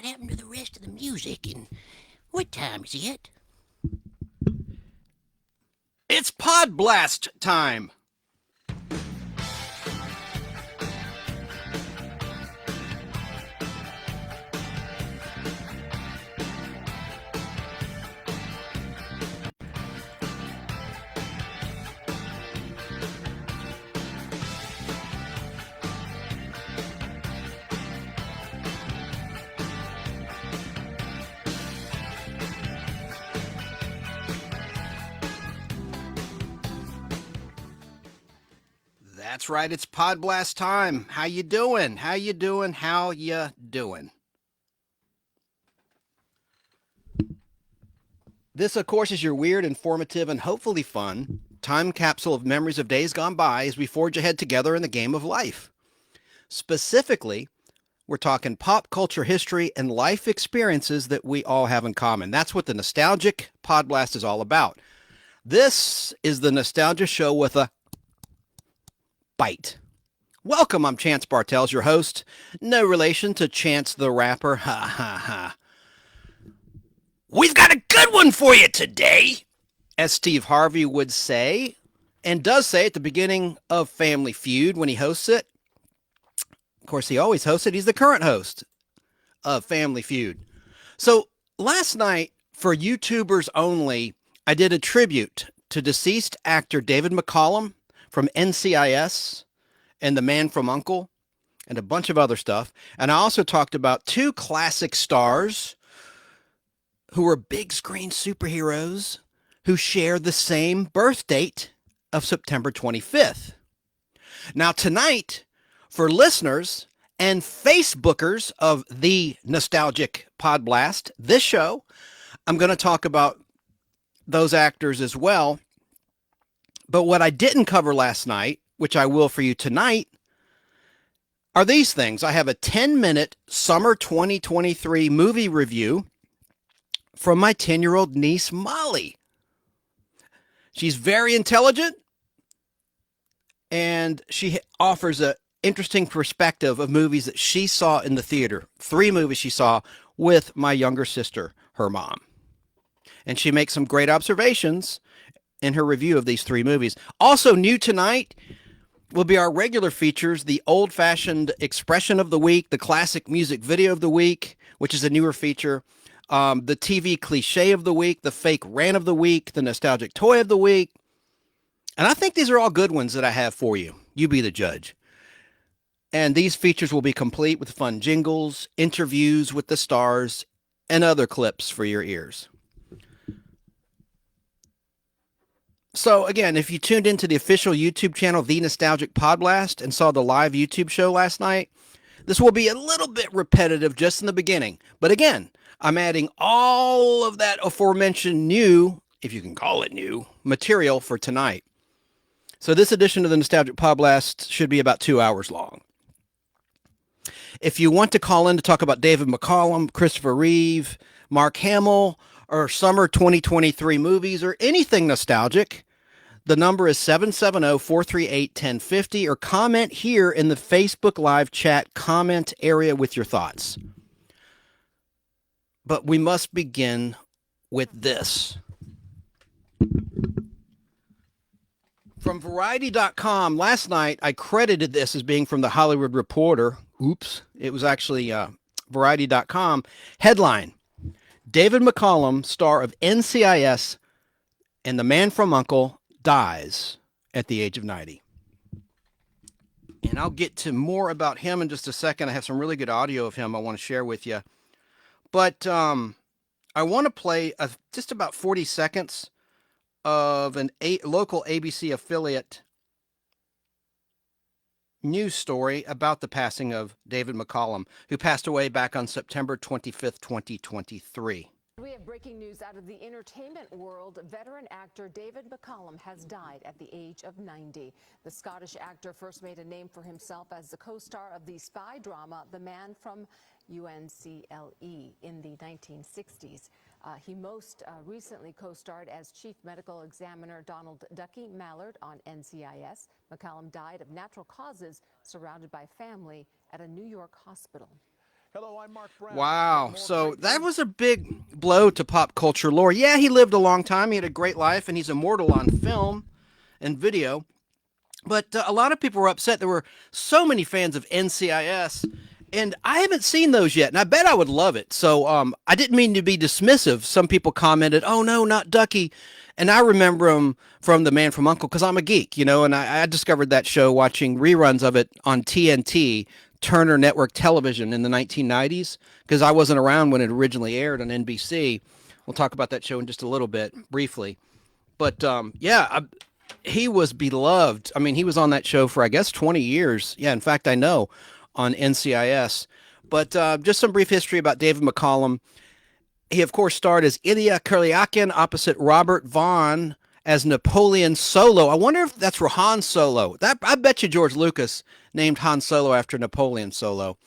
happened to the rest of the music, and what time is it? It's Podblast time! That's right, it's Podblast time. How you doing? How you doing? How you doing? This, of course, is your weird, informative, and hopefully fun time capsule of memories of days gone by as we forge ahead together in the game of life. Specifically, we're talking pop culture history and life experiences that we all have in common. That's what the Nostalgic Podblast is all about. This is the Nostalgia Show with a bite. Welcome, I'm Chance Bartels, your host. No relation to Chance the Rapper. Ha ha ha. We've got a good one for you today, as Steve Harvey would say, and does say at the beginning of Family Feud when he hosts it. Of course, he always hosts it. He's the current host of Family Feud. So last night, for YouTubers only, I did a tribute to deceased actor David McCallum from NCIS and The Man from U.N.C.L.E. and a bunch of other stuff. And I also talked about two classic stars who were big screen superheroes who share the same birth date of September 25th. Now tonight, for listeners and Facebookers of the Nostalgic Podblast, this show, I'm going to talk about those actors as well. But what I didn't cover last night, which I will for you tonight, are these things. I have a 10-minute summer 2023 movie review from my 10-year-old niece, Molly. She's very intelligent, and she offers an interesting perspective of movies that she saw in the theater. 3 movies she saw with my younger sister, her mom. And she makes some great observations in her review of these 3 movies. Also new tonight will be our regular features, the old-fashioned expression of the week, the classic music video of the week, which is a newer feature, the TV cliche of the week, the fake rant of the week, the nostalgic toy of the week. And I think these are all good ones that I have for you. You be the judge. And these features will be complete with fun jingles, interviews with the stars, and other clips for your ears. So again, if you tuned into the official YouTube channel, The Nostalgic Podblast, and saw the live YouTube show last night, this will be a little bit repetitive just in the beginning. But again, I'm adding all of that aforementioned new, if you can call it new, material for tonight. So this edition of the Nostalgic Podblast should be about 2 hours long. If you want to call in to talk about David McCallum, Christopher Reeve, Mark Hamill, or summer 2023 movies, or anything nostalgic, the number is 770-438-1050, or comment here in the Facebook Live chat comment area with your thoughts. But we must begin with this. From Variety.com, last night I credited this as being from the Hollywood Reporter. Oops, it was actually Variety.com. Headline: David McCallum, star of NCIS and The Man from U.N.C.L.E., dies at the age of 90. And I'll get to more about him in just a second. I have some really good audio of him I want to share with you. But I want to play just about 40 seconds of a local ABC affiliate news story about the passing of David McCallum, who passed away back on September 25th, 2023. We have breaking news out of the entertainment world. Veteran actor David McCallum has died at the age of 90. The Scottish actor first made a name for himself as the co-star of the spy drama The Man from U.N.C.L.E. in the 1960s. He most recently co-starred as Chief Medical Examiner Donald Ducky Mallard on NCIS. McCallum died of natural causes, surrounded by family at a New York hospital. Wow. So that was a big blow to pop culture lore. Yeah, he lived a long time. He had a great life, and he's immortal on film and video. But a lot of people were upset. There were so many fans of NCIS, and I haven't seen those yet, and I bet I would love it. So I didn't mean to be dismissive. Some people commented, "Oh no, not Ducky," and I remember him from The Man from U.N.C.L.E. because I'm a geek, you know, and I discovered that show watching reruns of it on TNT, Turner Network Television, in the 1990s, because I wasn't around when it originally aired on NBC. We'll talk about that show in just a little bit, briefly. But he was beloved. I mean, he was on that show for, I guess, 20 years. Yeah, in fact, I know, on NCIS. But just some brief history about David McCallum. He, of course, starred as Ilya Kuryakin opposite Robert Vaughn as Napoleon Solo. I wonder if that's for Han Solo. I bet you George Lucas named Han Solo after Napoleon Solo.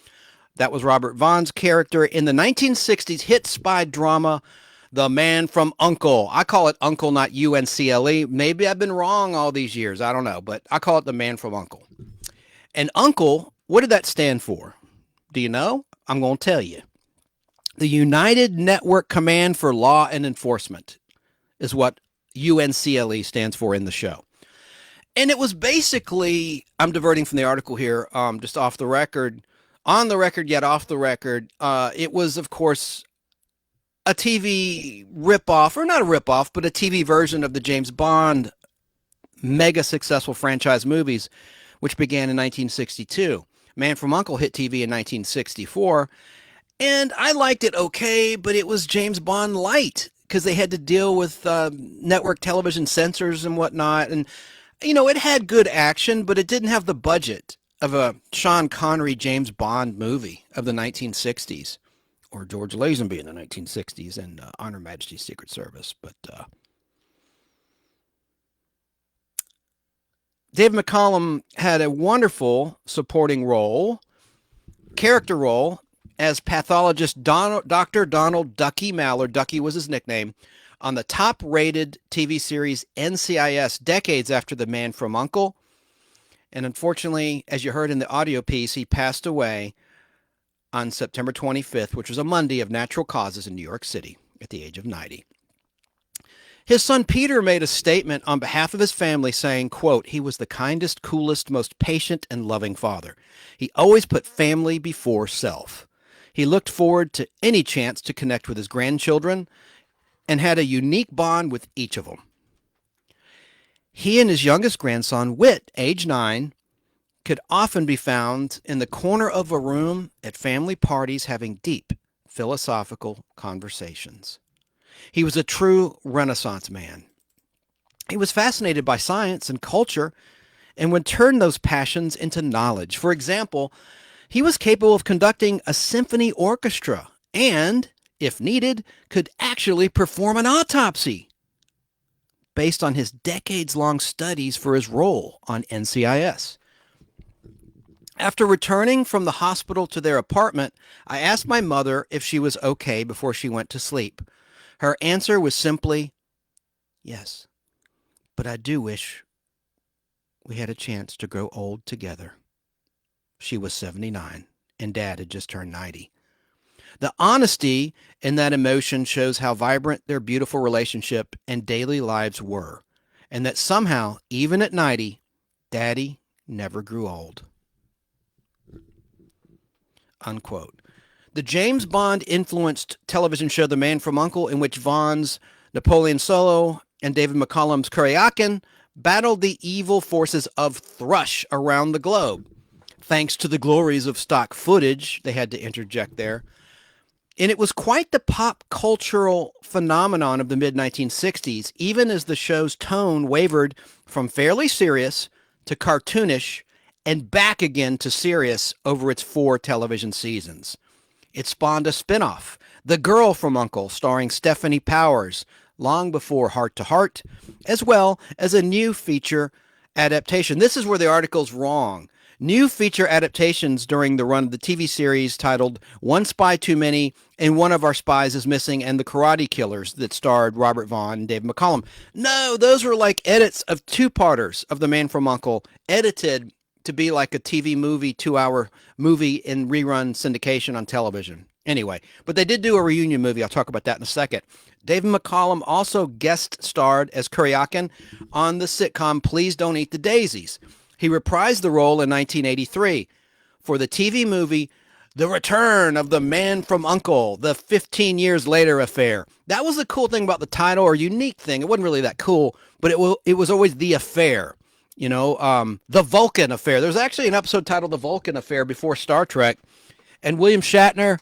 That was Robert Vaughn's character in the 1960s hit spy drama, The Man from U.N.C.L.E. I call it Uncle, not U-N-C-L-E. Maybe I've been wrong all these years. I don't know, but I call it The Man from U.N.C.L.E. And U.N.C.L.E., what did that stand for? Do you know? I'm going to tell you. The United Network Command for Law and Enforcement is what UNCLE stands for in the show. And it was basically, I'm diverting from the article here, just off the record, on the record yet off the record. It was, of course, a TV ripoff, or not a ripoff, but a TV version of the James Bond mega successful franchise movies, which began in 1962. Man from U.N.C.L.E. hit TV in 1964. And I liked it okay, but it was James Bond light because they had to deal with network television censors and whatnot. And, you know, it had good action, but it didn't have the budget of a Sean Connery James Bond movie of the 1960s, or George Lazenby in the 1960s and On Her Majesty's Secret Service. But David McCallum had a wonderful supporting role, character role, as pathologist Dr. Donald Ducky Mallard, Ducky was his nickname, on the top-rated TV series NCIS decades after The Man from U.N.C.L.E. And unfortunately, as you heard in the audio piece, he passed away on September 25th, which was a Monday of natural causes in New York City at the age of 90. His son Peter made a statement on behalf of his family saying, quote, "He was the kindest, coolest, most patient and loving father. He always put family before self. He looked forward to any chance to connect with his grandchildren and had a unique bond with each of them. He and his youngest grandson, Whit, age 9, could often be found in the corner of a room at family parties having deep philosophical conversations. He was a true Renaissance man. He was fascinated by science and culture and would turn those passions into knowledge. For example, he was capable of conducting a symphony orchestra and, if needed, could actually perform an autopsy based on his decades-long studies for his role on NCIS. After returning from the hospital to their apartment, I asked my mother if she was okay before she went to sleep. Her answer was simply, yes, but I do wish we had a chance to grow old together. She was 79, and Dad had just turned 90. The honesty in that emotion shows how vibrant their beautiful relationship and daily lives were, and that somehow, even at 90, Daddy never grew old. Unquote. The James Bond-influenced television show The Man from U.N.C.L.E., in which Vaughn's Napoleon Solo and David McCallum's Kuryakin battled the evil forces of Thrush around the globe. Thanks to the glories of stock footage, they had to interject there. And it was quite the pop cultural phenomenon of the mid-1960s, even as the show's tone wavered from fairly serious to cartoonish and back again to serious over its 4 television seasons. It spawned a spin-off, The Girl from U.N.C.L.E., starring Stephanie Powers, long before Heart to Heart, as well as a new feature adaptation. This is where the article's wrong. New feature adaptations during the run of the TV series titled One Spy Too Many and One of Our Spies is Missing and The Karate Killers that starred Robert Vaughn and David McCallum. No, those were like edits of 2-parters of The Man from U.N.C.L.E. edited to be like a TV movie, 2-hour movie in rerun syndication on television. Anyway, but they did do a reunion movie. I'll talk about that in a second. David McCallum also guest starred as Kuryakin on the sitcom Please Don't Eat the Daisies. He reprised the role in 1983 for the TV movie The Return of the Man from U.N.C.L.E., the 15 years later affair. That was the cool thing about the title, or unique thing. It wasn't really that cool, but it was always the affair. You know, the Vulcan affair. There was actually an episode titled The Vulcan Affair before Star Trek, and William Shatner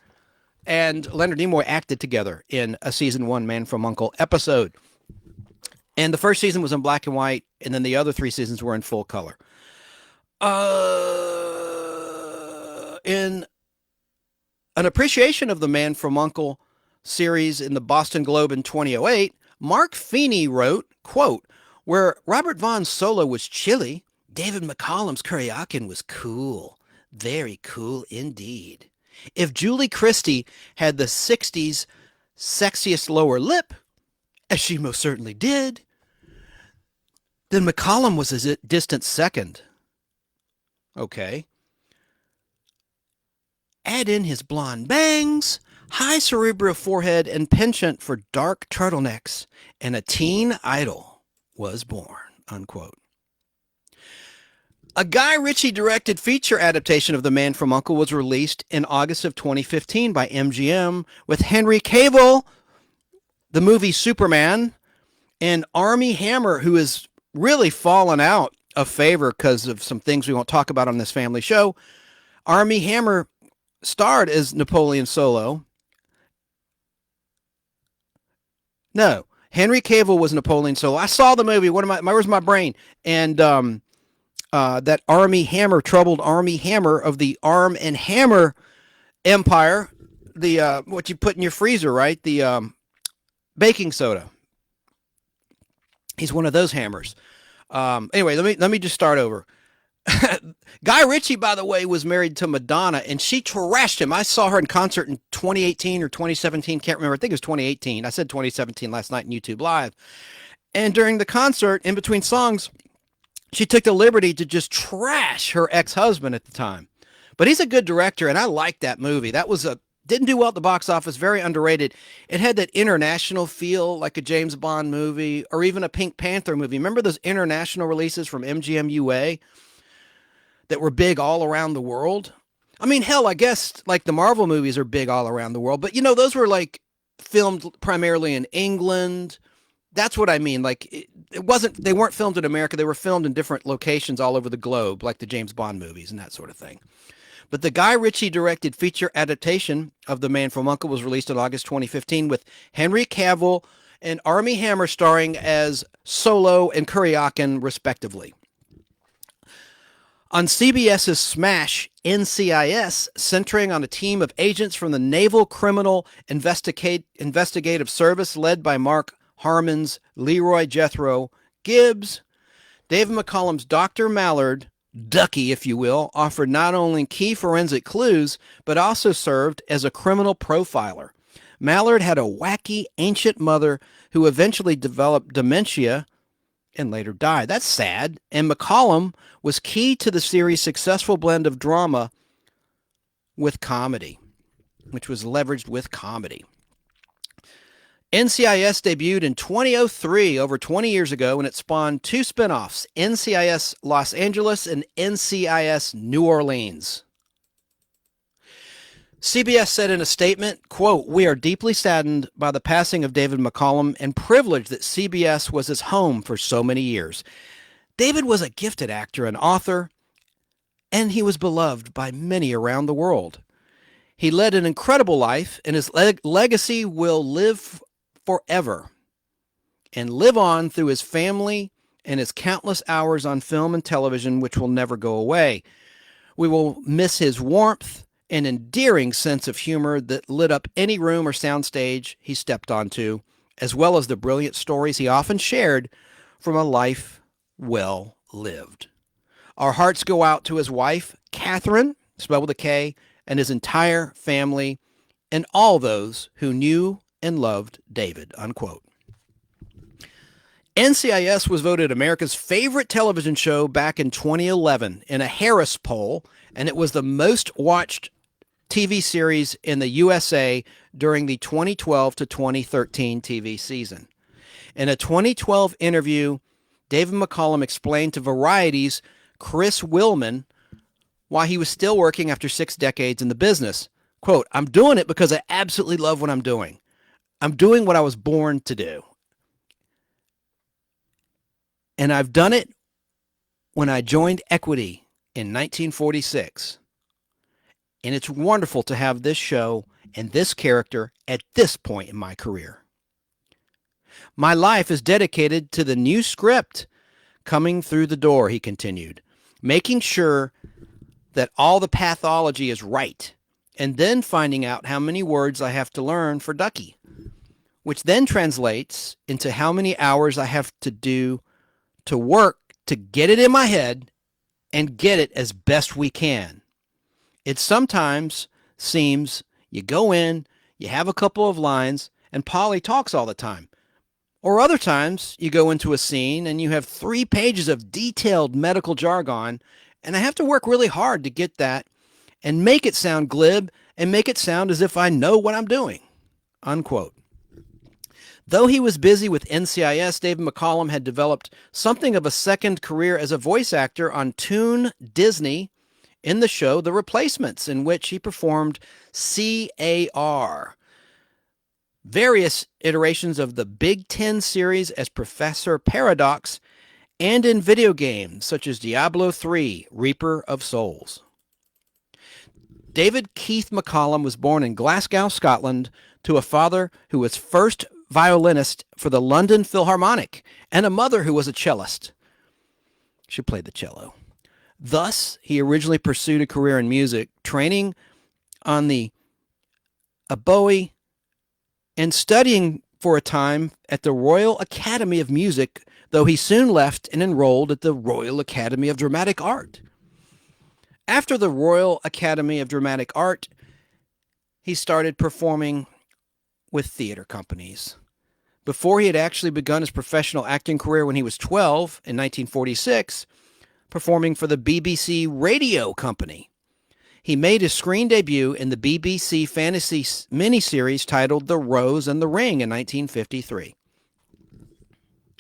and Leonard Nimoy acted together in a season 1 Man from U.N.C.L.E. episode. And the first season was in black and white, and then the other 3 seasons were in full color. In an appreciation of the Man from U.N.C.L.E. series in the Boston Globe in 2008, Mark Feeney wrote, quote, "Where Robert Vaughn's Solo was chilly, David McCallum's Kuryakin was cool. Very cool indeed. If Julie Christie had the 60s sexiest lower lip, as she most certainly did, then McCallum was a distant second." Okay. Add in his blonde bangs, high cerebral forehead, and penchant for dark turtlenecks, and a teen idol was born, unquote. A Guy Ritchie directed feature adaptation of The Man from U.N.C.L.E. was released in August of 2015 by MGM with Henry Cavill, the movie Superman, and Armie Hammer, who has really fallen out of favor because of some things we won't talk about on this family show. Armie Hammer starred as Napoleon Solo. No, Henry Cavill was Napoleon Solo. I saw the movie. Where's my brain? And that Armie Hammer, troubled Armie Hammer of the Arm and Hammer Empire, the what you put in your freezer, right? The baking soda. He's one of those hammers. Anyway, let me just start over. Guy Ritchie, by the way, was married to Madonna, and she trashed him. I saw her in concert in 2018 or 2017. Can't remember. I think it was 2018. I said 2017 last night in YouTube Live. And during the concert, in between songs, she took the liberty to just trash her ex-husband at the time. But he's a good director, and I liked that movie. That was didn't do well at the box office, very underrated. It had that international feel, like a James Bond movie or even a Pink Panther movie. Remember those international releases from MGM UA that were big all around the world? I mean, hell, I guess like the Marvel movies are big all around the world, but you know, those were like filmed primarily in England. That's what I mean. Like they weren't filmed in America. They were filmed in different locations all over the globe, like the James Bond movies and that sort of thing. But the Guy Ritchie directed feature adaptation of The Man from U.N.C.L.E. was released in August 2015 with Henry Cavill and Armie Hammer starring as Solo and Kuryakin, respectively. On CBS's Smash NCIS, centering on a team of agents from the Naval Criminal Investigative Service led by Mark Harmon's Leroy Jethro Gibbs, David McCallum's Dr. Mallard, Ducky, if you will, offered not only key forensic clues, but also served as a criminal profiler. Mallard had a wacky, ancient mother who eventually developed dementia and later died. That's sad. And McCallum was key to the series' successful blend of drama with comedy, which was leveraged with comedy. NCIS debuted in 2003, over 20 years ago, and it spawned 2 spinoffs, NCIS Los Angeles and NCIS New Orleans. CBS said in a statement, quote, "We are deeply saddened by the passing of David McCallum and privileged that CBS was his home for so many years. David was a gifted actor and author, and he was beloved by many around the world. He led an incredible life, and his legacy will live forever and live on through his family and his countless hours on film and television, which will never go away. We will miss his warmth and endearing sense of humor that lit up any room or soundstage he stepped onto, as well as the brilliant stories he often shared from a life well lived. Our hearts go out to his wife, Catherine, spelled with a K, and his entire family, and all those who knew and loved David," unquote. NCIS was voted America's favorite television show back in 2011 in a Harris poll, and it was the most watched TV series in the USA during the 2012 to 2013 TV season. In a 2012 interview, David McCallum explained to Variety's Chris Willman why he was still working after 6 decades in the business. Quote, "I'm doing it because I absolutely love what I'm doing. I'm doing what I was born to do. And I've done it when I joined Equity in 1946. And it's wonderful to have this show and this character at this point in my career. My life is dedicated to the new script coming through the door," he continued, "making sure that all the pathology is right, and then finding out how many words I have to learn for Ducky, which then translates into how many hours I have to do to work to get it in my head and get it as best we can. It sometimes seems you go in, you have a couple of lines, and Polly talks all the time. Or other times you go into a scene and you have 3 pages of detailed medical jargon, and I have to work really hard to get that and make it sound glib and make it sound as if I know what I'm doing." Unquote. Though he was busy with NCIS, David McCallum had developed something of a second career as a voice actor on Toon Disney in the show The Replacements, in which he performed CAR, various iterations of the Big Ten series as Professor Paradox, and in video games such as Diablo III, Reaper of Souls. David Keith McCallum was born in Glasgow, Scotland, to a father who was first violinist for the London Philharmonic and a mother who was a cellist. She played the cello. Thus, he originally pursued a career in music, training on the oboe and studying for a time at the Royal Academy of Music, though he soon left and enrolled at the Royal Academy of Dramatic Art. After the Royal Academy of Dramatic Art, he started performing with theater companies. Before he had actually begun his professional acting career when he was 12 in 1946, performing for the BBC Radio Company. He made his screen debut in the BBC fantasy miniseries titled The Rose and the Ring in 1953.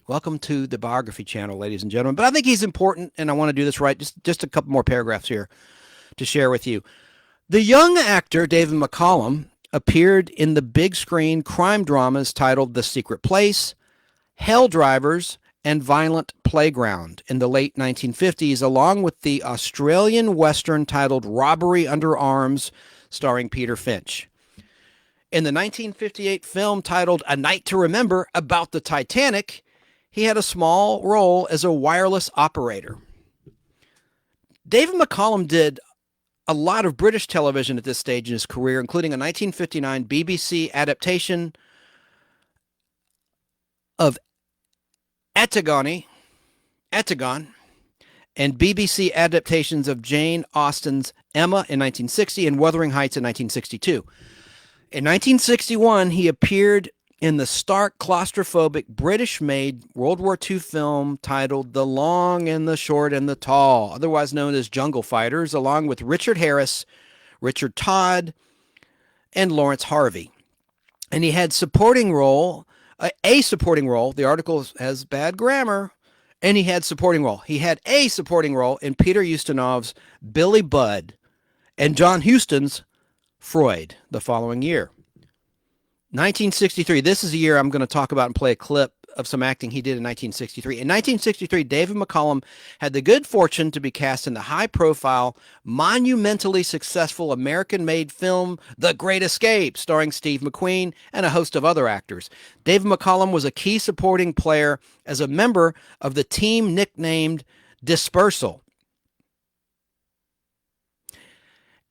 Welcome to the Biography Channel, ladies and gentlemen. But I think he's important, and I want to do this right. Just a couple more paragraphs here to share with you. The young actor, David McCallum, appeared in the big screen crime dramas titled The Secret Place, Hell Drivers, and Violent Playground in the late 1950s, along with the Australian Western titled Robbery Under Arms, starring Peter Finch. In the 1958 film titled A Night to Remember about the Titanic, he had a small role as a wireless operator. David McCallum did a lot of British television at this stage in his career, including a 1959 BBC adaptation of Antigone, and BBC adaptations of Jane Austen's Emma in 1960 and Wuthering Heights in 1962. In 1961, he appeared in the stark, claustrophobic, British-made World War II film titled The Long and the Short and the Tall, otherwise known as Jungle Fighters, along with Richard Harris, Richard Todd, and Lawrence Harvey. And he had a supporting role. The article has bad grammar, and he had supporting role. He had a supporting role in Peter Ustinov's Billy Budd and John Huston's Freud the following year. 1963, this is a year I'm going to talk about and play a clip of some acting he did in 1963. In 1963, David McCallum had the good fortune to be cast in the high-profile, monumentally successful American-made film The Great Escape, starring Steve McQueen and a host of other actors. David McCallum was a key supporting player as a member of the team nicknamed Dispersal.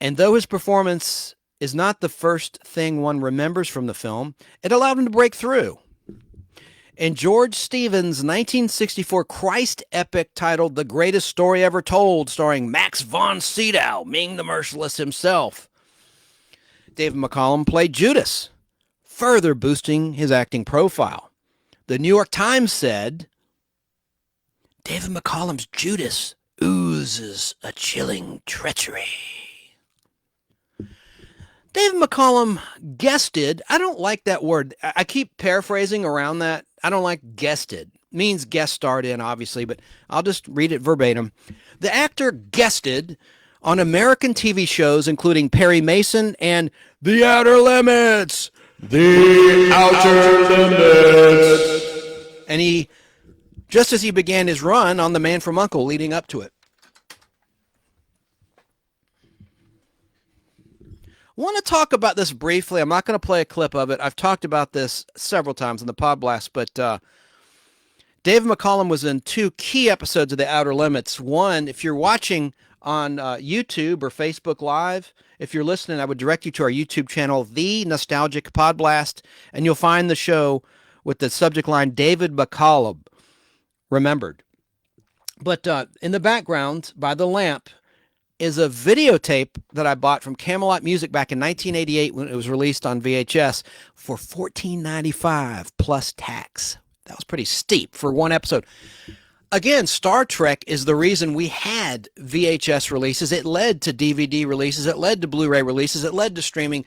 And though his performance is not the first thing one remembers from the film, it allowed him to break through. In George Stevens' 1964 Christ epic titled The Greatest Story Ever Told, starring Max von Sydow, Ming the Merciless himself, David McCallum played Judas, further boosting his acting profile. The New York Times said, David McCallum's Judas oozes a chilling treachery. David McCallum guested. I don't like that word. I keep paraphrasing around that. I don't like guested. Means guest starred in, obviously, but I'll just read it verbatim. The actor guested on American TV shows including Perry Mason and The Outer Limits. The Outer Limits. And he, just as he began his run on The Man from U.N.C.L.E. leading up to it. I want to talk about this briefly. I'm not going to play a clip of it. I've talked about this several times in the Podblast, but David McCallum was in 2 key episodes of The Outer Limits. One, if you're watching on YouTube or Facebook Live, if you're listening, I would direct you to our YouTube channel, The Nostalgic Podblast, and you'll find the show with the subject line, David McCallum Remembered. But in the background, by the lamp, is a videotape that I bought from Camelot Music back in 1988 when it was released on VHS for $14.95 plus tax. That was pretty steep for one episode. Again, Star Trek is the reason we had VHS releases. It led to DVD releases. It led to Blu-ray releases. It led to streaming.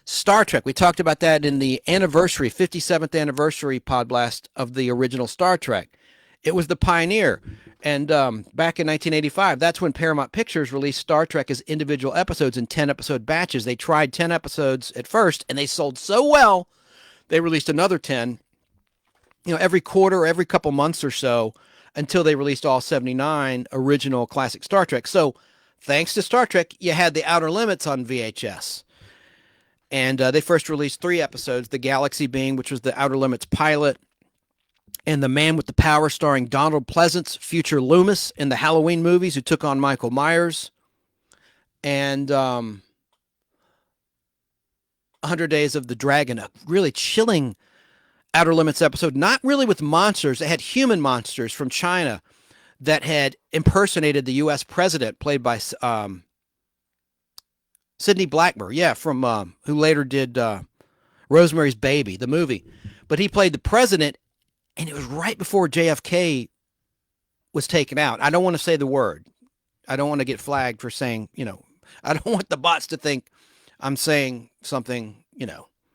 Star Trek, we talked about that in the anniversary, 57th anniversary Podblast of the original Star Trek. It was the pioneer. And back in 1985, that's when Paramount Pictures released Star Trek as individual episodes in 10-episode batches. They tried 10 episodes at first, and they sold so well, they released another 10, every quarter or every couple months or so until they released all 79 original classic Star Trek. So thanks to Star Trek, you had The Outer Limits on VHS. And they first released 3 episodes, The Galaxy Being, which was the Outer Limits pilot, and The Man with the Power, starring Donald Pleasance, future Loomis in the Halloween movies, who took on Michael Myers, and 100 Days of the Dragon, a really chilling Outer Limits episode, not really with monsters. It had human monsters from China that had impersonated the U.S. president, played by Sidney Blackmer, from who later did Rosemary's Baby, the movie. But he played the president, and it was right before JFK was taken out. I don't want to say the word. I don't want to get flagged for saying, I don't want the bots to think I'm saying something,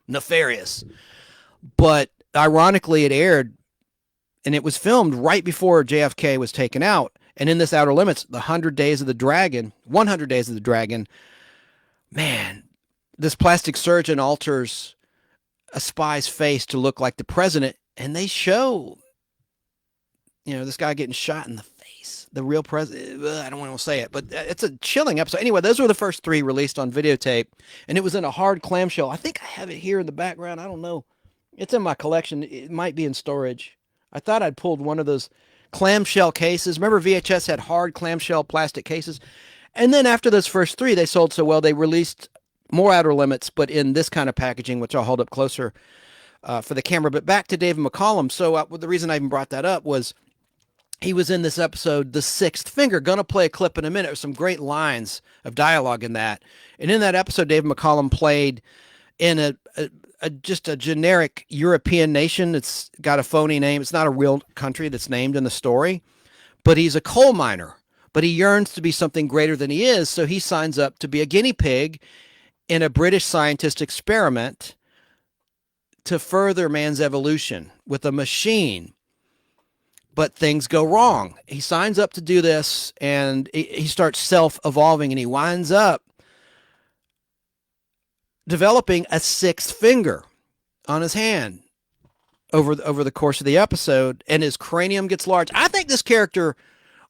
nefarious. But ironically, it aired, and it was filmed right before JFK was taken out. And in this Outer Limits, the 100 Days of the Dragon, man, this plastic surgeon alters a spy's face to look like the president. And they show, this guy getting shot in the face, the real president. I don't want to say it, but it's a chilling episode. Anyway, those were the first 3 released on videotape, and it was in a hard clamshell. I think I have it here in the background. I don't know. It's in my collection. It might be in storage. I thought I'd pulled one of those clamshell cases. Remember, VHS had hard clamshell plastic cases? And then after those first 3, they sold so well, they released more Outer Limits, but in this kind of packaging, which I'll hold up closer for the camera. But back to David McCallum. So the reason I even brought that up was he was in this episode, The Sixth Finger. Gonna play a clip in a minute. There's some great lines of dialogue in that. And in that episode, David McCallum played in just a generic European nation. It's got a phony name. It's not a real country that's named in the story, but he's a coal miner. But he yearns to be something greater than he is, so he signs up to be a guinea pig in a British scientist experiment to further man's evolution with a machine. But things go wrong. He signs up to do this, and he starts self-evolving, and he winds up developing a 6th finger on his hand over the course of the episode, and his cranium gets large. I think this character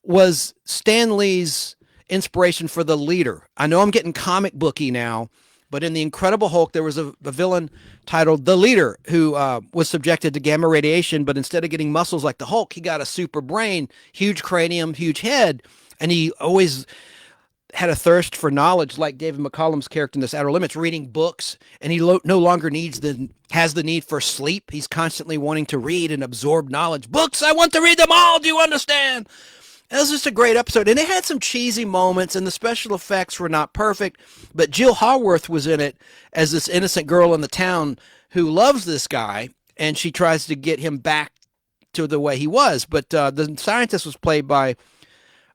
was Stan Lee's inspiration for the Leader. I know I'm getting comic booky now, but in The Incredible Hulk, there was a villain titled The Leader who was subjected to gamma radiation, but instead of getting muscles like the Hulk, he got a super brain, huge cranium, huge head, and he always had a thirst for knowledge, like David McCallum's character in this Outer Limits, reading books, and he no longer has the need for sleep. He's constantly wanting to read and absorb knowledge. Books, I want to read them all, do you understand? It was just a great episode, and it had some cheesy moments, and the special effects were not perfect, but Jill Haworth was in it as this innocent girl in the town who loves this guy, and she tries to get him back to the way he was. But the scientist was played by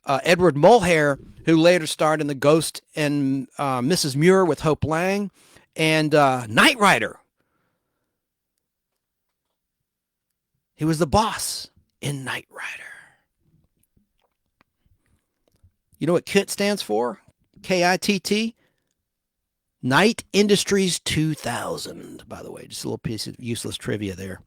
Edward Mulhare, who later starred in The Ghost and Mrs. Muir with Hope Lang, and Knight Rider. He was the boss in Knight Rider. You know what KITT stands for? KITT? Knight Industries 2000, by the way. Just a little piece of useless trivia there.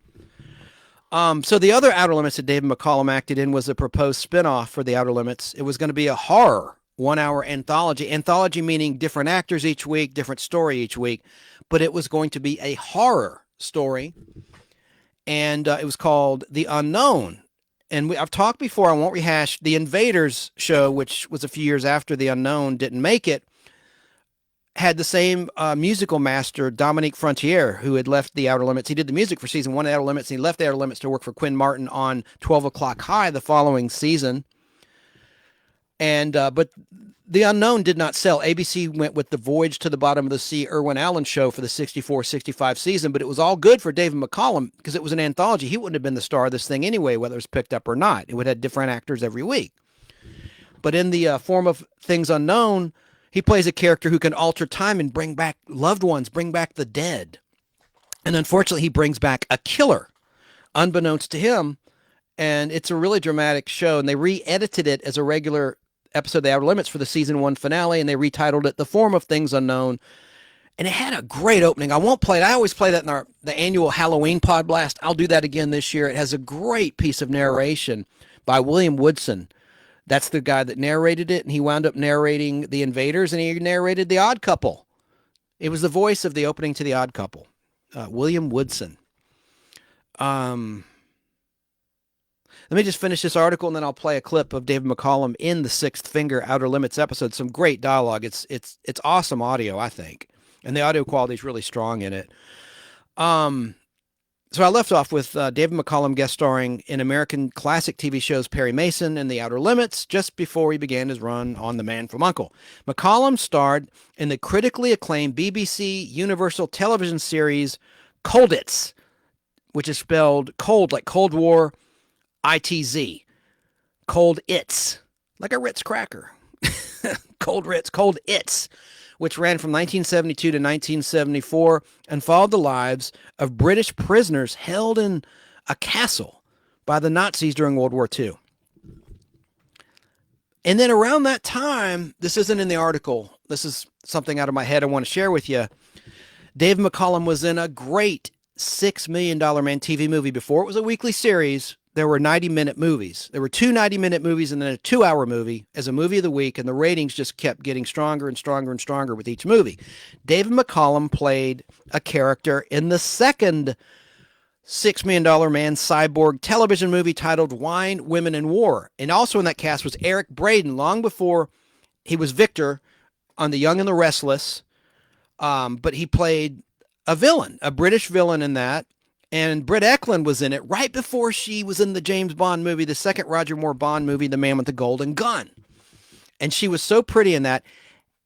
So the other Outer Limits that David McCallum acted in was a proposed spinoff for the Outer Limits. It was going to be a horror 1-hour anthology. Anthology meaning different actors each week, different story each week. But it was going to be a horror story. And it was called The Unknown. And I've talked before, I won't rehash, the Invaders show, which was a few years after The Unknown didn't make it, had the same musical master, Dominique Frontier, who had left the Outer Limits. He did the music for season 1 of Outer Limits, and he left the Outer Limits to work for Quinn Martin on 12 O'Clock High the following season. And but The Unknown did not sell. ABC went with the Voyage to the Bottom of the Sea Irwin Allen show for the 64-65 season, but it was all good for David McCallum because it was an anthology. He wouldn't have been the star of this thing anyway, whether it was picked up or not. It would have had different actors every week. But in the form of Things Unknown, he plays a character who can alter time and bring back loved ones, bring back the dead. And unfortunately, he brings back a killer, unbeknownst to him. And it's a really dramatic show. And they re-edited it as a regular episode of The Outer Limits for the season 1 finale. And they retitled it The Form of Things Unknown. And it had a great opening. I won't play it. I always play that in the annual Halloween Podblast. I'll do that again this year. It has a great piece of narration by William Woodson. That's the guy that narrated it, and he wound up narrating The Invaders, and he narrated The Odd Couple. It was the voice of the opening to The Odd Couple, William Woodson. Let me just finish this article, and then I'll play a clip of David McCallum in the Sixth Finger Outer Limits episode. Some great dialogue. It's awesome audio, I think, and the audio quality is really strong in it. So I left off with David McCallum guest starring in American classic TV shows Perry Mason and The Outer Limits just before he began his run on The Man from U.N.C.L.E. McCallum starred in the critically acclaimed BBC Universal television series Colditz, which is spelled cold like Cold War, ITZ. Cold It's, like a Ritz cracker. Cold Ritz, Cold It's, which ran from 1972 to 1974 and followed the lives of British prisoners held in a castle by the Nazis during World War II. And then around that time, this isn't in the article, this is something out of my head I want to share with you. Dave McCallum was in a great $6 Million Man TV movie. Before it was a weekly series, there were 90-minute movies. There were 2 90-minute movies and then a 2-hour movie as a movie of the week, and the ratings just kept getting stronger and stronger and stronger with each movie. David McCallum played a character in the second $6 Million Man cyborg television movie titled Wine, Women, and War. And also in that cast was Eric Braeden, long before he was Victor on The Young and the Restless. But he played a villain, a British villain in that. And Britt Eklund was in it right before she was in the James Bond movie, the second Roger Moore Bond movie, The Man with the Golden Gun. And she was so pretty in that.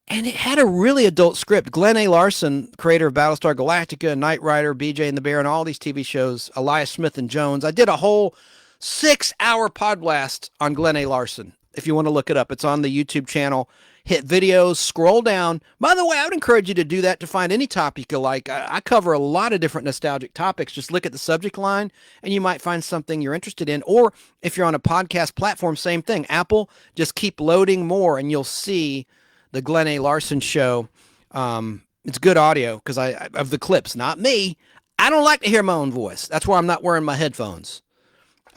And it had a really adult script. Glenn A. Larson, creator of Battlestar Galactica, Knight Rider, BJ and the Bear, and all these TV shows, Elias Smith and Jones. I did a whole 6-hour podblast on Glenn A. Larson. If you want to look it up, it's on the YouTube channel. Hit videos, scroll down. By the way, I would encourage you to do that to find any topic you like. I cover a lot of different nostalgic topics. Just look at the subject line and you might find something you're interested in. Or if you're on a podcast platform, same thing. Apple, just keep loading more and you'll see the Glenn A. Larson show. It's good audio because I of the clips, not me. I don't like to hear my own voice. That's why I'm not wearing my headphones.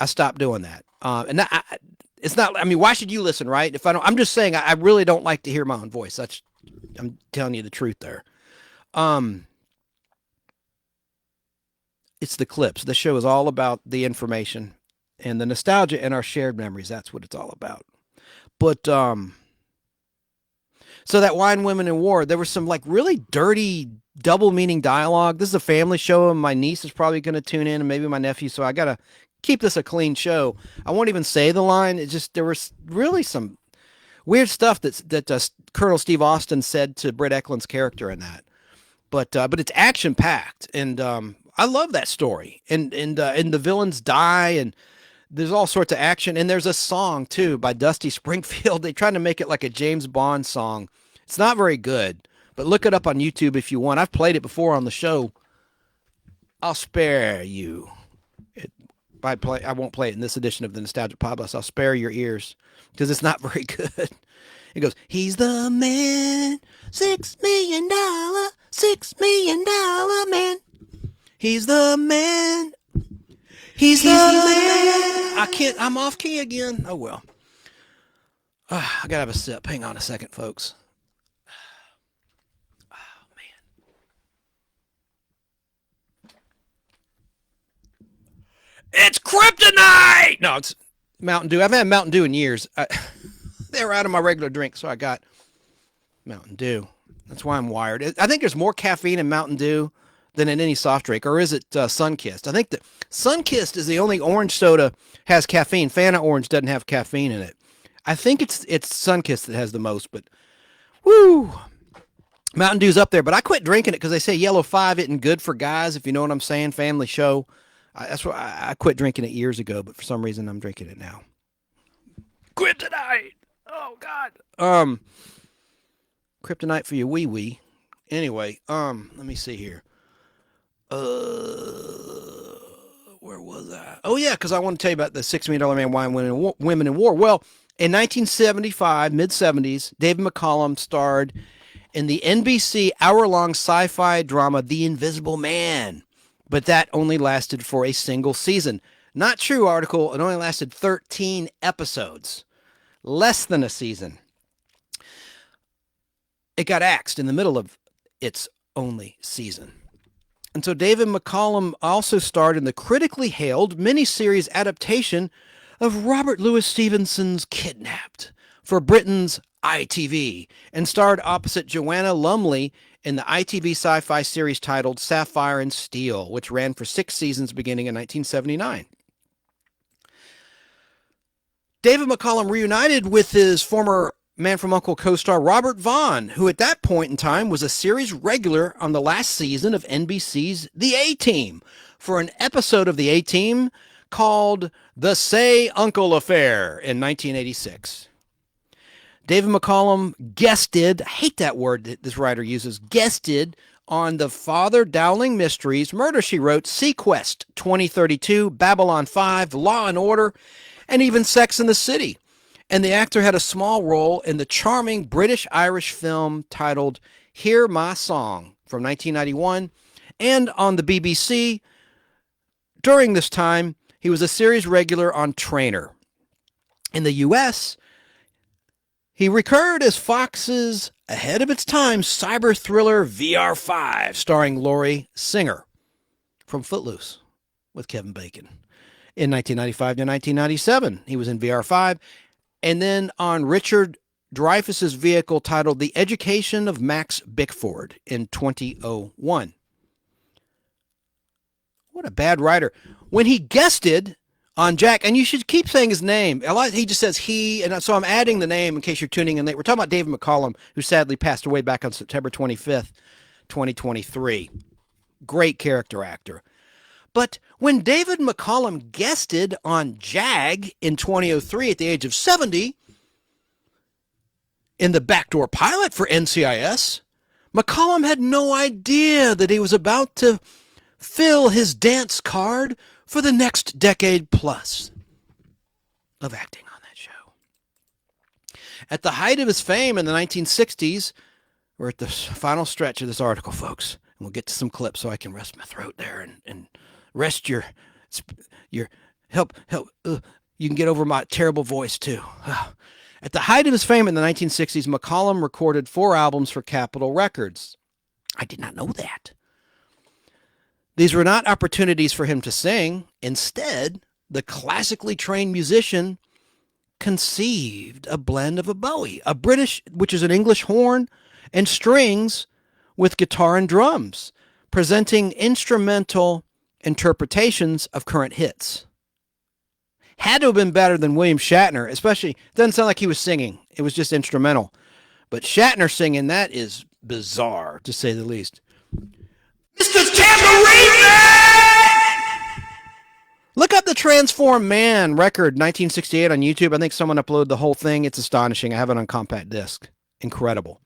I stopped doing that. It's not, I mean, why should you listen, right? If I don't, I'm just saying, I really don't like to hear my own voice. I'm telling you the truth there. It's the clips. The show is all about the information and the nostalgia and our shared memories. That's what it's all about. But, so that Wine, Women, and War, there was some like really dirty double meaning dialogue. This is a family show and my niece is probably going to tune in and maybe my nephew. So I got to keep this a clean show. I won't even say the line. It's just, there was really some weird stuff that Colonel Steve Austin said to Britt Eklund's character in that, but it's action packed. And, I love that story and the villains die. And there's all sorts of action, and there's a song too by Dusty Springfield. They tried to make it like a James Bond song. It's not very good, but look it up on YouTube if you want. I've played it before on the show. I'll spare you. I won't play it in this edition of the Nostalgic Podblast. I'll spare your ears because it's not very good. It goes, he's the man, $6 million man. He's the man. He's the man. I'm off key again. Oh, well. I got to have a sip. Hang on a second, folks. Oh, man. It's kryptonite! No, it's Mountain Dew. I haven't had Mountain Dew in years. They were out of my regular drink, so I got Mountain Dew. That's why I'm wired. I think there's more caffeine in Mountain Dew than in any soft drink, or is it Sunkist? I think that Sunkist is the only orange soda has caffeine. Fanta Orange doesn't have caffeine in it. I think it's Sunkist that has the most, but woo, Mountain Dew's up there. But I quit drinking it because they say Yellow 5 isn't good for guys, if you know what I'm saying. Family show. That's why I quit drinking it years ago, but for some reason I'm drinking it now. Kryptonite. Oh God. Kryptonite for your wee wee. Anyway, let me see here. Where was I? Oh yeah, because I want to tell you about the $6 Million Man, Why Women in War. Well, in 1975, mid-70s, David McCallum starred in the NBC hour-long sci-fi drama The Invisible Man, but that only lasted for a single season. Not true, article. It only lasted 13 episodes, less than a season. It got axed in the middle of its only season. And so David McCallum also starred in the critically hailed miniseries adaptation of Robert Louis Stevenson's Kidnapped for Britain's ITV, and starred opposite Joanna Lumley in the ITV sci-fi series titled Sapphire and Steel, which ran for 6 seasons beginning in 1979. David McCallum reunited with his former Man from U.N.C.L.E. co-star Robert Vaughn, who at that point in time was a series regular on the last season of NBC's The A-Team, for an episode of The A-Team called The Say Uncle Affair in 1986. David McCallum guested, I hate that word that this writer uses, guested on the Father Dowling Mysteries, Murder, She Wrote, Sequest 2032, Babylon 5, Law and Order, and even Sex and the City. And the actor had a small role in the charming British-Irish film titled Hear My Song from 1991. And on the BBC, during this time, he was a series regular on Trainer. In the U.S., he recurred as Fox's ahead of its time cyber thriller VR5, starring Laurie Singer from Footloose with Kevin Bacon. In 1995 to 1997, he was in VR5. And then on Richard Dreyfuss's vehicle titled The Education of Max Bickford in 2001. What a bad writer. When he guested on Jack, and you should keep saying his name. A lot, he just says he, and so I'm adding the name in case you're tuning in late. We're talking about David McCallum, who sadly passed away back on September 25th, 2023. Great character actor. But when David McCallum guested on Jag in 2003 at the age of 70, in the backdoor pilot for NCIS, McCallum had no idea that he was about to fill his dance card for the next decade plus of acting on that show. At the height of his fame in the 1960s, we're at the final stretch of this article, folks, and we'll get to some clips so I can rest my throat there and rest your help. You can get over my terrible voice too. At the height of his fame in the 1960s, McCallum recorded 4 albums for Capitol Records. I did not know that. These were not opportunities for him to sing. Instead, the classically trained musician conceived a blend of a Bowie, a British, which is an English horn, and strings with guitar and drums, presenting instrumental interpretations of current hits. Had to have been better than William Shatner, especially, doesn't sound like he was singing. It was just instrumental. But Shatner singing, that is bizarre, to say the least. Mr. Tambourine Man! Look up the Transform Man record 1968 on YouTube. I think someone uploaded the whole thing. It's astonishing. I have it on compact disc. Incredible.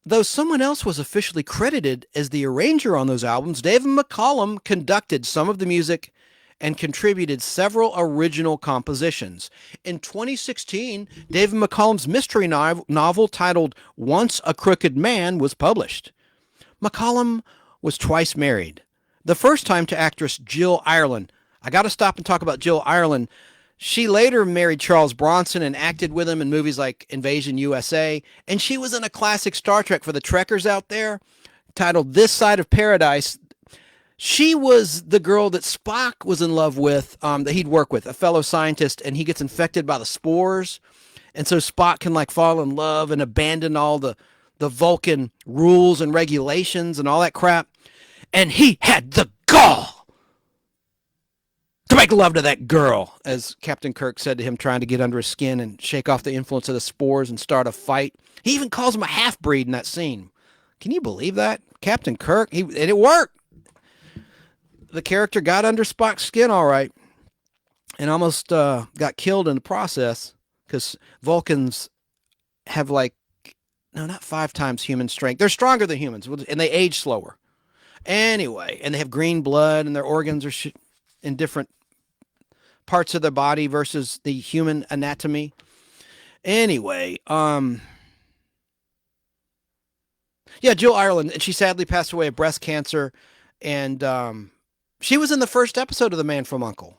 Though someone else was officially credited as the arranger on those albums, David McCallum conducted some of the music and contributed several original compositions. In 2016, David McCallum's mystery novel titled Once a Crooked Man was published. McCallum was twice married. The first time to actress Jill Ireland. I got to stop and talk about Jill Ireland. She later married Charles Bronson and acted with him in movies like Invasion USA. And she was in a classic Star Trek for the Trekkers out there titled This Side of Paradise. She was the girl that Spock was in love with, that he'd work with, a fellow scientist, and he gets infected by the spores. And so Spock can like fall in love and abandon all the Vulcan rules and regulations and all that crap. And he had the gall to make love to that girl, as Captain Kirk said to him, trying to get under his skin and shake off the influence of the spores and start a fight. He even calls him a half-breed in that scene. Can you believe that? Captain Kirk, and it worked. The character got under Spock's skin all right and almost got killed in the process because Vulcans have not 5 times human strength. They're stronger than humans, and they age slower. Anyway, and they have green blood, and their organs are in different parts of their body versus the human anatomy. Anyway, Jill Ireland, and she sadly passed away of breast cancer, and she was in the first episode of The Man from U.N.C.L.E.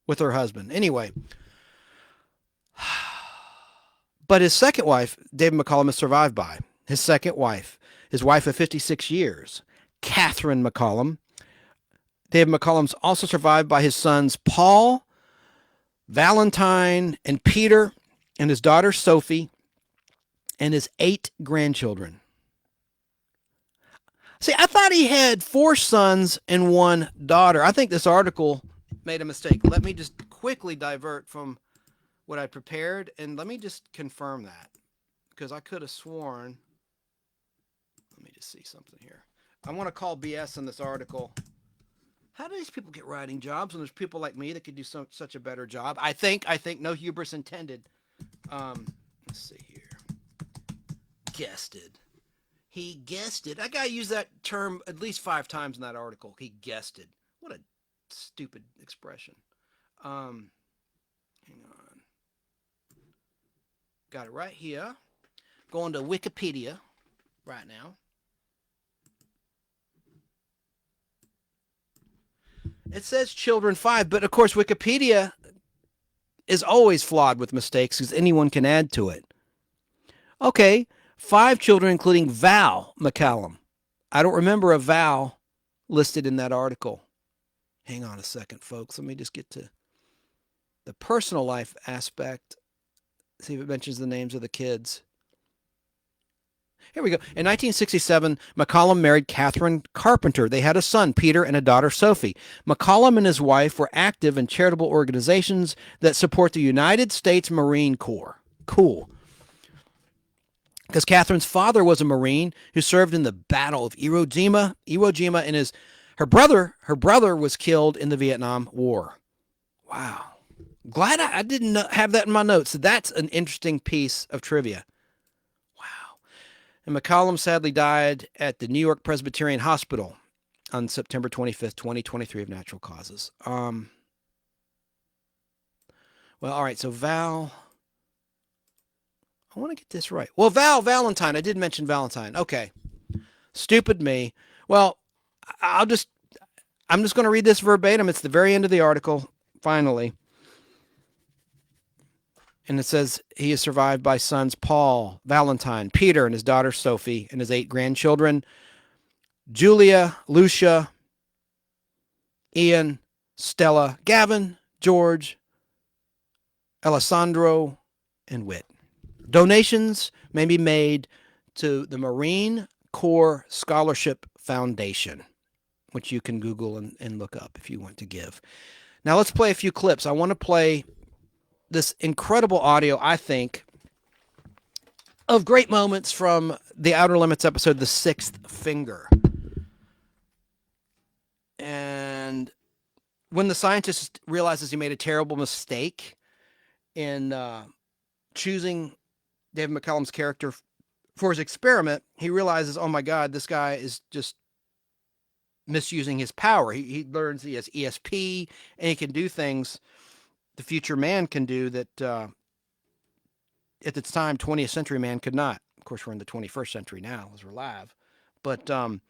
with her husband. Anyway, but his second wife, David McCallum, is survived by his second wife, his wife of 56 years, Catherine McCallum. David McCallum's also survived by his sons Paul, Valentine, and Peter, and his daughter Sophie, and his 8 grandchildren. See, I thought he had 4 sons and 1 daughter. I think this article made a mistake. Let me just quickly divert from what I prepared, and let me just confirm that, because I could have sworn. Let me just see something here. I want to call BS in this article. How do these people get writing jobs when there's people like me that could do such a better job? I think no hubris intended. Let's see here. Guested. He guessed it. I got to use that term at least 5 times in that article. He guessed it. What a stupid expression. Hang on. Got it right here. Going to Wikipedia right now. It says children 5, but of course Wikipedia is always flawed with mistakes because anyone can add to it. Okay, 5 children, including Val McCallum. I don't remember a Val listed in that article. Hang on a second, folks. Let me just get to the personal life aspect. See if it mentions the names of the kids. Here we go. In 1967, McCallum married Catherine Carpenter. They had a son, Peter, and a daughter, Sophie. McCallum and his wife were active in charitable organizations that support the United States Marine Corps. Cool. Because Catherine's father was a Marine who served in the Battle of Iwo Jima, and her brother was killed in the Vietnam War. Wow. Glad I didn't have that in my notes. That's an interesting piece of trivia. And McCallum sadly died at the New York Presbyterian Hospital on September 25th, 2023 of natural causes. Well, all right, so Val. I want to get this right. Well, Valentine. I did mention Valentine. Okay. Stupid me. Well, I'm just going to read this verbatim. It's the very end of the article, finally. And it says he is survived by sons Paul, Valentine, Peter, and his daughter Sophie, and his 8 grandchildren, Julia, Lucia, Ian, Stella, Gavin, George, Alessandro, and Whit. Donations may be made to the Marine Corps Scholarship Foundation, which you can Google and look up if you want to give. Now let's play a few clips. I want to play this incredible audio, I think, of great moments from the Outer Limits episode, The Sixth Finger. And when the scientist realizes he made a terrible mistake in choosing David McCallum's character for his experiment, he realizes, oh my God, this guy is just misusing his power. He learns he has ESP and he can do things the future man can do that at the time 20th century man could not. Of course, we're in the 21st century now as we're live. But, and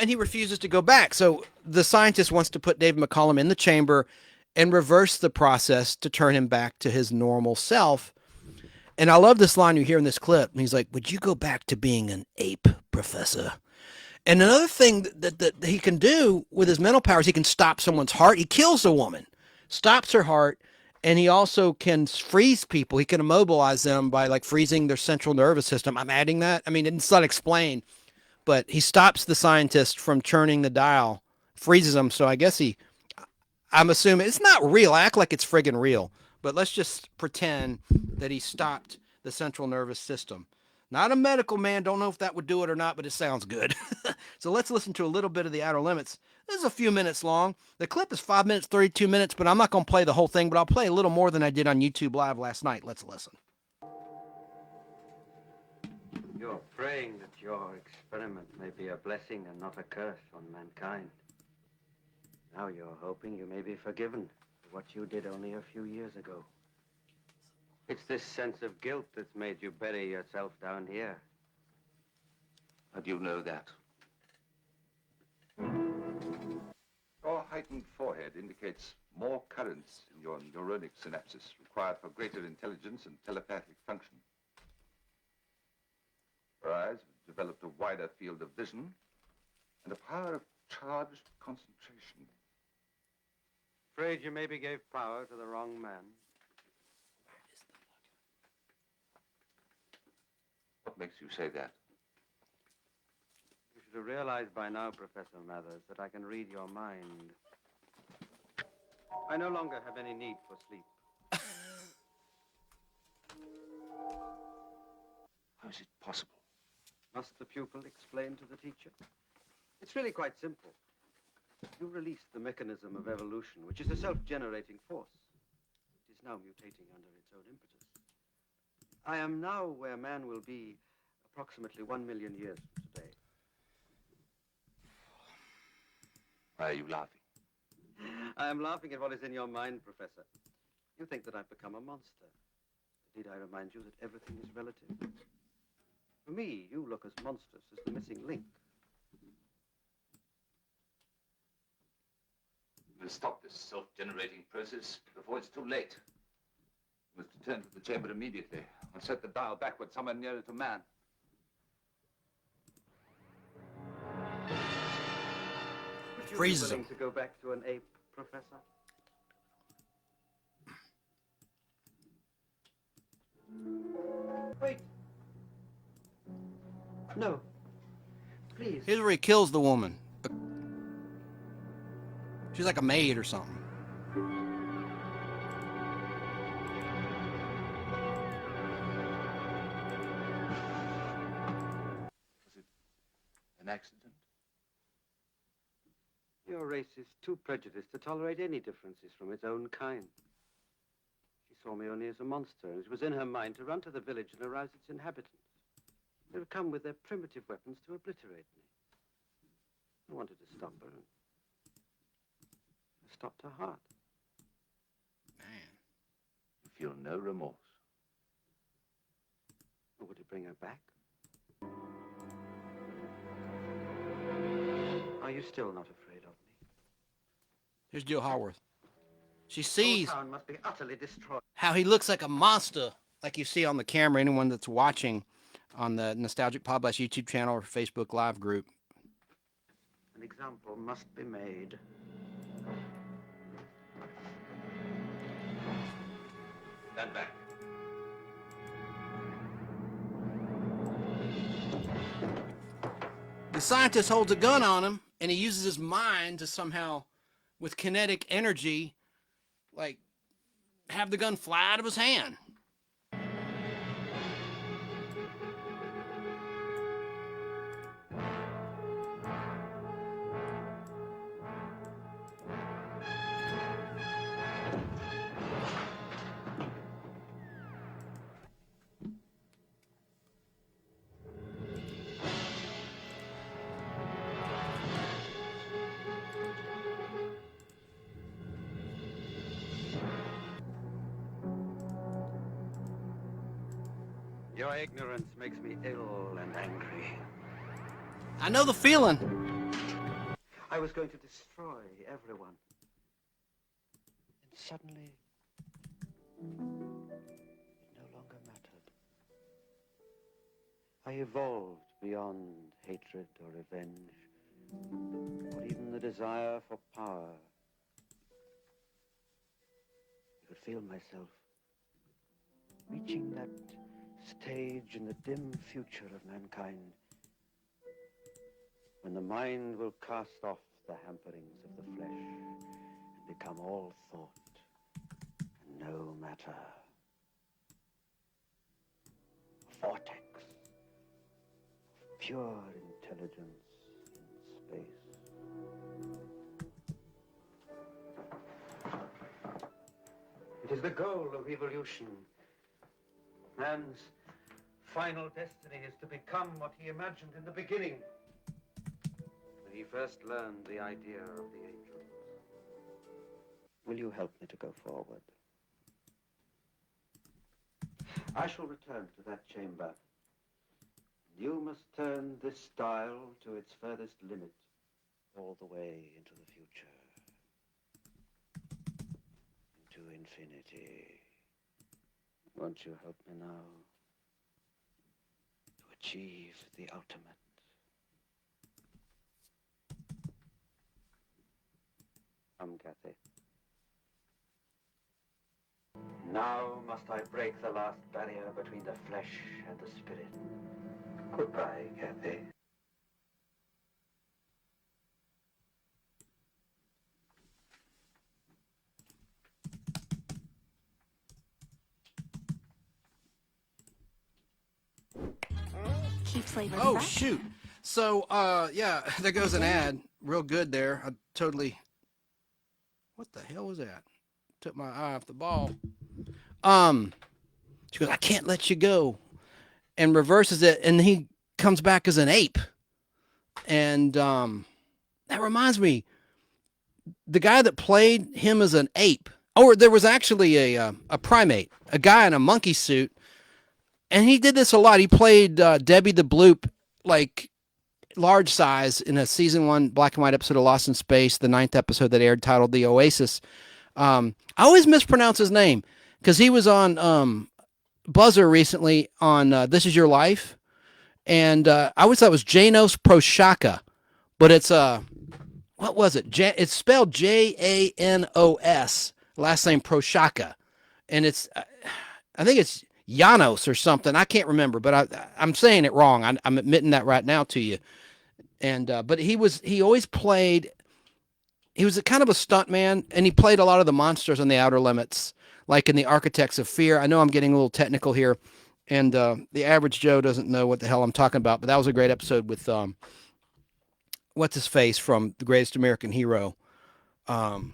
he refuses to go back. So the scientist wants to put David McCallum in the chamber and reverse the process to turn him back to his normal self. And I love this line you hear in this clip. And he's like, would you go back to being an ape, Professor? And another thing that he can do with his mental powers, he can stop someone's heart. He kills a woman, stops her heart, and he also can freeze people. He can immobilize them by like freezing their central nervous system. I'm adding that. I mean, it's not explained, but he stops the scientist from turning the dial, freezes them. So I guess I'm assuming it's not real. Act like it's friggin' real, but let's just pretend that he stopped the central nervous system. Not a medical man. Don't know if that would do it or not, but it sounds good. So let's listen to a little bit of the Outer Limits. This is a few minutes long. The clip is 5 minutes, 32 minutes, but I'm not going to play the whole thing, but I'll play a little more than I did on YouTube Live last night. Let's listen. You're praying that your experiment may be a blessing and not a curse on mankind. Now you're hoping you may be forgiven for what you did only a few years ago. It's this sense of guilt that's made you bury yourself down here. How do you know that? Your heightened forehead indicates more currents in your neuronic synapses required for greater intelligence and telepathic function. Your eyes have developed a wider field of vision and a power of charged concentration. Afraid you maybe gave power to the wrong man. What makes you say that? You should have realized by now, Professor Mathers, that I can read your mind. I no longer have any need for sleep. How is it possible? Must the pupil explain to the teacher? It's really quite simple. You released the mechanism of evolution, which is a self-generating force. It is now mutating under its own impetus. I am now where man will be approximately 1 million years from today. Why are you laughing? I am laughing at what is in your mind, Professor. You think that I've become a monster. Need I remind you that everything is relative? For me, you look as monstrous as the missing link. We'll stop this self-generating process before it's too late. We must return to the chamber immediately and set the dial backward somewhere nearer to man. Would you Freezes be willing him. to go back to an ape, Professor? Wait. No. Please. Here's where he kills the woman. She's like a maid or something. Was it an accident? Your race is too prejudiced to tolerate any differences from its own kind. She saw me only as a monster, and it was in her mind to run to the village and arouse its inhabitants. They would come with their primitive weapons to obliterate me. I wanted to stop her, and I stopped her heart. Man. You feel no remorse. Or would it bring her back? Are you still not afraid of me? Here's Jill Haworth. She sees Your town must be utterly destroyed. how he looks like a monster, like you see on the camera. Anyone that's watching on the Nostalgic Podblast YouTube channel or Facebook Live group. An example must be made. Stand back. The scientist holds a gun on him, and he uses his mind to somehow, with kinetic energy, like, have the gun fly out of his hand. Your ignorance makes me ill and angry. I know the feeling. I was going to destroy everyone. And suddenly, it no longer mattered. I evolved beyond hatred or revenge, or even the desire for power. I could feel myself reaching that stage in the dim future of mankind when the mind will cast off the hamperings of the flesh and become all thought and no matter. A vortex of pure intelligence in space. It is the goal of evolution. Man's final destiny is to become what he imagined in the beginning, when he first learned the idea of the angels. Will you help me to go forward? I shall return to that chamber. You must turn this dial to its furthest limit, all the way into the future, into infinity. Won't you help me now to achieve the ultimate? Come, Kathy. Now must I break the last barrier between the flesh and the spirit. Goodbye, Kathy. Keep flavor Oh, fresh. shoot. So, yeah, there goes an ad. Real good there. I totally... What the hell was that? Took my eye off the ball. She goes, I can't let you go. And reverses it, and he comes back as an ape. And that reminds me, the guy that played him as an ape, or there was actually a primate, a guy in a monkey suit, and he did this a lot. He played Debbie the Bloop, like large size, in a season 1 black and white episode of Lost in Space, the 9th episode that aired, titled The Oasis. I always mispronounce his name because he was on Buzzer recently on This Is Your Life, and I always thought it was Janos Prochaska, but it's what was it? It's spelled Janos, last name Prochaska, and it's I think it's Janos or something. I can't remember, but I'm saying it wrong. I'm admitting that right now to you. And but he always played. He was a kind of a stunt man, and he played a lot of the monsters on the Outer Limits, like in the Architects of Fear. I know I'm getting a little technical here, and the average Joe doesn't know what the hell I'm talking about. But that was a great episode with what's his face from The Greatest American Hero. Oh,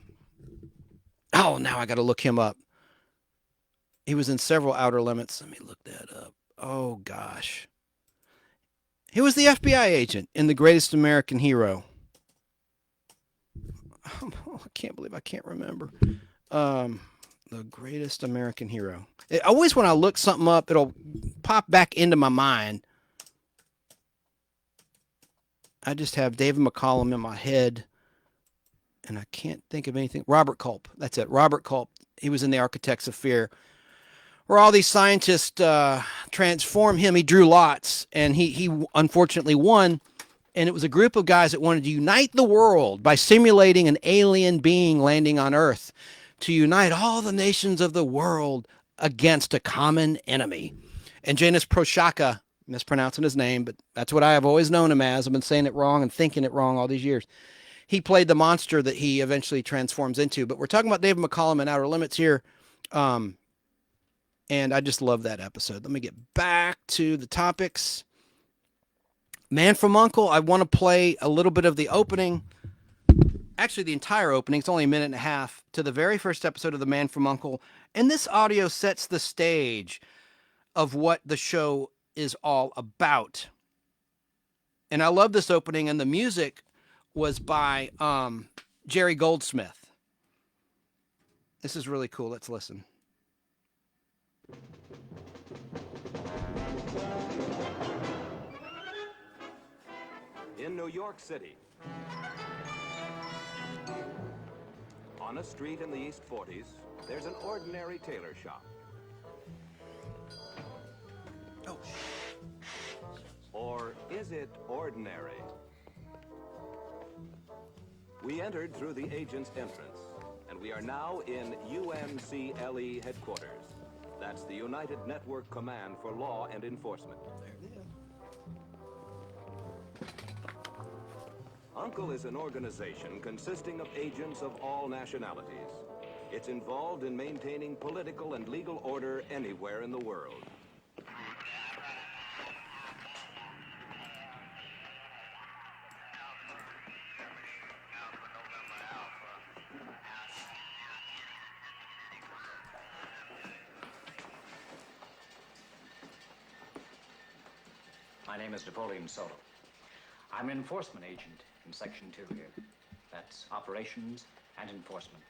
now I got to look him up. He was in several Outer Limits. Let me look that up. Oh gosh, he was the FBI agent in The Greatest American Hero. Oh, I can't believe I can't remember. The Greatest American Hero. Always when I look something up, it'll pop back into my mind. I just have David McCallum in my head, and I can't think of anything. Robert Culp. That's it. Robert Culp. He was in The Architects of Fear, where all these scientists transform him. He drew lots, and he unfortunately won. And it was a group of guys that wanted to unite the world by simulating an alien being landing on Earth to unite all the nations of the world against a common enemy. And Janos Prochaska, mispronouncing his name, but that's what I have always known him as. I've been saying it wrong and thinking it wrong all these years. He played the monster that he eventually transforms into. But we're talking about David McCallum and Outer Limits here. And I just love that episode. Let me get back to the topics. Man from U.N.C.L.E., I want to play a little bit of the opening. Actually, the entire opening. It's only a minute and a half to the very first episode of The Man from U.N.C.L.E. And this audio sets the stage of what the show is all about. And I love this opening, and the music was by Jerry Goldsmith. This is really cool. Let's listen. York City. On a street in the East 40s, there's an ordinary tailor shop. Oh, Or is it ordinary? We entered through the agent's entrance, and we are now in UNCLE headquarters. That's the United Network Command for Law and Enforcement. UNCLE is an organization consisting of agents of all nationalities. It's involved in maintaining political and legal order anywhere in the world. My name is Napoleon Solo. I'm an enforcement agent in Section 2 here. That's operations and enforcement.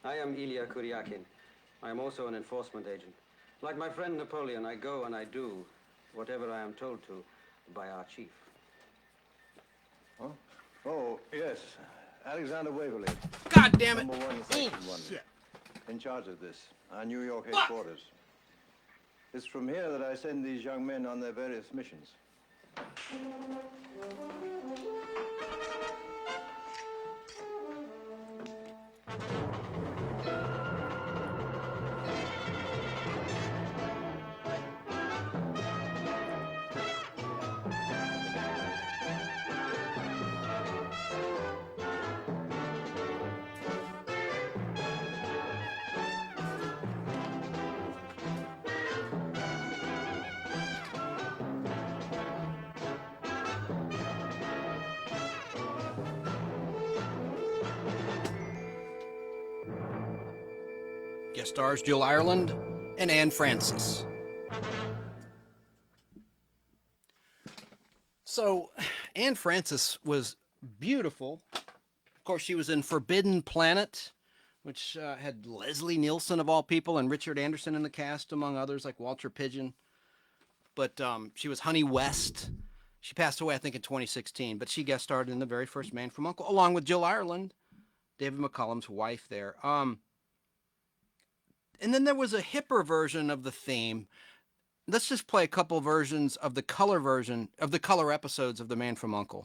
I am Ilya Kuryakin. I am also an enforcement agent. Like my friend Napoleon, I go and I do whatever I am told to by our chief. Huh? Oh, yes. Alexander Waverly. God damn it! Number 1, Section 1. Shit. In charge of this, our New York headquarters. It's from here that I send these young men on their various missions. Guest stars Jill Ireland and Anne Francis. So, Anne Francis was beautiful. Of course, she was in Forbidden Planet, which had Leslie Nielsen, of all people, and Richard Anderson in the cast, among others, like Walter Pidgeon. But she was Honey West. She passed away, I think, in 2016, but she guest starred in the very first Man from U.N.C.L.E., along with Jill Ireland, David McCallum's wife there. And then there was a hipper version of the theme. Let's just play a couple versions of the color episodes of The Man from U.N.C.L.E.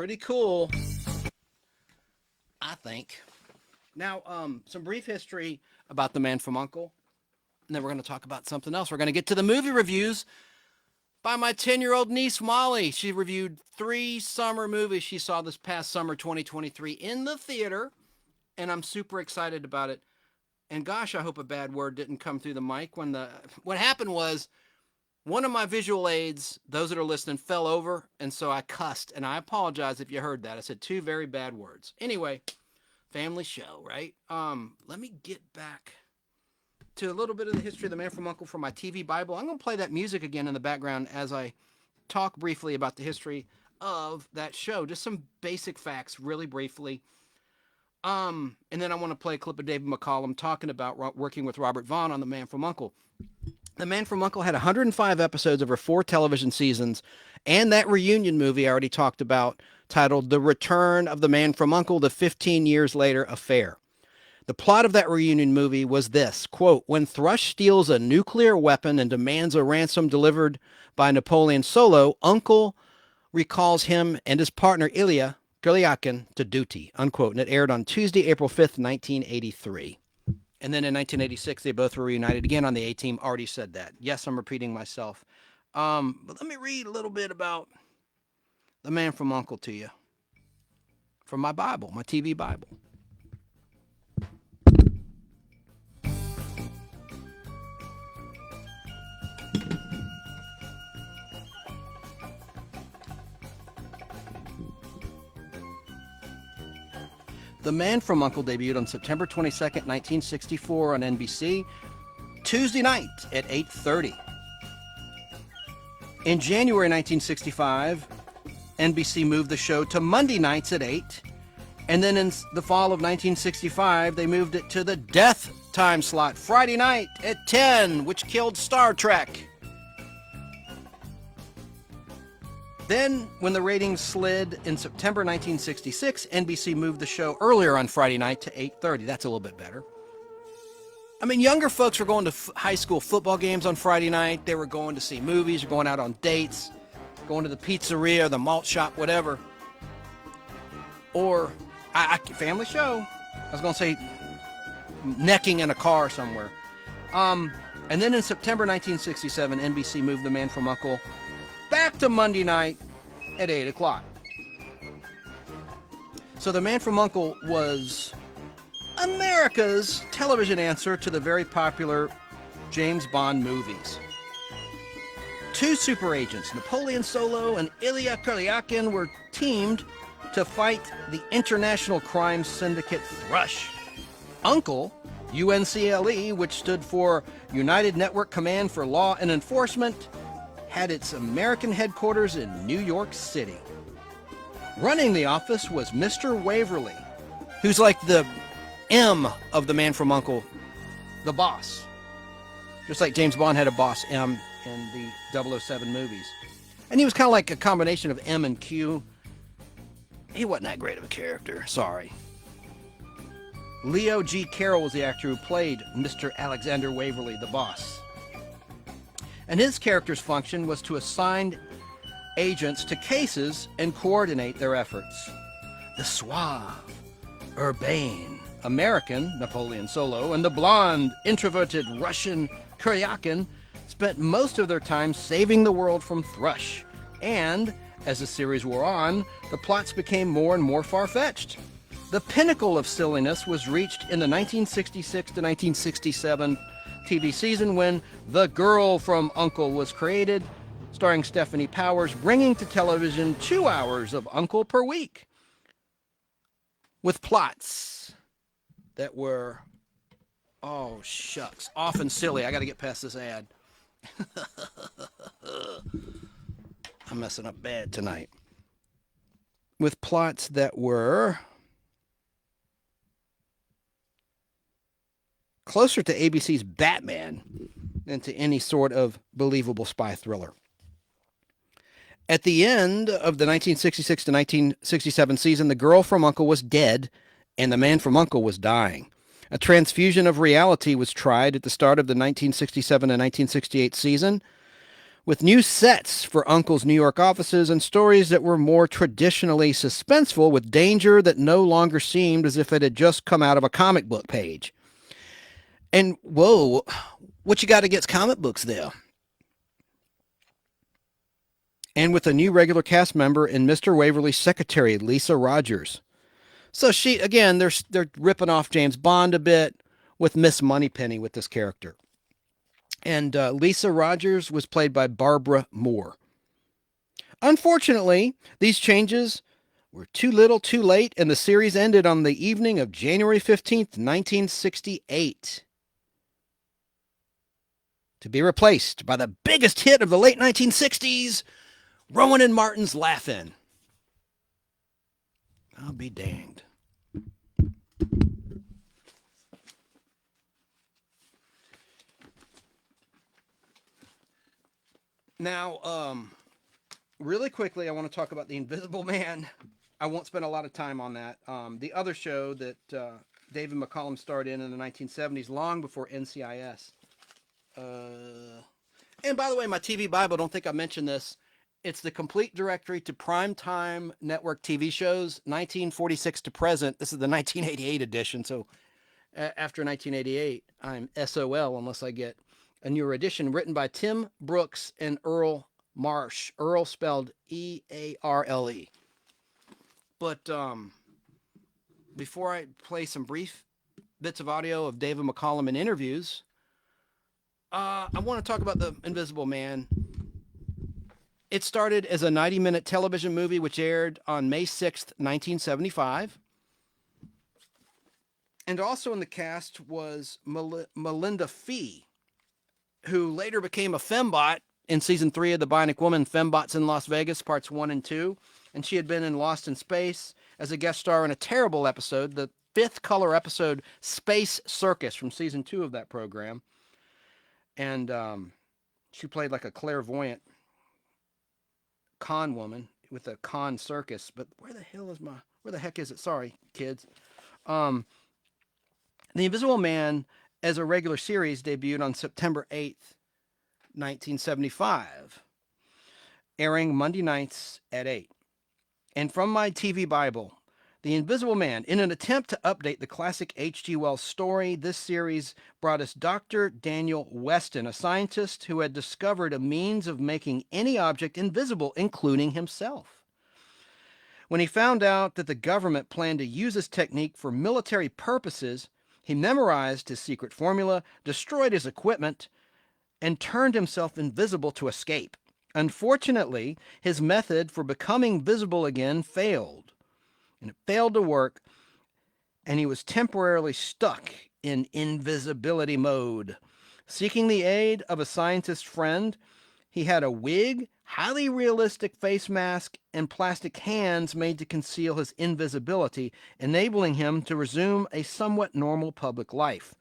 Pretty cool, I think. Now, some brief history about The Man from U.N.C.L.E., and then we're going to talk about something else. We're going to get to the movie reviews by my 10-year-old niece, Molly. She reviewed 3 summer movies she saw this past summer, 2023, in the theater, and I'm super excited about it. And gosh, I hope a bad word didn't come through the mic. What happened was, one of my visual aids, those that are listening, fell over, and so I cussed, and I apologize if you heard that. I said 2 very bad words. Anyway, family show, right? Let me get back to a little bit of the history of The Man from U.N.C.L.E. from my TV Bible. I'm going to play that music again in the background as I talk briefly about the history of that show. Just some basic facts, really briefly. And then I want to play a clip of David McCallum talking about working with Robert Vaughn on The Man from U.N.C.L.E. The Man from U.N.C.L.E. had 105 episodes over 4 television seasons, and that reunion movie I already talked about, titled The Return of the Man from U.N.C.L.E., the 15 years later affair. The plot of that reunion movie was this, quote, when Thrush steals a nuclear weapon and demands a ransom delivered by Napoleon Solo, Uncle recalls him and his partner Ilya Kuryakin to duty, unquote. And it aired on Tuesday, April 5th, 1983. And then in 1986, they both were reunited again on the A-Team. Already said that. Yes, I'm repeating myself. But let me read a little bit about The Man from U.N.C.L.E. to you from my Bible, my TV Bible. The Man from U.N.C.L.E. debuted on September 22nd, 1964 on NBC, Tuesday night at 8:30. In January 1965, NBC moved the show to Monday nights at 8, and then in the fall of 1965, they moved it to the death time slot, Friday night at 10, which killed Star Trek. Then, when the ratings slid in September 1966, NBC moved the show earlier on Friday night to 8:30. That's a little bit better. I mean, younger folks were going to high school football games on Friday night. They were going to see movies, or going out on dates, going to the pizzeria, the malt shop, whatever. Or, family show. I was going to say, necking in a car somewhere. And then in September 1967, NBC moved The Man from U.N.C.L.E. back to Monday night at 8 o'clock. So The Man from U.N.C.L.E. was America's television answer to the very popular James Bond movies. 2 super agents, Napoleon Solo and Ilya Kuryakin, were teamed to fight the international crime syndicate Thrush. U.N.C.L.E., U-N-C-L-E, which stood for United Network Command for Law and Enforcement, had its American headquarters in New York City. Running the office was Mr. Waverly, who's like the M of The Man from U.N.C.L.E., the boss. Just like James Bond had a boss M in the 007 movies. And he was kind of like a combination of M and Q. He wasn't that great of a character, sorry. Leo G. Carroll was the actor who played Mr. Alexander Waverly, the boss. And his character's function was to assign agents to cases and coordinate their efforts. The suave, urbane American, Napoleon Solo, and the blonde, introverted Russian Kuryakin spent most of their time saving the world from Thrush. And, as the series wore on, the plots became more and more far-fetched. The pinnacle of silliness was reached in the 1966 to 1967 TV season when The Girl from U.N.C.L.E. was created, starring Stephanie Powers, bringing to television 2 hours of U.N.C.L.E. per week, with plots that were, oh shucks, often silly. I got to get past this ad. I'm messing up bad tonight. With plots that were closer to ABC's Batman than to any sort of believable spy thriller. At the end of the 1966 to 1967 season, the girl from U.N.C.L.E. was dead, and the man from U.N.C.L.E. was dying. A transfusion of reality was tried at the start of the 1967 and 1968 season, with new sets for Uncle's New York offices and stories that were more traditionally suspenseful with danger that no longer seemed as if it had just come out of a comic book page. And whoa, what you got against comic books there? And with a new regular cast member in Mr. Waverly's secretary, Lisa Rogers. So she, again, they're ripping off James Bond a bit with Miss Moneypenny with this character. And Lisa Rogers was played by Barbara Moore. Unfortunately, these changes were too little too late, and the series ended on the evening of January 15th, 1968. To be replaced by the biggest hit of the late 1960s, Rowan and Martin's Laugh-In. I'll be danged. Now, really quickly, I want to talk about The Invisible Man. I won't spend a lot of time on that. The other show that David McCallum starred in the 1970s, long before NCIS. And by the way, my TV Bible, don't think I mentioned this. It's the complete directory to primetime network TV shows, 1946 to present. This is the 1988 edition, so after 1988, I'm SOL unless I get a newer edition, written by Tim Brooks and Earl Marsh. Earl spelled E-A-R-L-E. But before I play some brief bits of audio of David McCallum in interviews, I want to talk about The Invisible Man. It started as a 90-minute television movie which aired on May 6th, 1975. And also in the cast was Melinda Fee, who later became a fembot in season 3 of The Bionic Woman, Fembots in Las Vegas, parts 1 and 2. And she had been in Lost in Space as a guest star in a terrible episode, the 5th color episode, Space Circus, from season 2 of that program. And she played like a clairvoyant con woman with a con circus. But where the heck is it? Sorry, kids. The Invisible Man as a regular series debuted on September 8th, 1975, airing Monday nights at 8. And from my TV Bible, The Invisible Man, in an attempt to update the classic H.G. Wells story, this series brought us Dr. Daniel Weston, a scientist who had discovered a means of making any object invisible, including himself. When he found out that the government planned to use this technique for military purposes, he memorized his secret formula, destroyed his equipment, and turned himself invisible to escape. Unfortunately, his method for becoming visible again failed. And it failed to work, and he was temporarily stuck in invisibility mode. Seeking the aid of a scientist friend, he had a wig, highly realistic face mask, and plastic hands made to conceal his invisibility, enabling him to resume a somewhat normal public life.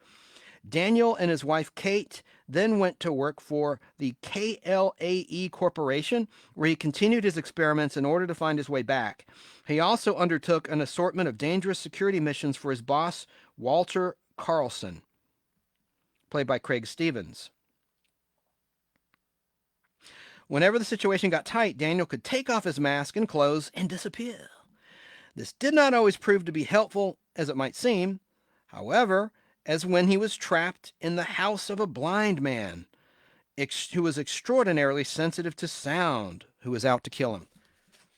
Daniel and his wife Kate then went to work for the KLAE Corporation, where he continued his experiments in order to find his way back. He also undertook an assortment of dangerous security missions for his boss, Walter Carlson, played by Craig Stevens. Whenever the situation got tight, Daniel could take off his mask and clothes and disappear. This did not always prove to be helpful, as it might seem. However, as when he was trapped in the house of a blind man who was extraordinarily sensitive to sound, who was out to kill him.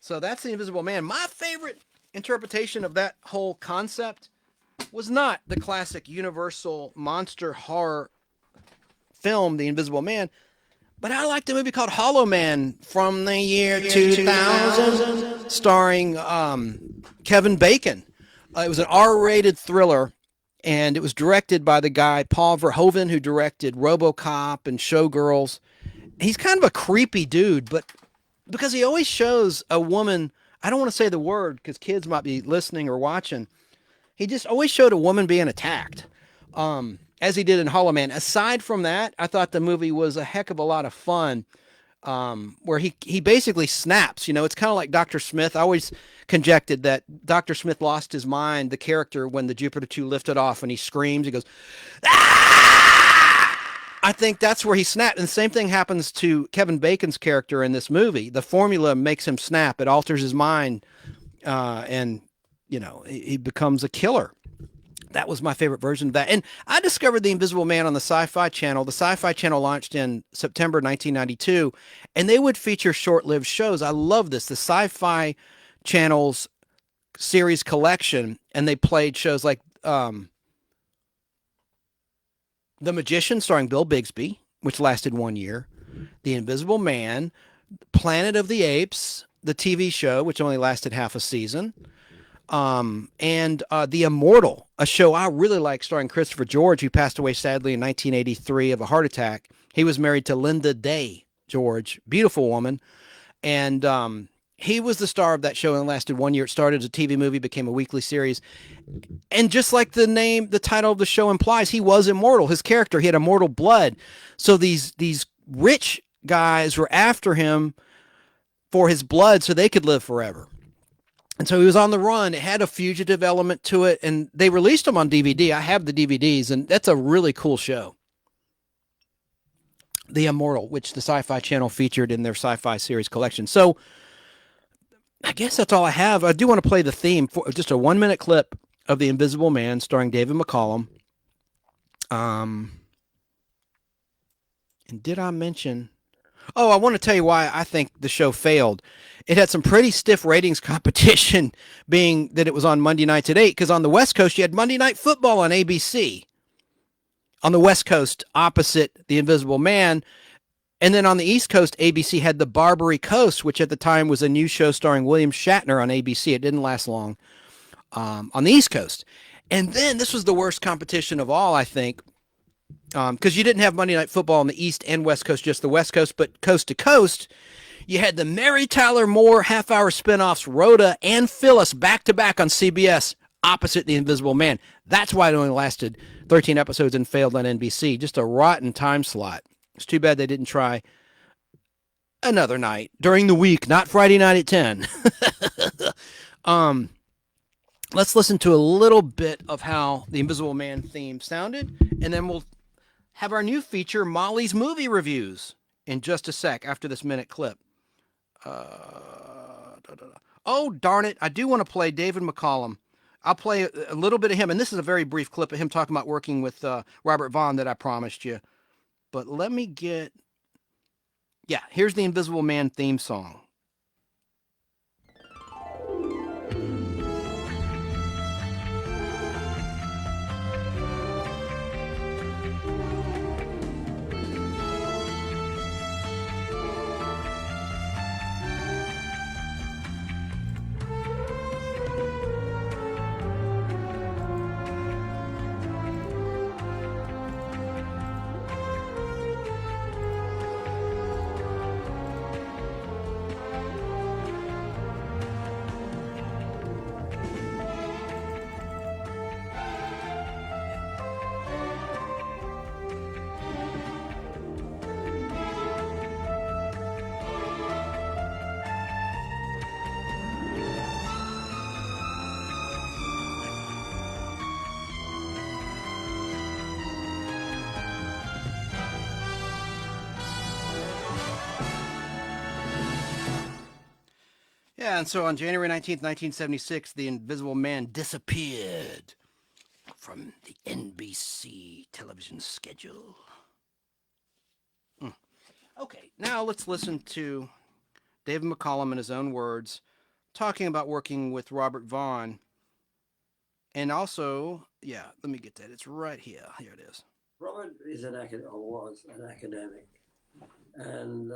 So that's The Invisible Man. My favorite interpretation of that whole concept was not the classic Universal monster horror film, The Invisible Man, but I liked a movie called Hollow Man from the year 2000, starring Kevin Bacon. It was an R-rated thriller, and it was directed by the guy Paul Verhoeven, who directed RoboCop and Showgirls. He's kind of a creepy dude, but because he always shows a woman, I don't want to say the word because kids might be listening or watching, he just always showed a woman being attacked, as he did in Hollow Man. Aside from that, I thought the movie was a heck of a lot of fun, where he basically snaps. You know, it's kind of like Dr. Smith. I always conjectured that Dr. Smith lost his mind, the character, when the Jupiter 2 lifted off and he screams. He goes, "Ah! I think that's where he snapped. And the same thing happens to Kevin Bacon's character in this movie. The formula makes him snap. It alters his mind, and he becomes a killer. That was my favorite version of that. And I discovered The Invisible Man on the Sci-Fi Channel. The Sci-Fi Channel launched in September 1992, and they would feature short-lived shows. I love this. The Sci-Fi Channel's series collection, and they played shows like The Magician, starring Bill Bixby, which lasted 1 year, The Invisible Man, Planet of the Apes, the TV show, which only lasted half a season, and The Immortal, a show I really like, starring Christopher George, who passed away sadly in 1983 of a heart attack. He was married to Linda Day George, beautiful woman, and he was the star of that show and lasted 1 year. It started as a TV movie, became a weekly series. And just like the title of the show implies, he was immortal. His character, he had immortal blood. So these rich guys were after him for his blood so they could live forever. And so he was on the run. It had a fugitive element to it, and they released him on DVD. I have the DVDs, and that's a really cool show. The Immortal, which the Sci-Fi Channel featured in their sci-fi series collection. So I guess that's all I have. I do want to play the theme for just a 1-minute clip of The Invisible Man starring David McCallum. And did I mention... Oh, I want to tell you why I think the show failed. It had some pretty stiff ratings competition, being that it was on Monday nights at 8, because on the West Coast, you had Monday Night Football on ABC. On the West Coast, opposite The Invisible Man. And then on the East Coast, ABC had The Barbary Coast, which at the time was a new show starring William Shatner on ABC. It didn't last long on the East Coast. And then this was the worst competition of all, I think, because you didn't have Monday Night Football on the East and West Coast, just the West Coast, but coast to coast, you had the Mary Tyler Moore half-hour spinoffs, Rhoda and Phyllis, back-to-back on CBS, opposite The Invisible Man. That's why it only lasted 13 episodes and failed on NBC. Just a rotten time slot. It's too bad they didn't try another night during the week, not Friday night at 10. Let's listen to a little bit of how the Invisible Man theme sounded, and then we'll have our new feature, Molly's Movie Reviews, in just a sec after this minute clip. Oh, darn it. I do want to play David McCallum. I'll play a little bit of him, and this is a very brief clip of him talking about working with Robert Vaughn that I promised you. But let me get... Yeah, here's the Invisible Man theme song. Yeah, and so on January 19th, 1976, the Invisible Man disappeared from the NBC television schedule. Okay, now let's listen to David McCallum in his own words talking about working with Robert Vaughn. And also, yeah, let me get that. It's right here. Here it is. Robert is an academic, or was an academic, and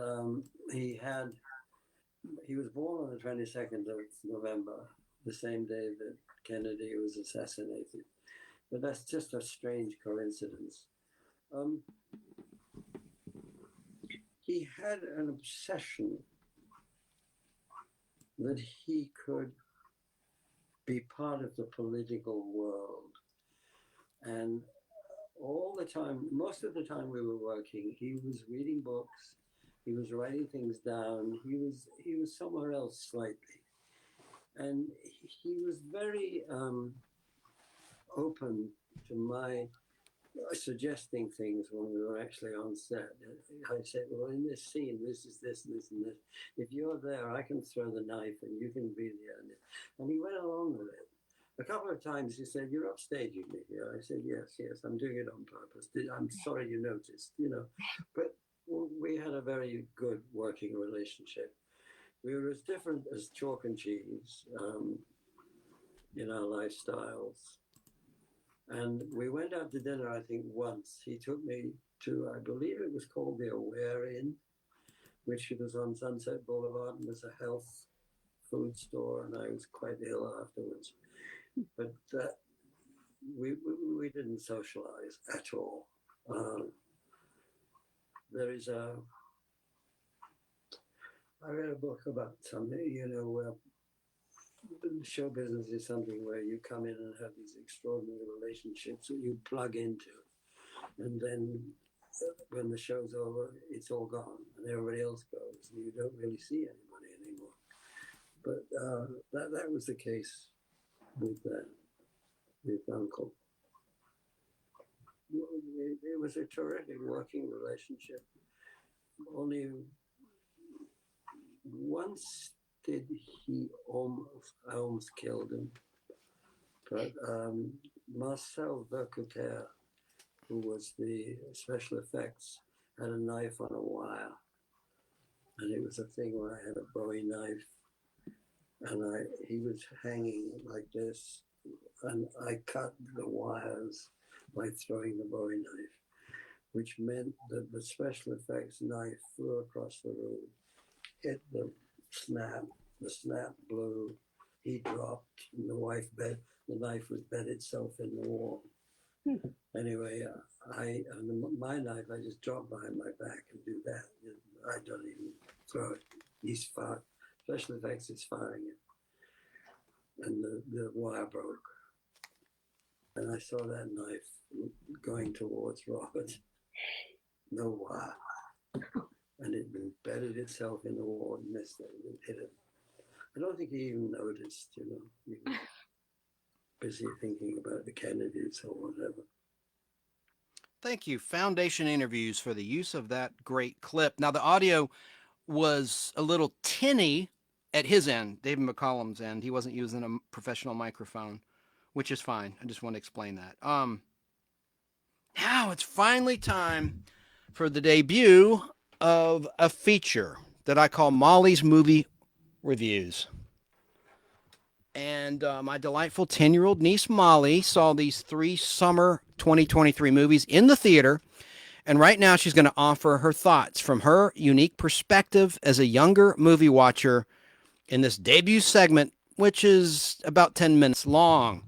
he was born on the 22nd of November, the same day that Kennedy was assassinated. But that's just a strange coincidence. He had an obsession that he could be part of the political world. And all the time, most of the time we were working, he was reading books, he was writing things down, he was somewhere else slightly. And he was very open to my suggesting things when we were actually on set. I said, well, in this scene, this is this and this and this. If you're there, I can throw the knife and you can be there. And he went along with it. A couple of times he said, you're upstaging me here. I said, yes, I'm doing it on purpose. I'm sorry you noticed, But we had a very good working relationship. We were as different as chalk and cheese in our lifestyles. And we went out to dinner, I think, once. He took me to, I believe it was called the Aware Inn, which was on Sunset Boulevard and was a health food store, and I was quite ill afterwards. But we didn't socialize at all. I read a book about something, show business is something where you come in and have these extraordinary relationships that you plug into. And then when the show's over, it's all gone and everybody else goes and you don't really see anybody anymore. But that was the case with Uncle. It was a terrific working relationship. Only once did he almost killed him. But Marcel Vercoutère, who was the special effects, had a knife on a wire. And it was a thing where I had a Bowie knife. And he was hanging like this. And I cut the wires by throwing the Bowie knife, which meant that the special effects knife flew across the room, hit the snap blew, he dropped, and the knife would bed itself in the wall. Anyway, my knife, I just drop behind my back and do that. I don't even throw it. He's fired. Special effects is firing it. And the wire broke. And I saw that knife going towards Robert. No wire. And it embedded itself in the wall and missed it and hit it. I don't think he even noticed, He was busy thinking about the Kennedys or whatever. Thank you, Foundation Interviews, for the use of that great clip. Now, the audio was a little tinny at his end, David McCallum's end. He wasn't using a professional microphone, which is fine. I just want to explain that. Now it's finally time for the debut of a feature that I call Molly's Movie Reviews. And my delightful 10-year-old niece, Molly, saw these 3 summer 2023 movies in the theater. And right now she's going to offer her thoughts from her unique perspective as a younger movie watcher in this debut segment, which is about 10 minutes long.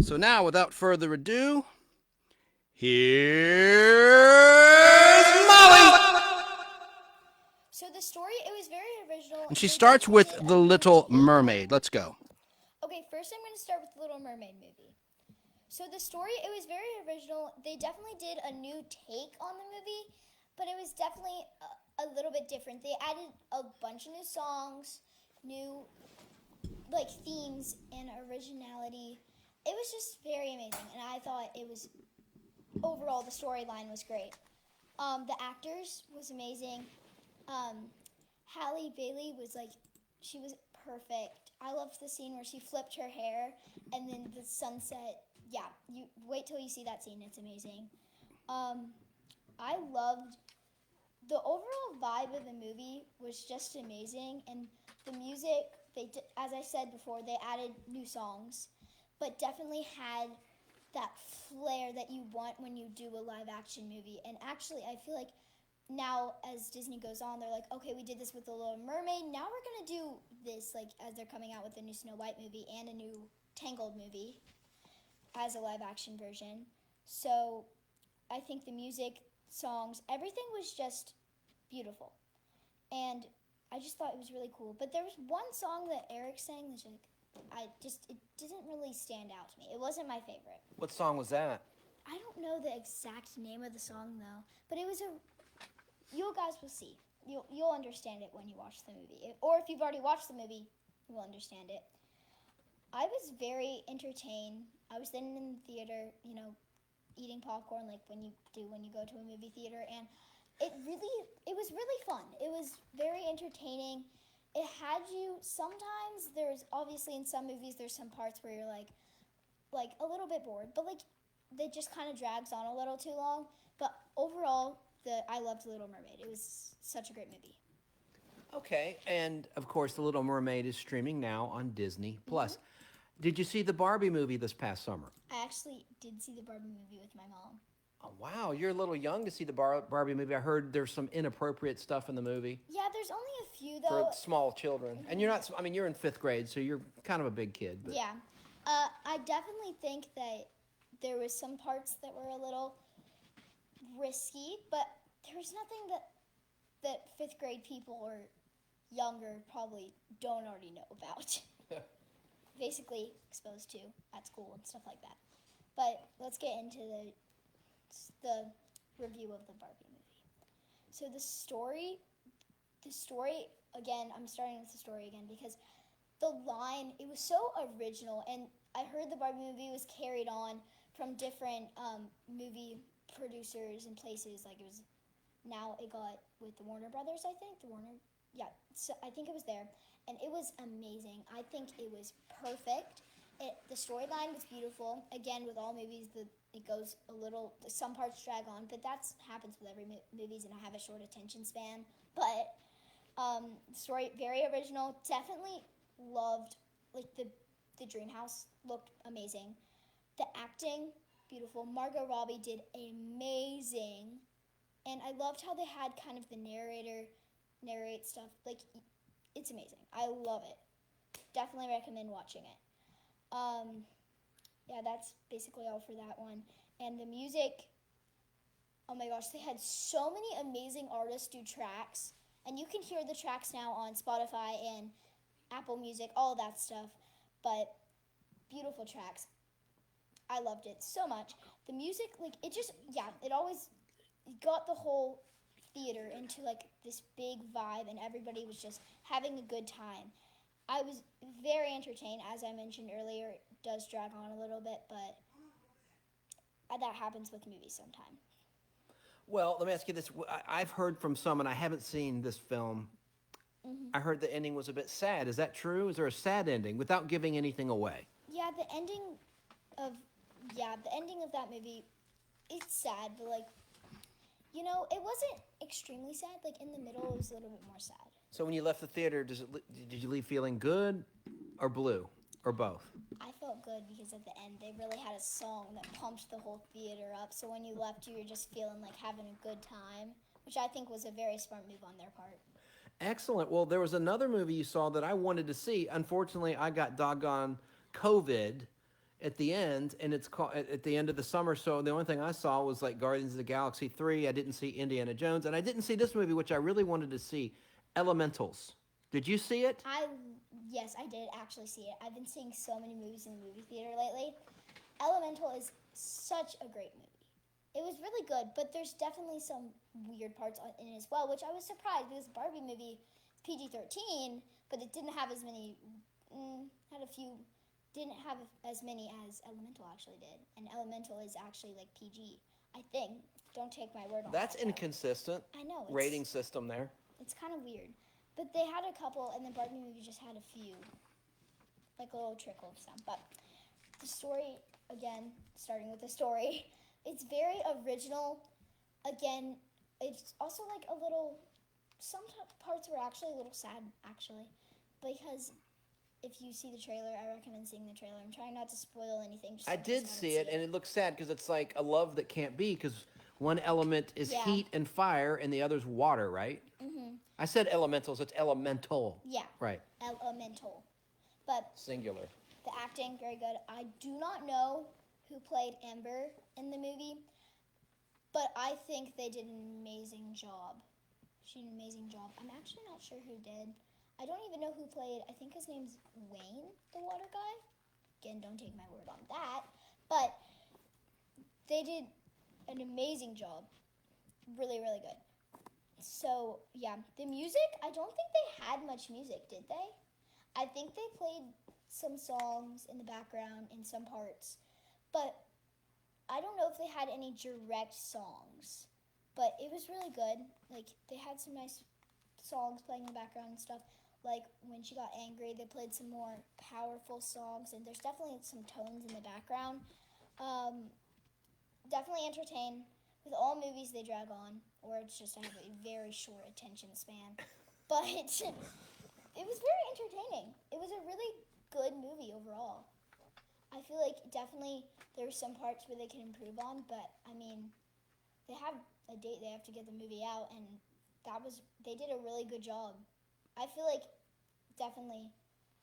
So now, without further ado, here's Molly! So the story, it was very original. And she starts with The Little Mermaid. Let's go. Okay, first I'm going to start with The Little Mermaid movie. So the story, it was very original. They definitely did a new take on the movie, but it was definitely a little bit different. They added a bunch of new songs, new themes and originality. It was just very amazing, and I thought it was, overall, the storyline was great. The actors was amazing. Halle Bailey was she was perfect. I loved the scene where she flipped her hair and then the sunset. Yeah, you wait till you see that scene. It's amazing. I loved the overall vibe of the movie was just amazing, and the music, as I said before, they added new songs, but definitely had that flair that you want when you do a live action movie. And actually, I feel like now as Disney goes on, they're like, okay, we did this with The Little Mermaid, now we're going to do this, as they're coming out with a new Snow White movie and a new Tangled movie as a live action version. So I think the music, songs, everything was just beautiful. And I just thought it was really cool. But there was one song that Eric sang that it didn't really stand out to me. It wasn't my favorite. What song was that? I don't know the exact name of the song though, but it was you guys will see. You'll understand it when you watch the movie. Or if you've already watched the movie, you'll understand it. I was very entertained. I was then in the theater, eating popcorn like when you go to a movie theater, and it was really fun. It was very entertaining. It had you, sometimes there's obviously in some movies there's some parts where you're like a little bit bored, but like it just kind of drags on a little too long. But overall, I loved The Little Mermaid. It was such a great movie. Okay, and of course, The Little Mermaid is streaming now on Disney Plus. Did you see the Barbie movie this past summer? I actually did see the Barbie movie with my mom. Oh, wow, you're a little young to see the Barbie movie. I heard there's some inappropriate stuff in the movie. Yeah, there's only a few though. For small children. And you're not, I mean, you're in 5th grade, so you're kind of a big kid. But. Yeah. I definitely think that there was some parts that were a little risky, but there was nothing that 5th grade people or younger probably don't already know about. Basically exposed to at school and stuff like that. But let's get into the review of the Barbie movie. So the story, again, I'm starting with the story again because the line, it was so original, and I heard the Barbie movie was carried on from different movie producers and places. Like it got with the Warner Brothers, I think. So I think it was there, and it was amazing. I think it was perfect. The storyline was beautiful. Again, with all movies, it goes a little, some parts drag on, but that happens with every movies, and I have a short attention span. But story, very original. Definitely loved, like, the dream house looked amazing. The acting, beautiful. Margot Robbie did amazing. And I loved how they had kind of the narrator narrate stuff. Like, it's amazing. I love it. Definitely recommend watching it. Yeah, that's basically all for that one. And the music, oh my gosh, they had so many amazing artists do tracks. And you can hear the tracks now on Spotify and Apple Music, all that stuff. But beautiful tracks. I loved it so much. The music, like, it just, yeah, it always got the whole theater into, like, this big vibe, and everybody was just having a good time. I was very entertained. As I mentioned earlier, it does drag on a little bit, but that happens with movies sometimes. Well, let me ask you this. I've heard from some, and I haven't seen this film. I heard the ending was a bit sad. Is that true? Is there a sad ending without giving anything away? Yeah, the ending of that movie, it's sad, but, like, you know, it wasn't extremely sad. Like, in the middle, it was a little bit more sad. So when you left the theater, did you leave feeling good or blue or both? I felt good because at the end, they really had a song that pumped the whole theater up. So when you left, you were just feeling like having a good time, which I think was a very smart move on their part. Excellent. Well, there was another movie you saw that I wanted to see. Unfortunately, I got doggone COVID at the end, and it's called at the end of the summer. So the only thing I saw was like Guardians of the Galaxy 3. I didn't see Indiana Jones, and I didn't see this movie, which I really wanted to see, Elementals. Did you see it? Yes, I did actually see it. I've been seeing so many movies in the movie theater lately. Elemental is such a great movie. It was really good, but there's definitely some weird parts in it as well, which I was surprised because the Barbie movie is PG-13, but it didn't have as many, didn't have as many as Elemental actually did. And Elemental is actually like PG, I think. Don't take my word on that. That's inconsistent. I know. Rating system there. It's kind of weird. But they had a couple, and the Barbie movie just had a few. Like a little trickle of some. But the story, again, starting with the story, it's very original. Again, it's also like a little, some parts were actually a little sad, actually. Because if you see the trailer, I recommend seeing the trailer. I'm trying not to spoil anything. I did see it, and it looks sad because it's like a love that can't be, because one element is heat and fire, and the other's water, right? Mm-hmm. I said elementals. It's elemental. Yeah. Right. Elemental. But singular. The acting, very good. I do not know who played Amber in the movie, but I think they did an amazing job. She did an amazing job. I'm actually not sure who did. I don't even know who played. I think his name's Wayne, the water guy. Again, don't take my word on that. But they did an amazing job. Really, really good. So, yeah. The music, I don't think they had much music, did they? I think they played some songs in the background in some parts. But I don't know if they had any direct songs, but it was really good. Like, they had some nice songs playing in the background and stuff. Like, when she got angry, they played some more powerful songs, and there's definitely some tones in the background. Definitely entertain. With all movies, they drag on, or it's just I have a very short attention span. But it was very entertaining. It was a really good movie overall. I feel like definitely there's some parts where they can improve on, but I mean, they have a date they have to get the movie out, and they did a really good job. I feel like definitely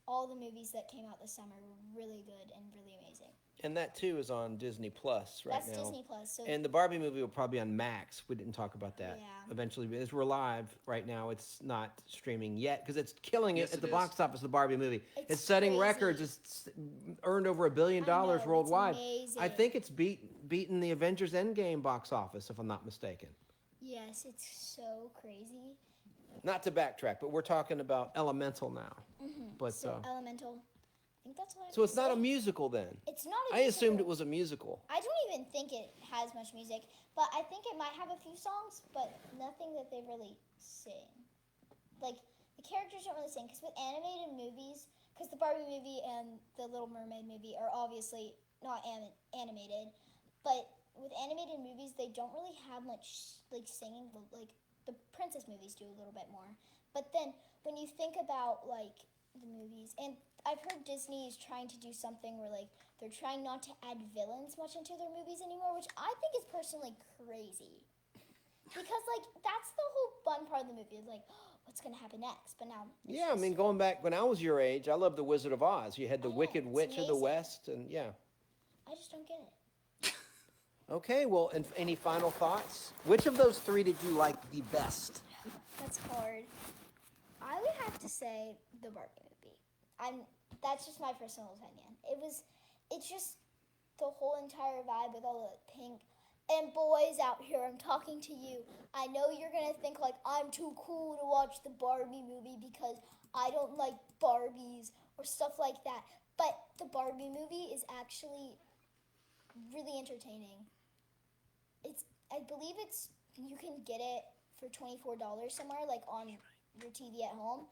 all the movies that came out this summer were really good and really amazing. And that too is on Disney Plus right now. That's Disney Plus. So and the Barbie movie will probably be on Max. We didn't talk about that. Yeah. Eventually, as we're live right now, it's not streaming yet because it's killing Yes, it at the it box is. office. The Barbie movie. It's setting crazy. records. It's earned over $1 billion I know, it's worldwide. amazing. I think it's beaten the Avengers Endgame box office, if I'm not mistaken. yes, it's so crazy. Not to backtrack, but we're talking about Elemental now. But So Elemental, I think that's what I so it's not a say. musical then. It's not a I assumed it musical. was a musical. I don't even think it has much music, but I think it might have a few songs, but nothing that they really sing. Like, the characters don't really sing, because with animated movies, because the Barbie movie and the Little Mermaid movie are obviously not animated, but with animated movies, they don't really have much, like, singing, but, like, the princess movies do a little bit more. But then, when you think about, like, the movies, and I've heard Disney is trying to do something where, like, they're trying not to add villains much into their movies anymore, which I think is personally crazy. Because, like, that's the whole fun part of the movie. It's like, what's going to happen next? But now... Yeah, I mean, going back when I was your age, I loved The Wizard of Oz. You had the I know, Wicked it's Witch of the amazing. West, and yeah. I just don't get it. Okay, well, and any final thoughts? Which of those three did you like the best? That's hard. I would have to say the Barbie movie. That's just my personal opinion. It's just the whole entire vibe with all the pink. And boys out here, I'm talking to you. I know you're going to think like I'm too cool to watch the Barbie movie because I don't like Barbies or stuff like that. But the Barbie movie is actually really entertaining. I believe you can get it for $24 somewhere, like on your TV at home.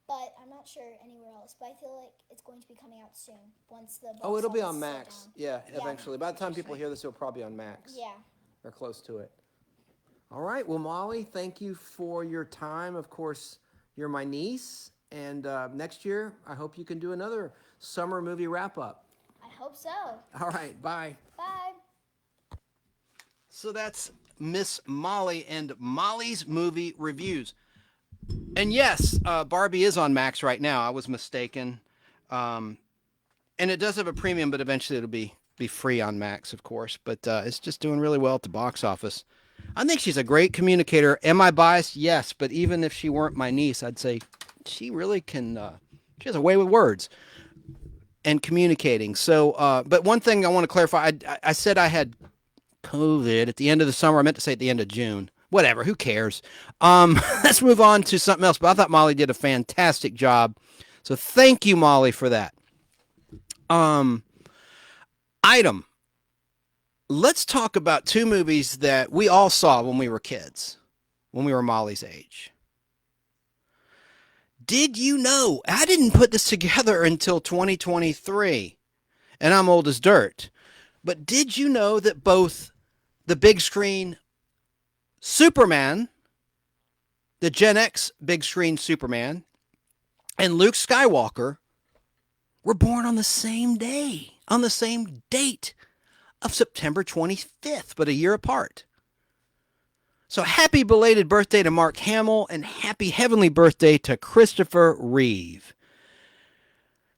But I'm not sure anywhere else. But I feel like it's going to be coming out soon once the box It'll be office on slows Max. down. Yeah, eventually. By the time people hear this, it'll probably be on Max. Yeah. Or close to it. All right. Well, Molly, thank you for your time. Of course, you're my niece. And next year, I hope you can do another summer movie wrap-up. I hope so. All right. Bye. Bye. So that's Miss Molly and Molly's movie reviews. And yes, Barbie is on Max right now. I was mistaken. And it does have a premium, but eventually it'll be free on Max, of course. But it's just doing really well at the box office. I think she's a great communicator. Am I biased? Yes. But even if she weren't my niece, I'd say she really can. She has a way with words and communicating. So, but one thing I want to clarify, I said I had COVID at the end of the summer. I meant to say at the end of June. Whatever, who cares? Let's move on to something else. But I thought Molly did a fantastic job. So thank you, Molly, for that. Item. Let's talk about two movies that we all saw when we were kids, when we were Molly's age. Did you know? I didn't put this together until 2023, and I'm old as dirt. But did you know that both the big screen Superman, the Gen X big screen Superman, and Luke Skywalker were born on the same day, on the same date of September 25th, but a year apart. So happy belated birthday to Mark Hamill and happy heavenly birthday to Christopher Reeve.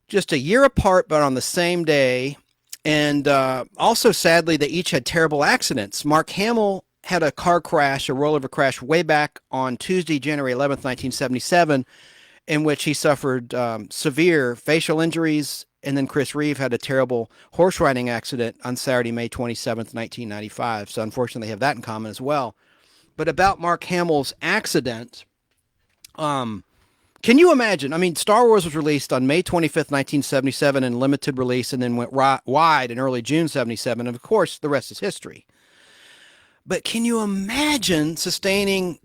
Just a year apart, but on the same day. And also, sadly, they each had terrible accidents. Mark Hamill had a car crash, a rollover crash, way back on Tuesday, January 11th, 1977, in which he suffered severe facial injuries. And then Chris Reeve had a terrible horse riding accident on Saturday, May 27th, 1995. So unfortunately, they have that in common as well. But about Mark Hamill's accident, Can you imagine? I mean, Star Wars was released on May 25th, 1977 in limited release, and then went wide in early June 77. And of course, the rest is history. But can you imagine sustaining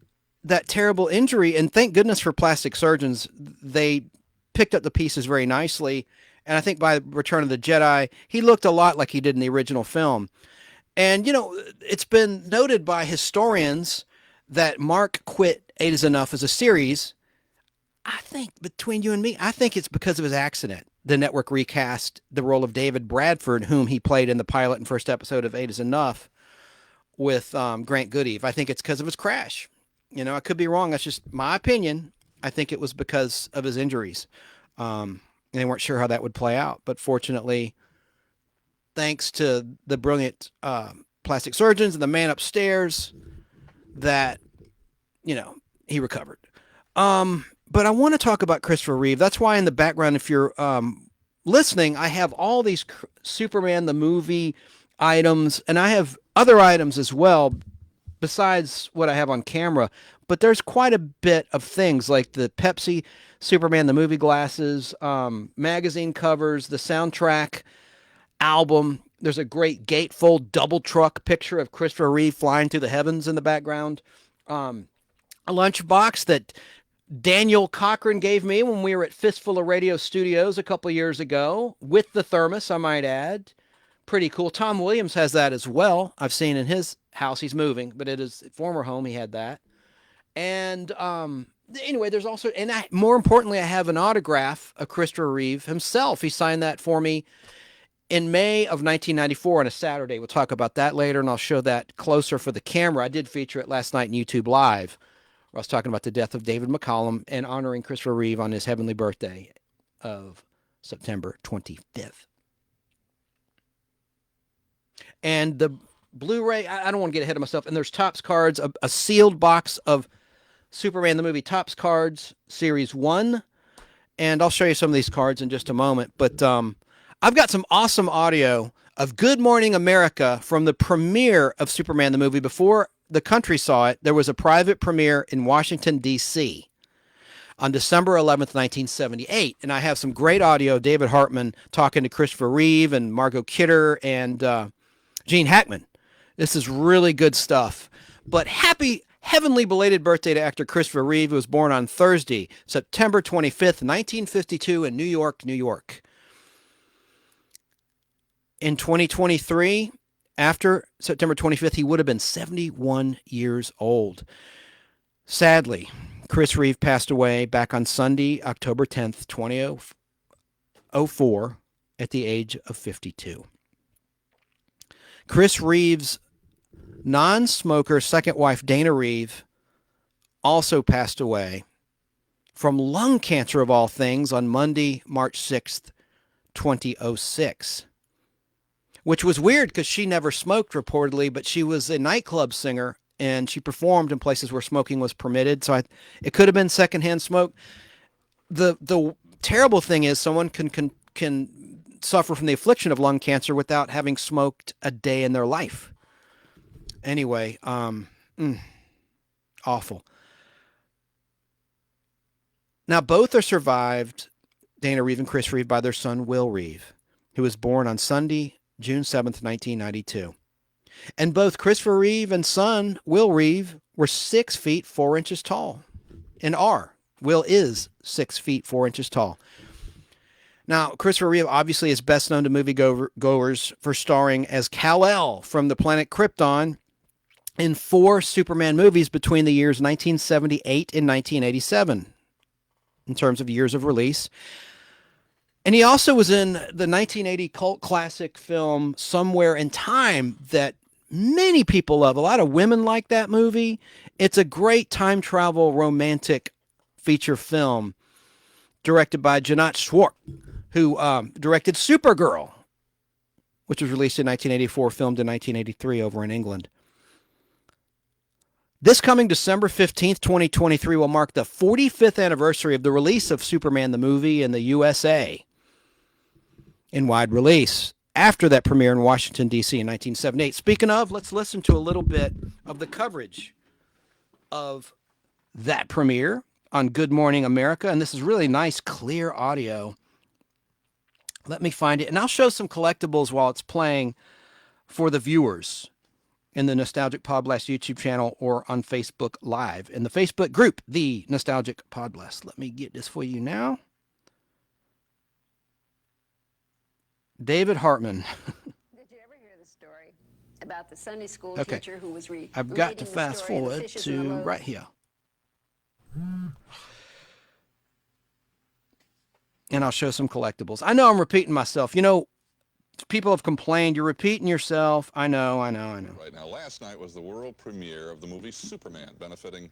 that terrible injury? And thank goodness for plastic surgeons. They picked up the pieces very nicely. And I think by Return of the Jedi, he looked a lot like he did in the original film. And, you know, it's been noted by historians that Mark quit 8 is Enough as a series. I think, between you and me, I think it's because of his accident. The network recast the role of David Bradford, whom he played in the pilot and first episode of 8 is Enough with Grant Goodeve. I think it's because of his crash. You know, I could be wrong. That's just my opinion. I think it was because of his injuries. They weren't sure how that would play out. But fortunately, thanks to the brilliant plastic surgeons and the man upstairs, that, you know, he recovered. But I want to talk about Christopher Reeve. That's why in the background, if you're listening, I have all these Superman the movie items, and I have other items as well besides what I have on camera. But there's quite a bit of things like the Pepsi Superman the movie glasses, magazine covers, the soundtrack album. There's a great gatefold double truck picture of Christopher Reeve flying through the heavens in the background. A lunchbox that Daniel Cochran gave me when we were at Fistful of Radio Studios a couple years ago, with the thermos, I might add. Pretty cool. Tom Williams has that as well. I've seen in his house. He's moving, but at his former home, he had that. And anyway, there's also, and more importantly, I have an autograph of Christopher Reeve himself. He signed that for me in May of 1994 on a Saturday. We'll talk about that later, and I'll show that closer for the camera. I did feature it last night in YouTube Live, where I was talking about the death of David McCallum and honoring Christopher Reeve on his heavenly birthday of September 25th. And the Blu-ray, I don't want to get ahead of myself, and there's Topps cards, a sealed box of Superman the movie Topps cards, Series 1, and I'll show you some of these cards in just a moment, but I've got some awesome audio of Good Morning America from the premiere of Superman the movie. Before the country saw it, there was a private premiere in Washington, D.C. on December 11th, 1978. And I have some great audio, David Hartman talking to Christopher Reeve and Margot Kidder and Gene Hackman. This is really good stuff. But happy heavenly belated birthday to actor Christopher Reeve, who was born on Thursday, September 25th, 1952 in New York, New York. In 2023, after September 25th, he would have been 71 years old. Sadly, Chris Reeve passed away back on Sunday, October 10th, 2004, at the age of 52. Chris Reeve's non-smoker second wife, Dana Reeve, also passed away from lung cancer, of all things, on Monday, March 6th, 2006. Which was weird because she never smoked, reportedly, but she was a nightclub singer and she performed in places where smoking was permitted. So it could have been secondhand smoke. The terrible thing is someone can suffer from the affliction of lung cancer without having smoked a day in their life. Anyway, awful. Now, both are survived, Dana Reeve and Chris Reeve, by their son, Will Reeve, who was born on Sunday, June 7th, 1992. And both Christopher Reeve and son, Will Reeve, were 6 feet 4 inches tall. And Will is 6 feet 4 inches tall. Now, Christopher Reeve obviously is best known to moviegoers for starring as Kal-El from the planet Krypton in 4 Superman movies between the years 1978 and 1987, in terms of years of release. And he also was in the 1980 cult classic film Somewhere in Time that many people love. A lot of women like that movie. It's a great time travel romantic feature film directed by Janat Schwartz, who directed Supergirl, which was released in 1984, filmed in 1983 over in England. This coming December 15th, 2023 will mark the 45th anniversary of the release of Superman the movie in the USA. In wide release after that premiere in Washington, D.C. in 1978. Speaking of, let's listen to a little bit of the coverage of that premiere on Good Morning America, and this is really nice, clear audio. Let me find it, and I'll show some collectibles while it's playing for the viewers in the Nostalgic Podblast YouTube channel or on Facebook Live in the Facebook group, The Nostalgic Podblast. Let me get this for you now. David Hartman. Did you ever hear the story about the Sunday school Okay. teacher who was I've got to fast forward to right here. And I'll show some collectibles. I know I'm repeating myself. You know, people have complained, you're repeating yourself. I know. Right now, last night was the world premiere of the movie Superman, benefiting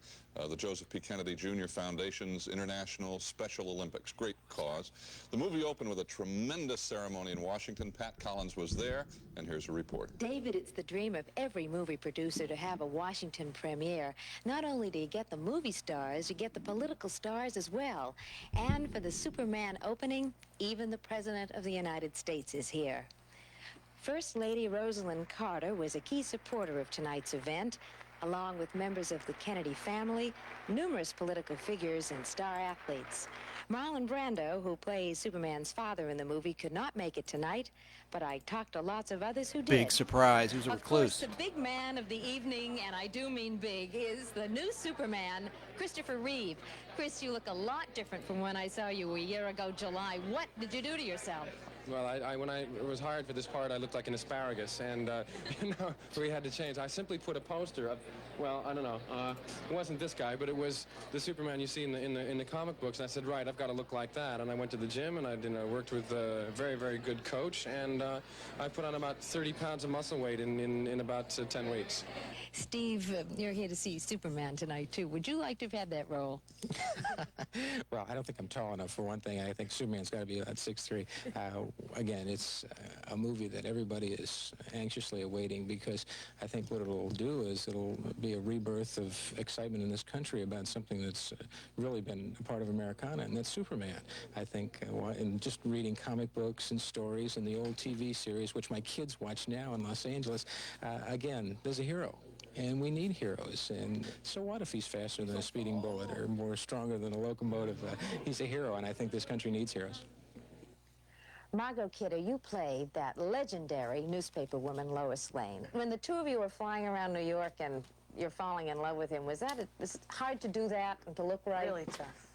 the Joseph P. Kennedy Jr. Foundation's International Special Olympics. Great cause. The movie opened with a tremendous ceremony in Washington. Pat Collins was there, and here's a report. David, it's the dream of every movie producer to have a Washington premiere. Not only do you get the movie stars, you get the political stars as well. And for the Superman opening, even the President of the United States is here. First Lady Rosalind Carter was a key supporter of tonight's event, along with members of the Kennedy family, numerous political figures, and star athletes. Marlon Brando, who plays Superman's father in the movie, could not make it tonight, but I talked to lots of others who did. Big surprise. He was a Of course, recluse. the big man of the evening, and I do mean big, is the new Superman, Christopher Reeve. Chris, you look a lot different from when I saw you a year ago, July. What did you do to yourself? Well, when I was hired for this part, I looked like an asparagus, and, we had to change. I simply put a poster up. Well, I don't know. It wasn't this guy, but it was the Superman you see in the comic books. And I said, right, I've got to look like that. And I went to the gym, and I worked with a very, very good coach, and I put on about 30 pounds of muscle weight in about 10 weeks. Steve, you're here to see Superman tonight, too. Would you like to have had that role? Well, I don't think I'm tall enough, for one thing. I think Superman's got to be about 6'3". Again, it's a movie that everybody is anxiously awaiting, because I think what it'll do is it'll be a rebirth of excitement in this country about something that's really been a part of Americana, and that's Superman. I think, in just reading comic books and stories and the old TV series, which my kids watch now in Los Angeles, again, there's a hero. And we need heroes. And so what if he's faster than a speeding bullet or more stronger than a locomotive? He's a hero, and I think this country needs heroes. Margot Kidder, you played that legendary newspaper woman, Lois Lane. When the two of you were flying around New York and you're falling in love with him, was it hard to do that and to look right? Really tough.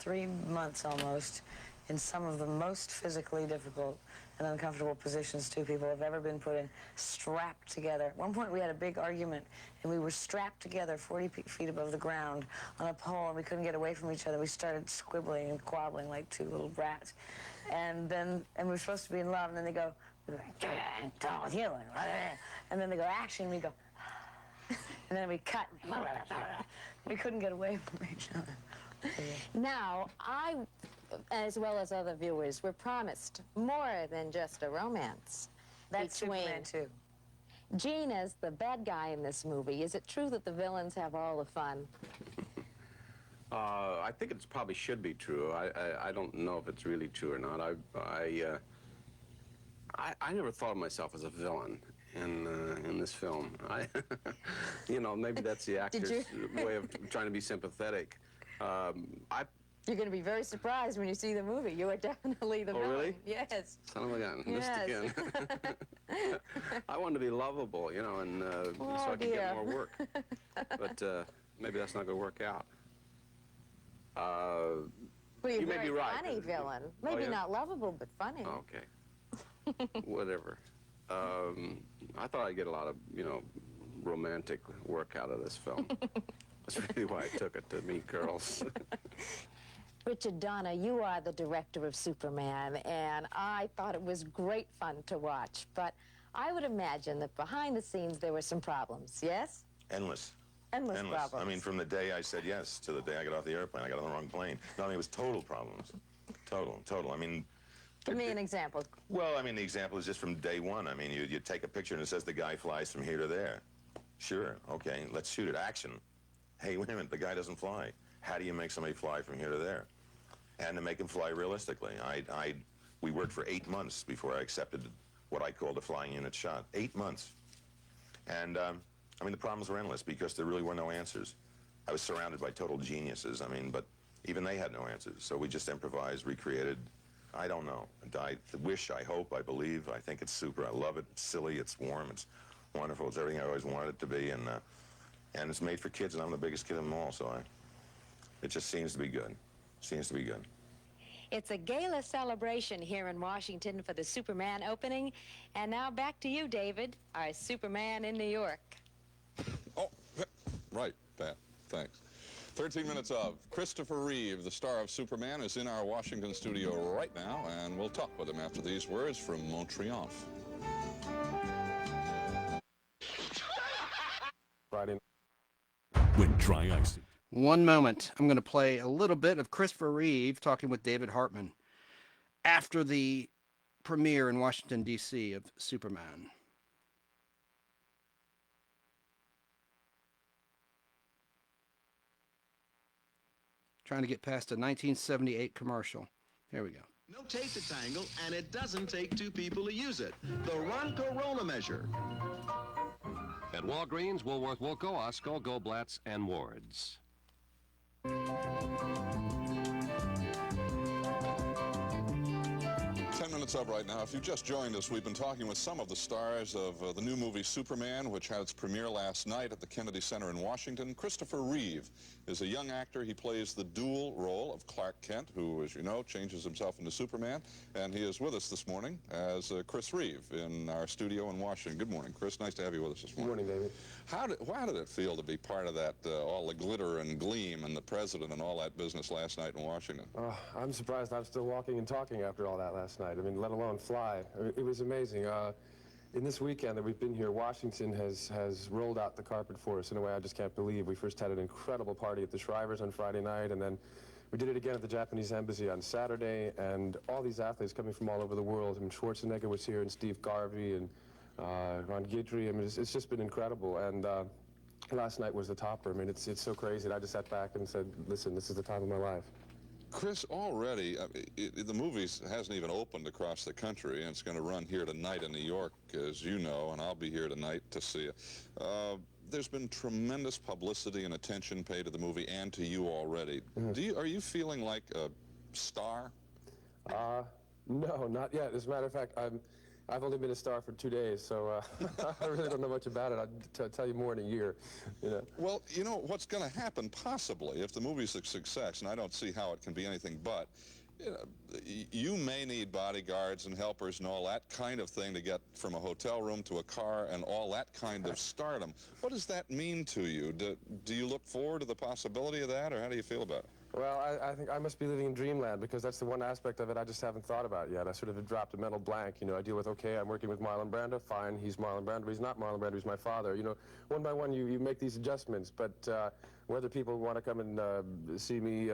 3 months almost in some of the most physically difficult and uncomfortable positions two people have ever been put in, strapped together. At one point we had a big argument, and we were strapped together 40 feet above the ground on a pole, and we couldn't get away from each other. We started squibbling and quabbling like two little brats. And we were supposed to be in love, and then they go, and then they go, action, and we go, and then we cut. We couldn't get away from each other. Now, I, as well as other viewers, were promised more than just a romance. That's Superman, too. Gene is the bad guy in this movie. Is it true that the villains have all the fun? I think it probably should be true. I don't know if it's really true or not. I never thought of myself as a villain in this film. You know, maybe that's the actor's way of trying to be sympathetic. You're going to be very surprised when you see the movie. You are definitely the villain. Really? Yes. Son of a gun. Yes. Missed again. I wanted to be lovable, you know, and so I could get more work. But maybe that's not going to work out. Well, you're you may be right. Funny villain. Maybe not lovable, but funny. Okay. Whatever. I thought I'd get a lot of, you know, romantic work out of this film. That's really why I took it, to meet girls. Richard Donner, you are the director of Superman, and I thought it was great fun to watch. But I would imagine that behind the scenes there were some problems, yes? Endless. Endless problems. I mean, from the day I said yes to the day I got off the airplane, I got on the wrong plane. No, I mean, it was total problems. Total. I mean... Give me an example. Well, I mean, the example is just from day one. I mean, you take a picture and it says the guy flies from here to there. Sure, okay, let's shoot it. Action. Hey, wait a minute, the guy doesn't fly. How do you make somebody fly from here to there? And to make him fly realistically. We worked for 8 months before I accepted what I called a flying unit shot. 8 months. And, I mean, the problems were endless because there really were no answers. I was surrounded by total geniuses, I mean, but Even they had no answers, so we just improvised, recreated. I don't know. I wish, I hope, I believe. I think it's super. I love it. It's silly. It's warm. It's wonderful. It's everything I always wanted it to be, and it's made for kids, and I'm the biggest kid of them all, so it just seems to be good. Seems to be good. It's a gala celebration here in Washington for the Superman opening. And now back to you, David, our Superman in New York. Oh, right, Pat. Thanks. 13 minutes of Christopher Reeve, the star of Superman, is in our Washington studio right now, and we'll talk with him after these words from Montreal. Friday. When dry ice. One moment. I'm going to play a little bit of Christopher Reeve talking with David Hartman after the premiere in Washington, D.C. of Superman. Trying to get past a 1978 commercial. Here we go. No tape to tangle, and it doesn't take two people to use it. The Run Corona Measure. At Walgreens, Woolworth, Wilco, Osco, Goblatz, and Ward's. 10 minutes up right now. If you just joined us, we've been talking with some of the stars of the new movie Superman, which had its premiere last night at the Kennedy Center in Washington. Christopher Reeve is a young actor. He plays the dual role of Clark Kent, who, as you know, changes himself into Superman. And he is with us this morning as Chris Reeve in our studio in Washington. Good morning, Chris. Nice to have you with us this morning. Good morning, David. How did it feel to be part of that, all the glitter and gleam and the president and all that business last night in Washington? I'm surprised I'm still walking and talking after all that last night. I mean, let alone fly. It was amazing. In this weekend that we've been here, Washington has rolled out the carpet for us in a way I just can't believe. We first had an incredible party at the Shrivers on Friday night, and then we did it again at the Japanese Embassy on Saturday, and all these athletes coming from all over the world. I mean, Schwarzenegger was here, and Steve Garvey, and Ron Guidry. I mean, it's just been incredible, and last night was the topper. I mean, it's so crazy, and I just sat back and said, listen, this is the time of my life. Chris, already, the movie hasn't even opened across the country, and it's going to run here tonight in New York, as you know, and I'll be here tonight to see it. There's been tremendous publicity and attention paid to the movie and to you already. Mm-hmm. Are you feeling like a star? No, not yet. As a matter of fact, I've only been a star for 2 days, so I really don't know much about it. I'll tell you more in a year. You know. Well, you know, what's going to happen, possibly, if the movie's a success, and I don't see how it can be anything but, you may need bodyguards and helpers and all that kind of thing to get from a hotel room to a car and all that kind of stardom. What does that mean to you? Do you look forward to the possibility of that, or how do you feel about it? Well, I think I must be living in dreamland, because that's the one aspect of it I just haven't thought about yet. I sort of have dropped a mental blank. You know, I deal with, okay, I'm working with Marlon Brando, fine, he's Marlon Brando, but he's not Marlon Brando, he's my father. You know, one by one you make these adjustments, but whether people want to come and see me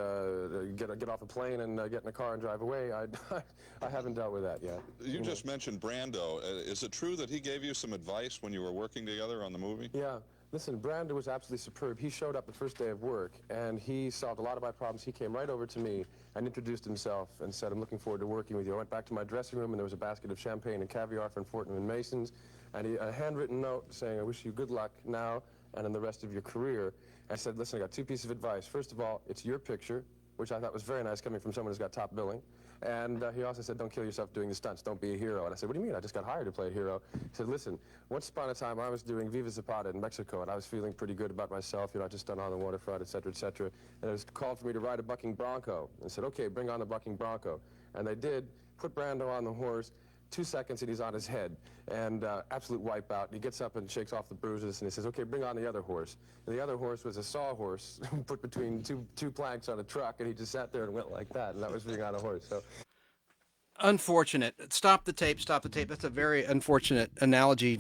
get off a plane and get in a car and drive away, I haven't dealt with that yet. You just mentioned Brando. Is it true that he gave you some advice when you were working together on the movie? Yeah. Listen, Brando was absolutely superb. He showed up the first day of work, and he solved a lot of my problems. He came right over to me and introduced himself and said, I'm looking forward to working with you. I went back to my dressing room, and there was a basket of champagne and caviar from Fortnum & Mason's, and a handwritten note saying, I wish you good luck now and in the rest of your career. I said, listen, I got two pieces of advice. First of all, it's your picture, which I thought was very nice coming from someone who's got top billing. And he also said, don't kill yourself doing the stunts. Don't be a hero. And I said, what do you mean? I just got hired to play a hero. He said, listen, once upon a time I was doing Viva Zapata in Mexico, and I was feeling pretty good about myself. You know, I just done On the Waterfront, et cetera, et cetera. And it was called for me to ride a bucking bronco. And I said, okay, bring on the bucking bronco. And they did, put Brando on the horse. 2 seconds and he's on his head, and absolute wipeout. He gets up and shakes off the bruises, and he says, okay, bring on the other horse. And the other horse was a sawhorse put between two planks on a truck, and he just sat there and went like that, and that was being on a horse. So. Unfortunate. Stop the tape, stop the tape. That's a very unfortunate analogy.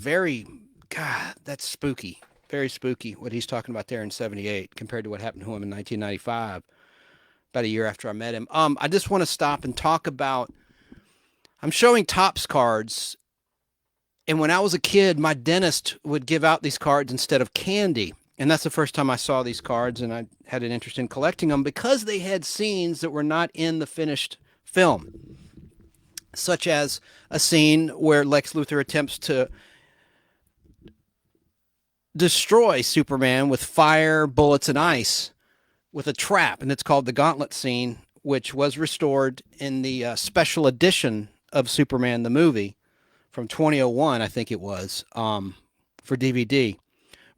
God, that's spooky. Very spooky what he's talking about there in 78 compared to what happened to him in 1995, about a year after I met him. I just want to stop and talk about, I'm showing Topps cards, and when I was a kid, my dentist would give out these cards instead of candy. And that's the first time I saw these cards, and I had an interest in collecting them because they had scenes that were not in the finished film, such as a scene where Lex Luthor attempts to destroy Superman with fire, bullets, and ice. with a trap, and it's called the Gauntlet scene, which was restored in the special edition of Superman the movie from 2001, I think it was, for DVD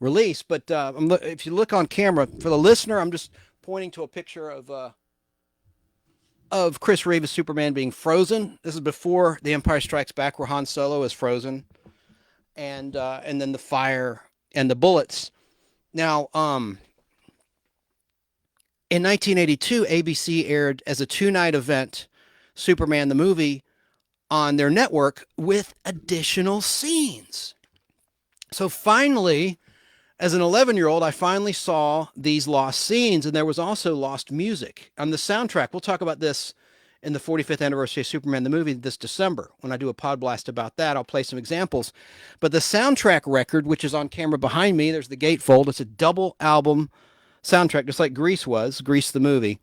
release. But if you look on camera, for the listener, I'm just pointing to a picture of Chris Reeve as Superman being frozen. This is before The Empire Strikes Back, where Han Solo is frozen, and then the fire and the bullets. Now, in 1982, ABC aired as a 2-night event Superman the movie on their network with additional scenes. So finally, as an 11-year-old, I finally saw these lost scenes, and there was also lost music on the soundtrack. We'll talk about this in the 45th anniversary of Superman the movie this December. When I do a Podblast about that, I'll play some examples. But the soundtrack record, which is on camera behind me, there's the gatefold. It's a double album soundtrack, just like Grease was, Grease the movie.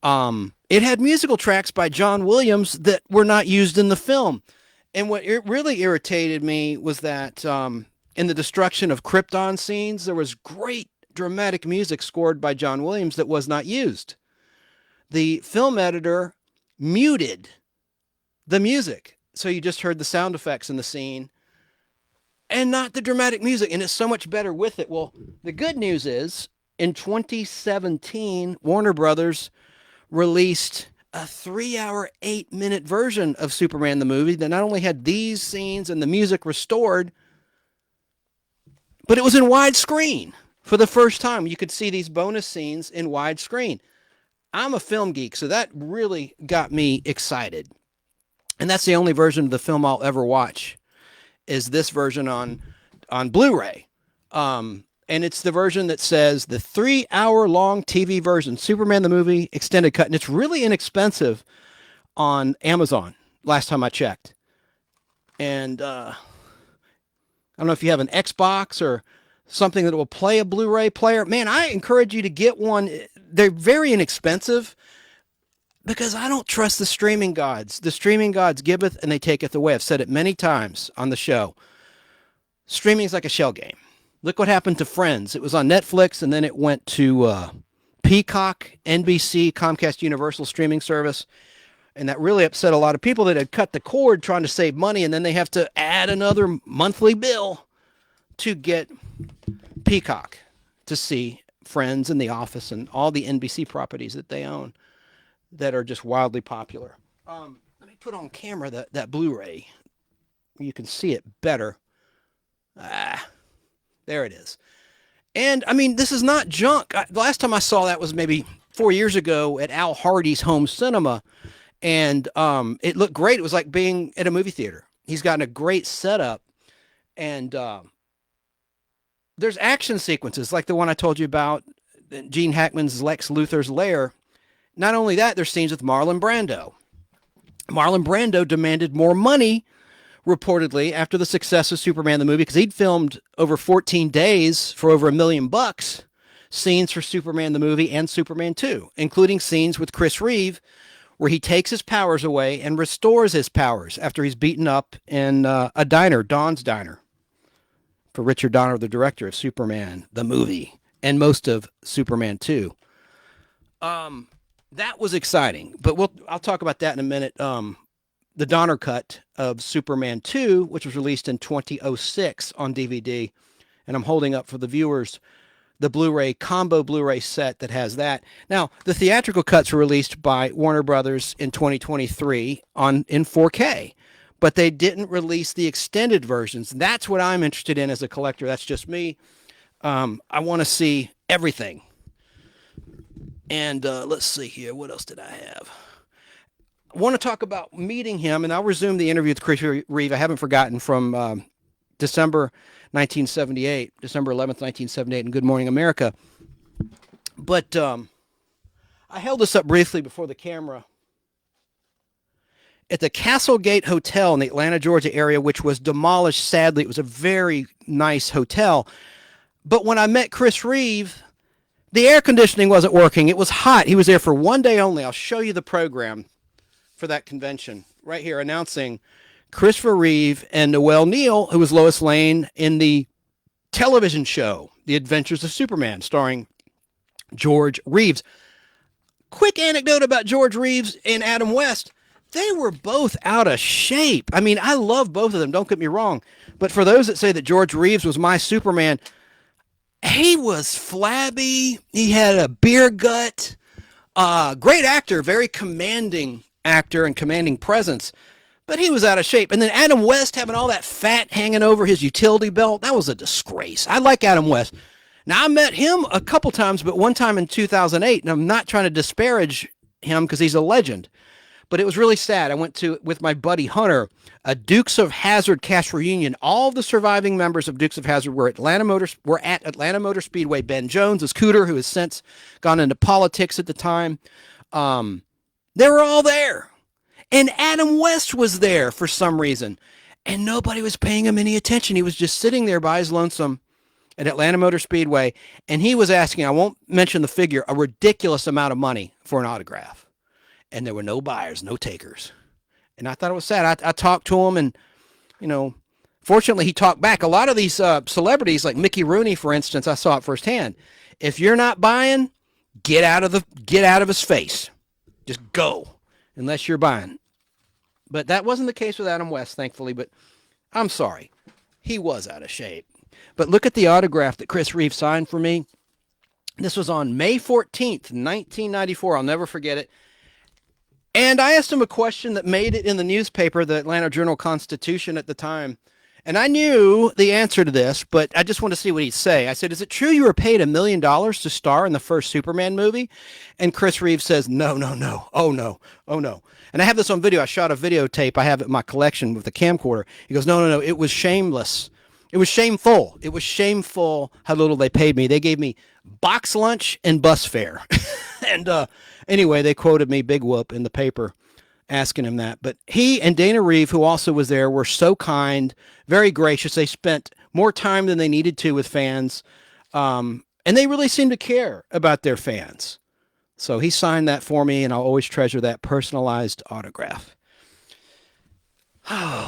It had musical tracks by John Williams that were not used in the film. And what really irritated me was that in the destruction of Krypton scenes, there was great dramatic music scored by John Williams that was not used. The film editor muted the music, so you just heard the sound effects in the scene and not the dramatic music, and it's so much better with it. Well, the good news is, in 2017, Warner Brothers released a 3-hour, 8-minute version of Superman the movie that not only had these scenes and the music restored, but it was in widescreen for the first time. You could see these bonus scenes in widescreen. I'm a film geek, so that really got me excited. And that's the only version of the film I'll ever watch, is this version on Blu-ray. And it's the version that says the 3-hour-long TV version, Superman the movie extended cut. And it's really inexpensive on Amazon, last time I checked. And I don't know if you have an Xbox or something that will play a Blu-ray player. Man, I encourage you to get one. They're very inexpensive because I don't trust the streaming gods. The streaming gods giveth and they taketh away. I've said it many times on the show. Streaming is like a shell game. Look what happened to Friends. It was on Netflix, and then it went to Peacock, NBC, Comcast Universal streaming service. And that really upset a lot of people that had cut the cord trying to save money, and then they have to add another monthly bill to get Peacock to see Friends and The Office and all the NBC properties that they own that are just wildly popular. Let me put on camera that Blu-ray. You can see it better. There it is. And, I mean, this is not junk. The last time I saw that was maybe 4 years ago at Al Hardy's home cinema, and it looked great. It was like being at a movie theater. He's gotten a great setup, and there's action sequences like the one I told you about, Gene Hackman's Lex Luthor's lair. Not only that, there's scenes with Marlon Brando. Marlon Brando demanded more money, reportedly, after the success of Superman the movie, because he'd filmed over 14 days for over $1 million scenes for Superman the movie and Superman 2, including scenes with Chris Reeve, where he takes his powers away and restores his powers after he's beaten up in a diner, Don's Diner, for Richard Donner, the director of Superman the movie and most of Superman 2. That was exciting, but I'll talk about that in a minute. The Donner cut of Superman 2, which was released in 2006 on DVD, and I'm holding up for the viewers the Blu-ray combo Blu-ray set that has that. Now, the theatrical cuts were released by Warner Brothers in 2023 in 4K, but they didn't release the extended versions. That's what I'm interested in as a collector. That's just me. I want to see everything. And let's see here. What else did I have? I want to talk about meeting him, and I'll resume the interview with Chris Reeve. I haven't forgotten, from December 1978, December 11th, 1978, in Good Morning America. But I held this up briefly before the camera. At the Castlegate Hotel in the Atlanta, Georgia area, which was demolished, sadly. It was a very nice hotel. But when I met Chris Reeve, the air conditioning wasn't working. It was hot. He was there for one day only. I'll show you the program for that convention right here, announcing Christopher Reeve and Noelle Neal, who was Lois Lane in the television show The Adventures of Superman, starring George Reeves. Quick anecdote about George Reeves and Adam West. They were both out of shape. I mean, I love both of them, don't get me wrong. But for those that say that George Reeves was my Superman, he was flabby. He had a beer gut. Great actor, very commanding actor and commanding presence. But he was out of shape. And then Adam West having all that fat hanging over his utility belt, that was a disgrace. I like Adam West. Now, I met him a couple times, but one time in 2008, and I'm not trying to disparage him because he's a legend. But it was really sad. I went to, with my buddy Hunter, a Dukes of Hazzard cast reunion. All of the surviving members of Dukes of Hazzard were at Atlanta Motor Speedway. Ben Jones, his Cooter, who has since gone into politics at the time. They were all there. And Adam West was there for some reason. And nobody was paying him any attention. He was just sitting there by his lonesome at Atlanta Motor Speedway. And he was asking, I won't mention the figure, a ridiculous amount of money for an autograph. And there were no buyers, no takers. And I thought it was sad. I talked to him, and, you know, fortunately he talked back. A lot of these celebrities, like Mickey Rooney, for instance, I saw it firsthand. If you're not buying, get out of his face. Just go, unless you're buying. But that wasn't the case with Adam West, thankfully. But I'm sorry. He was out of shape. But look at the autograph that Chris Reeve signed for me. This was on May 14th, 1994. I'll never forget it. And I asked him a question that made it in the newspaper, the Atlanta Journal-Constitution at the time. And I knew the answer to this, but I just want to see what he'd say. I said, is it true you were paid $1 million to star in the first Superman movie? And Chris Reeve says, no. Oh, no. And I have this on video. I shot a videotape. I have it in my collection with the camcorder. He goes, no. It was shameless. It was shameful. It was shameful how little they paid me. They gave me box lunch and bus fare. And anyway, they quoted me, big whoop, in the paper asking him that. But he and Dana Reeve, who also was there, were so kind, very gracious. They spent more time than they needed to with fans. And they really seemed to care about their fans. So he signed that for me, and I'll always treasure that personalized autograph.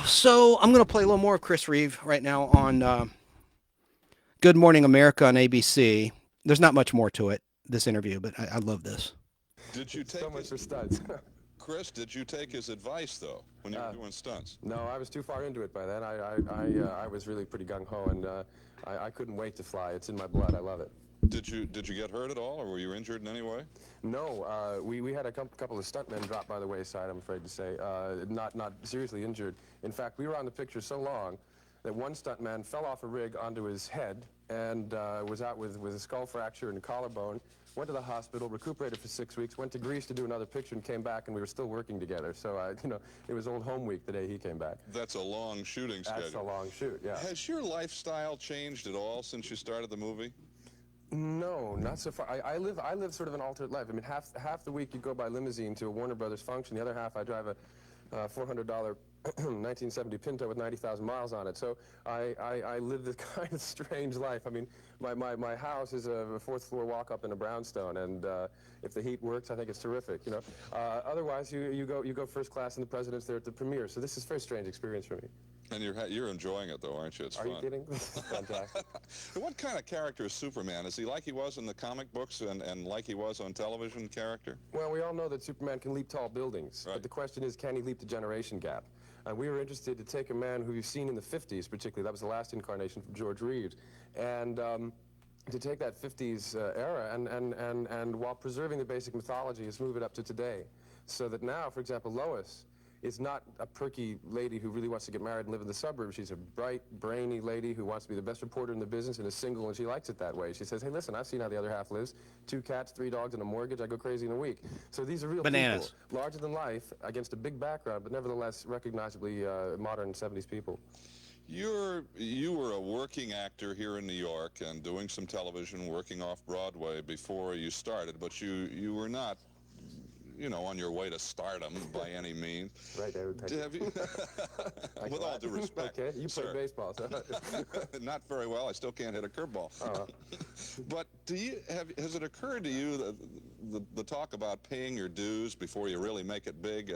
So I'm going to play a little more of Chris Reeve right now on Good Morning America on ABC. There's not much more to it, this interview, but I love this. Did you take so much for stunts? Chris, did you take his advice, though, when you were doing stunts? No, I was too far into it by then. I was really pretty gung-ho, and I couldn't wait to fly. It's in my blood. I love it. Did you get hurt at all, or were you injured in any way? No, we had a couple of stuntmen drop by the wayside, I'm afraid to say, not seriously injured. In fact, we were on the picture so long that one stuntman fell off a rig onto his head and was out with a skull fracture and a collarbone. Went to the hospital, recuperated for 6 weeks, went to Greece to do another picture, and came back, and we were still working together. So, it was old home week the day he came back. That's a long shooting schedule. That's a long shoot, yeah. Has your lifestyle changed at all since you started the movie? No, not so far. I live sort of an alternate life. I mean, half the week you go by limousine to a Warner Brothers function. The other half I drive a $400 1970 Pinto with 90,000 miles on it. So I live this kind of strange life. I mean, my house is a fourth floor walk up in a brownstone, and if the heat works, I think it's terrific. Otherwise you go first class, and the president's there at the premiere. So this is a very strange experience for me. And you're enjoying it, though, aren't you? It's fun. Are you kidding? Fantastic. What kind of character is Superman? Is he like he was in the comic books and like he was on television character? Well, we all know that Superman can leap tall buildings. Right. But the question is, can he leap the generation gap? We were interested to take a man who you've seen in the 50s, particularly. That was the last incarnation from George Reeves. And to take that 50s era and while preserving the basic mythology, is move it up to today. So that now, for example, Lois is not a perky lady who really wants to get married and live in the suburbs. She's a bright, brainy lady who wants to be the best reporter in the business and is single, and she likes it that way. She says, hey, listen, I've seen how the other half lives. 2 cats, 3 dogs, and a mortgage. I go crazy in a week. So these are real people, larger than life, against a big background, but nevertheless recognizably modern 70s people. You were a working actor here in New York and doing some television, working off Broadway before you started, but you were not, on your way to stardom by any means. Right, have you? With all due respect. Okay, you play baseball. So. Not very well. I still can't hit a curveball. But has it occurred to you the talk about paying your dues before you really make it big?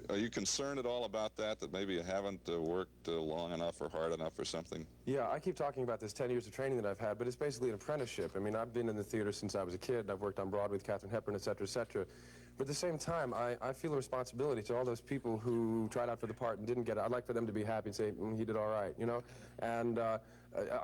Are you concerned at all about that, that maybe you haven't worked long enough or hard enough or something? Yeah, I keep talking about this 10 years of training that I've had, but it's basically an apprenticeship. I mean, I've been in the theater since I was a kid. I've worked on Broadway with Katharine Hepburn, et cetera, et cetera. But at the same time, I feel a responsibility to all those people who tried out for the part and didn't get it. I'd like for them to be happy and say, he did all right, you know? And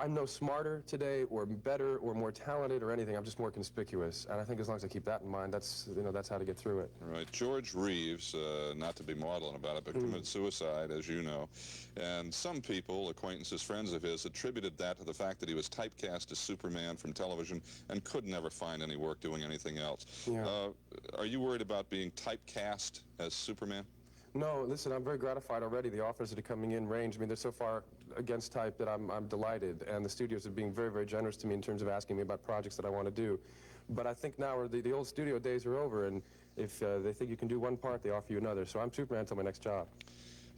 I'm no smarter today or better or more talented or anything. I'm just more conspicuous. And I think as long as I keep that in mind, that's how to get through it. Right. George Reeves, not to be maudlin about it, but committed suicide, as you know. And some people, acquaintances, friends of his, attributed that to the fact that he was typecast as Superman from television and could never find any work doing anything else. Yeah. Are you worried about being typecast as Superman? No, listen, I'm very gratified already. The offers that are coming in range. I mean, they're so far against type that I'm delighted. And the studios are being very, very generous to me in terms of asking me about projects that I want to do. But I think now the old studio days are over, and if they think you can do one part, they offer you another. So I'm Superman until my next job.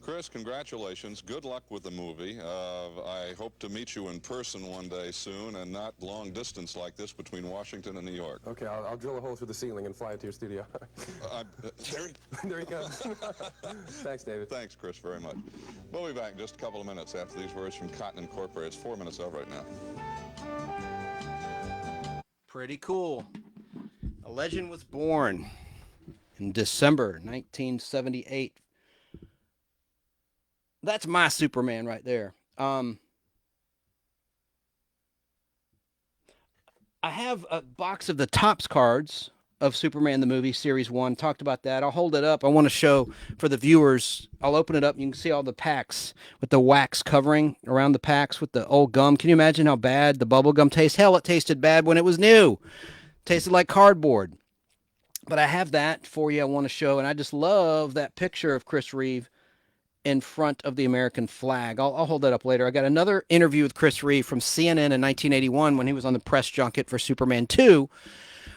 Chris, congratulations. Good luck with the movie. I hope to meet you in person one day soon and not long distance like this between Washington and New York. Okay, I'll drill a hole through the ceiling and fly it to your studio. There he comes. Thanks, David. Thanks, Chris, very much. We'll be back in just a couple of minutes after these words from Cotton Incorporated. It's 4 minutes over right now. Pretty cool. A legend was born in December 1978. That's my Superman right there. I have a box of the Topps cards of Superman the movie, Series 1. Talked about that. I'll hold it up. I want to show for the viewers. I'll open it up. You can see all the packs with the wax covering around the packs with the old gum. Can you imagine how bad the bubble gum tastes? Hell, it tasted bad when it was new. It tasted like cardboard. But I have that for you I want to show, and I just love that picture of Chris Reeve in front of the American flag. I'll hold that up later. I got another interview with Chris Reeve from CNN in 1981 when he was on the press junket for Superman 2,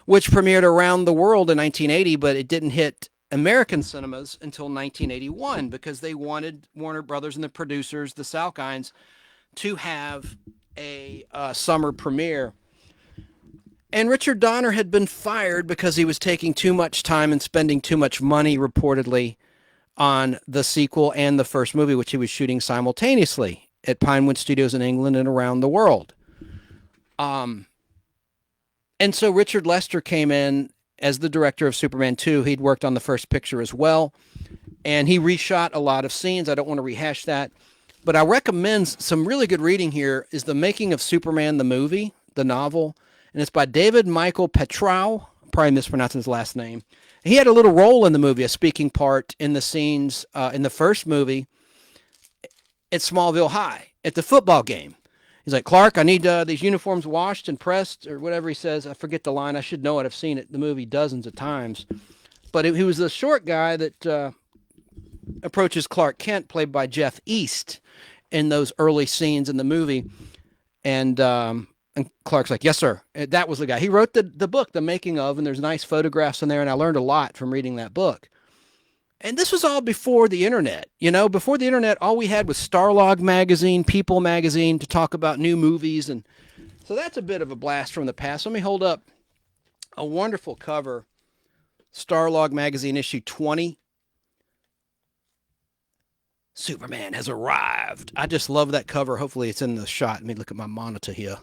which premiered around the world in 1980, but it didn't hit American cinemas until 1981 because they wanted Warner Brothers and the producers, the Salkinds, to have a summer premiere. And Richard Donner had been fired because he was taking too much time and spending too much money, reportedly, on the sequel and the first movie, which he was shooting simultaneously at Pinewood Studios in England and around the world. And so Richard Lester came in as the director of Superman 2. He'd worked on the first picture as well, and he reshot a lot of scenes. I don't want to rehash that, but I recommend some really good reading here is The Making of Superman the Movie, the novel, and it's by David Michael Petrow. I'm probably mispronouncing his last name. He had a little role in the movie, a speaking part in the scenes in the first movie at Smallville High at the football game. He's like, Clark, I need these uniforms washed and pressed, or whatever he says. I forget the line. I should know it. I've seen it, the movie, dozens of times. But he was the short guy that approaches Clark Kent, played by Jeff East, in those early scenes in the movie. And Clark's like, yes, sir. That was the guy. He wrote the book, The Making of, and there's nice photographs in there, and I learned a lot from reading that book. And this was all before the internet. You know, before the internet, all we had was Starlog magazine, People magazine to talk about new movies. And so that's a bit of a blast from the past. Let me hold up a wonderful cover, Starlog magazine, issue 20. Superman has arrived. I just love that cover. Hopefully it's in the shot. Let me look at my monitor here.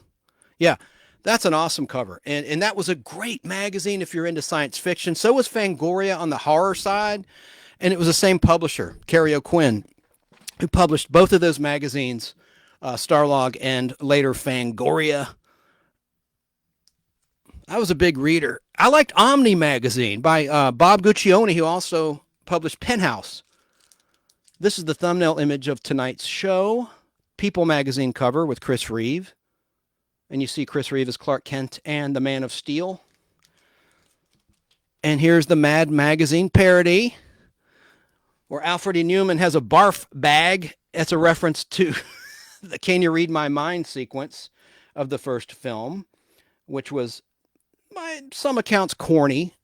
Yeah, that's an awesome cover. And that was a great magazine if you're into science fiction. So was Fangoria on the horror side. And it was the same publisher, Carrie O'Quinn, who published both of those magazines, Starlog and later Fangoria. I was a big reader. I liked Omni magazine by Bob Guccione, who also published Penthouse. This is the thumbnail image of tonight's show. People magazine cover with Chris Reeve. And you see Chris Reeve as Clark Kent and the Man of Steel. And here's the Mad magazine parody, where Alfred E. Newman has a barf bag. That's a reference to the Can You Read My Mind sequence of the first film, which was, by some accounts, corny.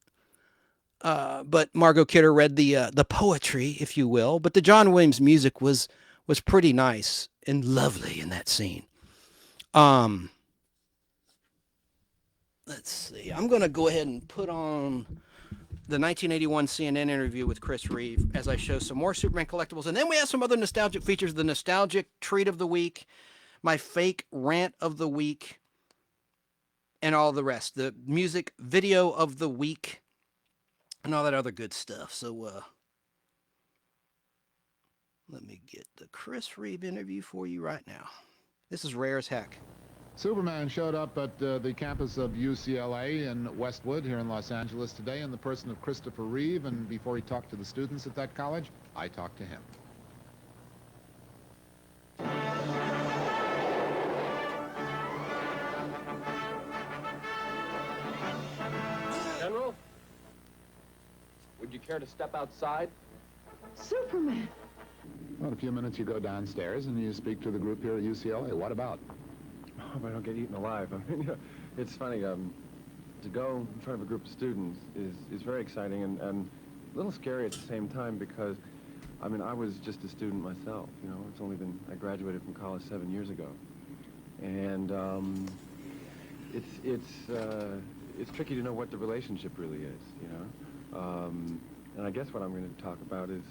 But Margot Kidder read the poetry, if you will. But the John Williams music was pretty nice and lovely in that scene. Let's see. I'm going to go ahead and put on the 1981 CNN interview with Chris Reeve as I show some more Superman collectibles. And then we have some other nostalgic features, the nostalgic treat of the week, my fake rant of the week, and all the rest. The music video of the week and all that other good stuff. So let me get the Chris Reeve interview for you right now. This is rare as heck. Superman showed up at the campus of UCLA in Westwood here in Los Angeles today in the person of Christopher Reeve, and before he talked to the students at that college, I talked to him. General, would you care to step outside? Superman! Well, in a few minutes you go downstairs and you speak to the group here at UCLA. What about? I hope I don't get eaten alive. I mean, it's funny, to go in front of a group of students is very exciting and a little scary at the same time because, I mean, I was just a student myself, you know. I graduated from college 7 years ago. And it's tricky to know what the relationship really is, you know. And I guess what I'm going to talk about is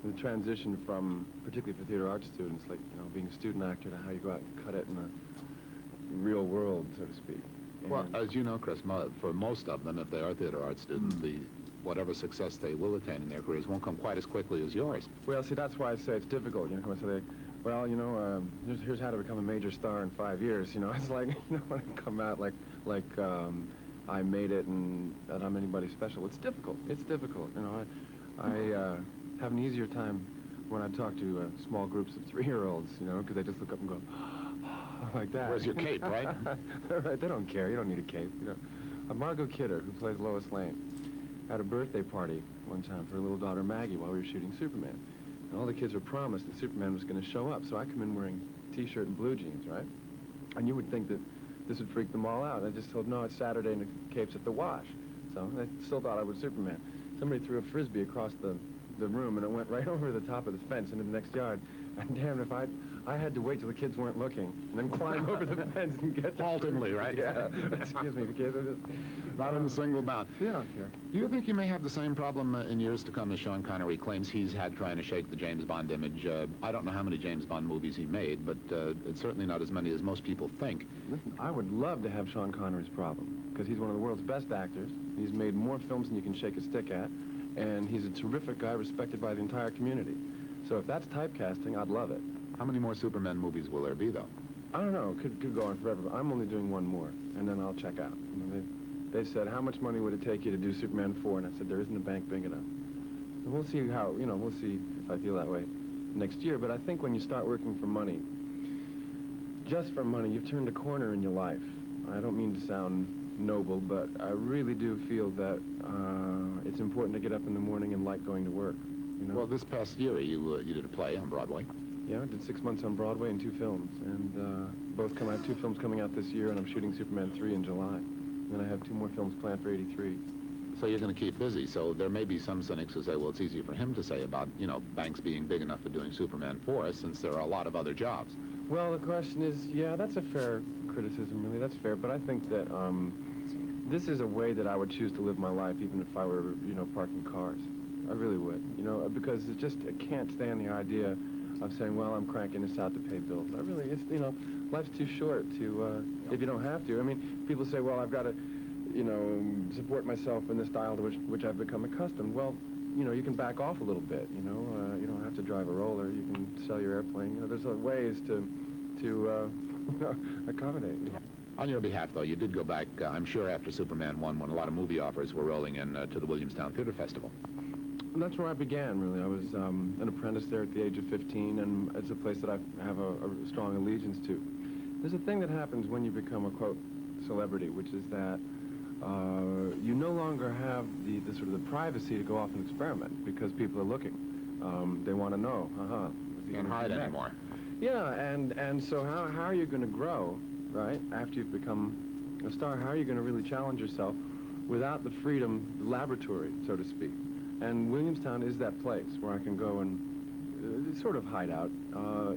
the transition from, particularly for theater arts students, like, you know, being a student actor to how you go out and cut it in the real world, so to speak. Well, as you know, Chris, for most of them, if they are theater arts students, whatever success they will attain in their careers won't come quite as quickly as yours. Well, see, that's why I say it's difficult. You know, when I say, well, you know, here's how to become a major star in 5 years. You know, it's like, you know, when I come out like I made it and that I'm anybody special. It's difficult. It's difficult. You know, I have an easier time when I talk to small groups of 3-year-olds, you know, because they just look up and go, like that. Where's your cape, right? Right, they don't care. You don't need a cape, you know. Margot Kidder, who plays Lois Lane, had a birthday party one time for her little daughter Maggie while we were shooting Superman. And all the kids were promised that Superman was going to show up. So I come in wearing T-shirt and blue jeans, right? And you would think that this would freak them all out. I just told, no, it's Saturday and the cape's at the wash. So they still thought I was Superman. Somebody threw a Frisbee across the room, and it went right over the top of the fence into the next yard. And damn, if I had to wait till the kids weren't looking, and then climb over the fence and get the Haltingly, right? Yeah. Excuse me, the kids are just... Not in a single bound. They don't care. Do you think you may have the same problem in years to come as Sean Connery claims he's had trying to shake the James Bond image? I don't know how many James Bond movies he made, but it's certainly not as many as most people think. Listen, I would love to have Sean Connery's problem, because he's one of the world's best actors. He's made more films than you can shake a stick at, and he's a terrific guy respected by the entire community. So if that's typecasting, I'd love it. How many more Superman movies will there be, though? I don't know. Could go on forever. But I'm only doing one more, and then I'll check out. You know, they said, how much money would it take you to do Superman 4? And I said, there isn't a bank big enough. And we'll see how, you know, we'll see if I feel that way next year. But I think when you start working for money, just for money, you've turned a corner in your life. I don't mean to sound noble, but I really do feel that it's important to get up in the morning and like going to work. You know? Well, this past year, you did a play on Broadway. Yeah, I did 6 months on Broadway and 2 films. And I have 2 films coming out this year, and I'm shooting Superman 3 in July. And then I have 2 more films planned for '83. So you're going to keep busy. So there may be some cynics who say, well, it's easier for him to say about, you know, banks being big enough for doing Superman 4 since there are a lot of other jobs. Well, the question is, yeah, that's a fair criticism, really. That's fair. But I think that this is a way that I would choose to live my life, even if I were, you know, parking cars. I really would, you know, because it's just, I can't stand the idea of saying, well, I'm cranking this out to pay bills. I really, it's, you know, life's too short to, if you don't have to. I mean, people say, well, I've got to, you know, support myself in the style to which I've become accustomed. Well, you know, you can back off a little bit, you know. You don't have to drive a roller. You can sell your airplane. You know, there's ways to accommodate. On your behalf, though, you did go back, I'm sure, after Superman 1, when a lot of movie offers were rolling in to the Williamstown Theater Festival. And that's where I began, really. I was an apprentice there at the age of 15, and it's a place that I have a strong allegiance to. There's a thing that happens when you become a, quote, celebrity, which is that you no longer have the sort of the privacy to go off and experiment because people are looking. They want to know, You can't hide anymore. Yeah, and so how are you going to grow, right, after you've become a star? How are you going to really challenge yourself without the freedom, the laboratory, so to speak? And Williamstown is that place where I can go and sort of hide out.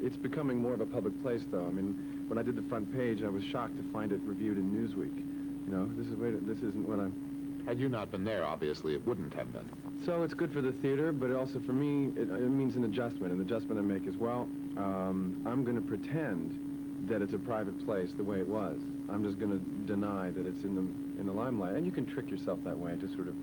It's becoming more of a public place, though. I mean, when I did the front page, I was shocked to find it reviewed in Newsweek. You know, this isn't what I'm Had you not been there, obviously, it wouldn't have been. So it's good for the theater, but also for me, it means an adjustment I make as well. I'm going to pretend that it's a private place the way it was. I'm just going to deny that it's in the limelight. And you can trick yourself that way to sort of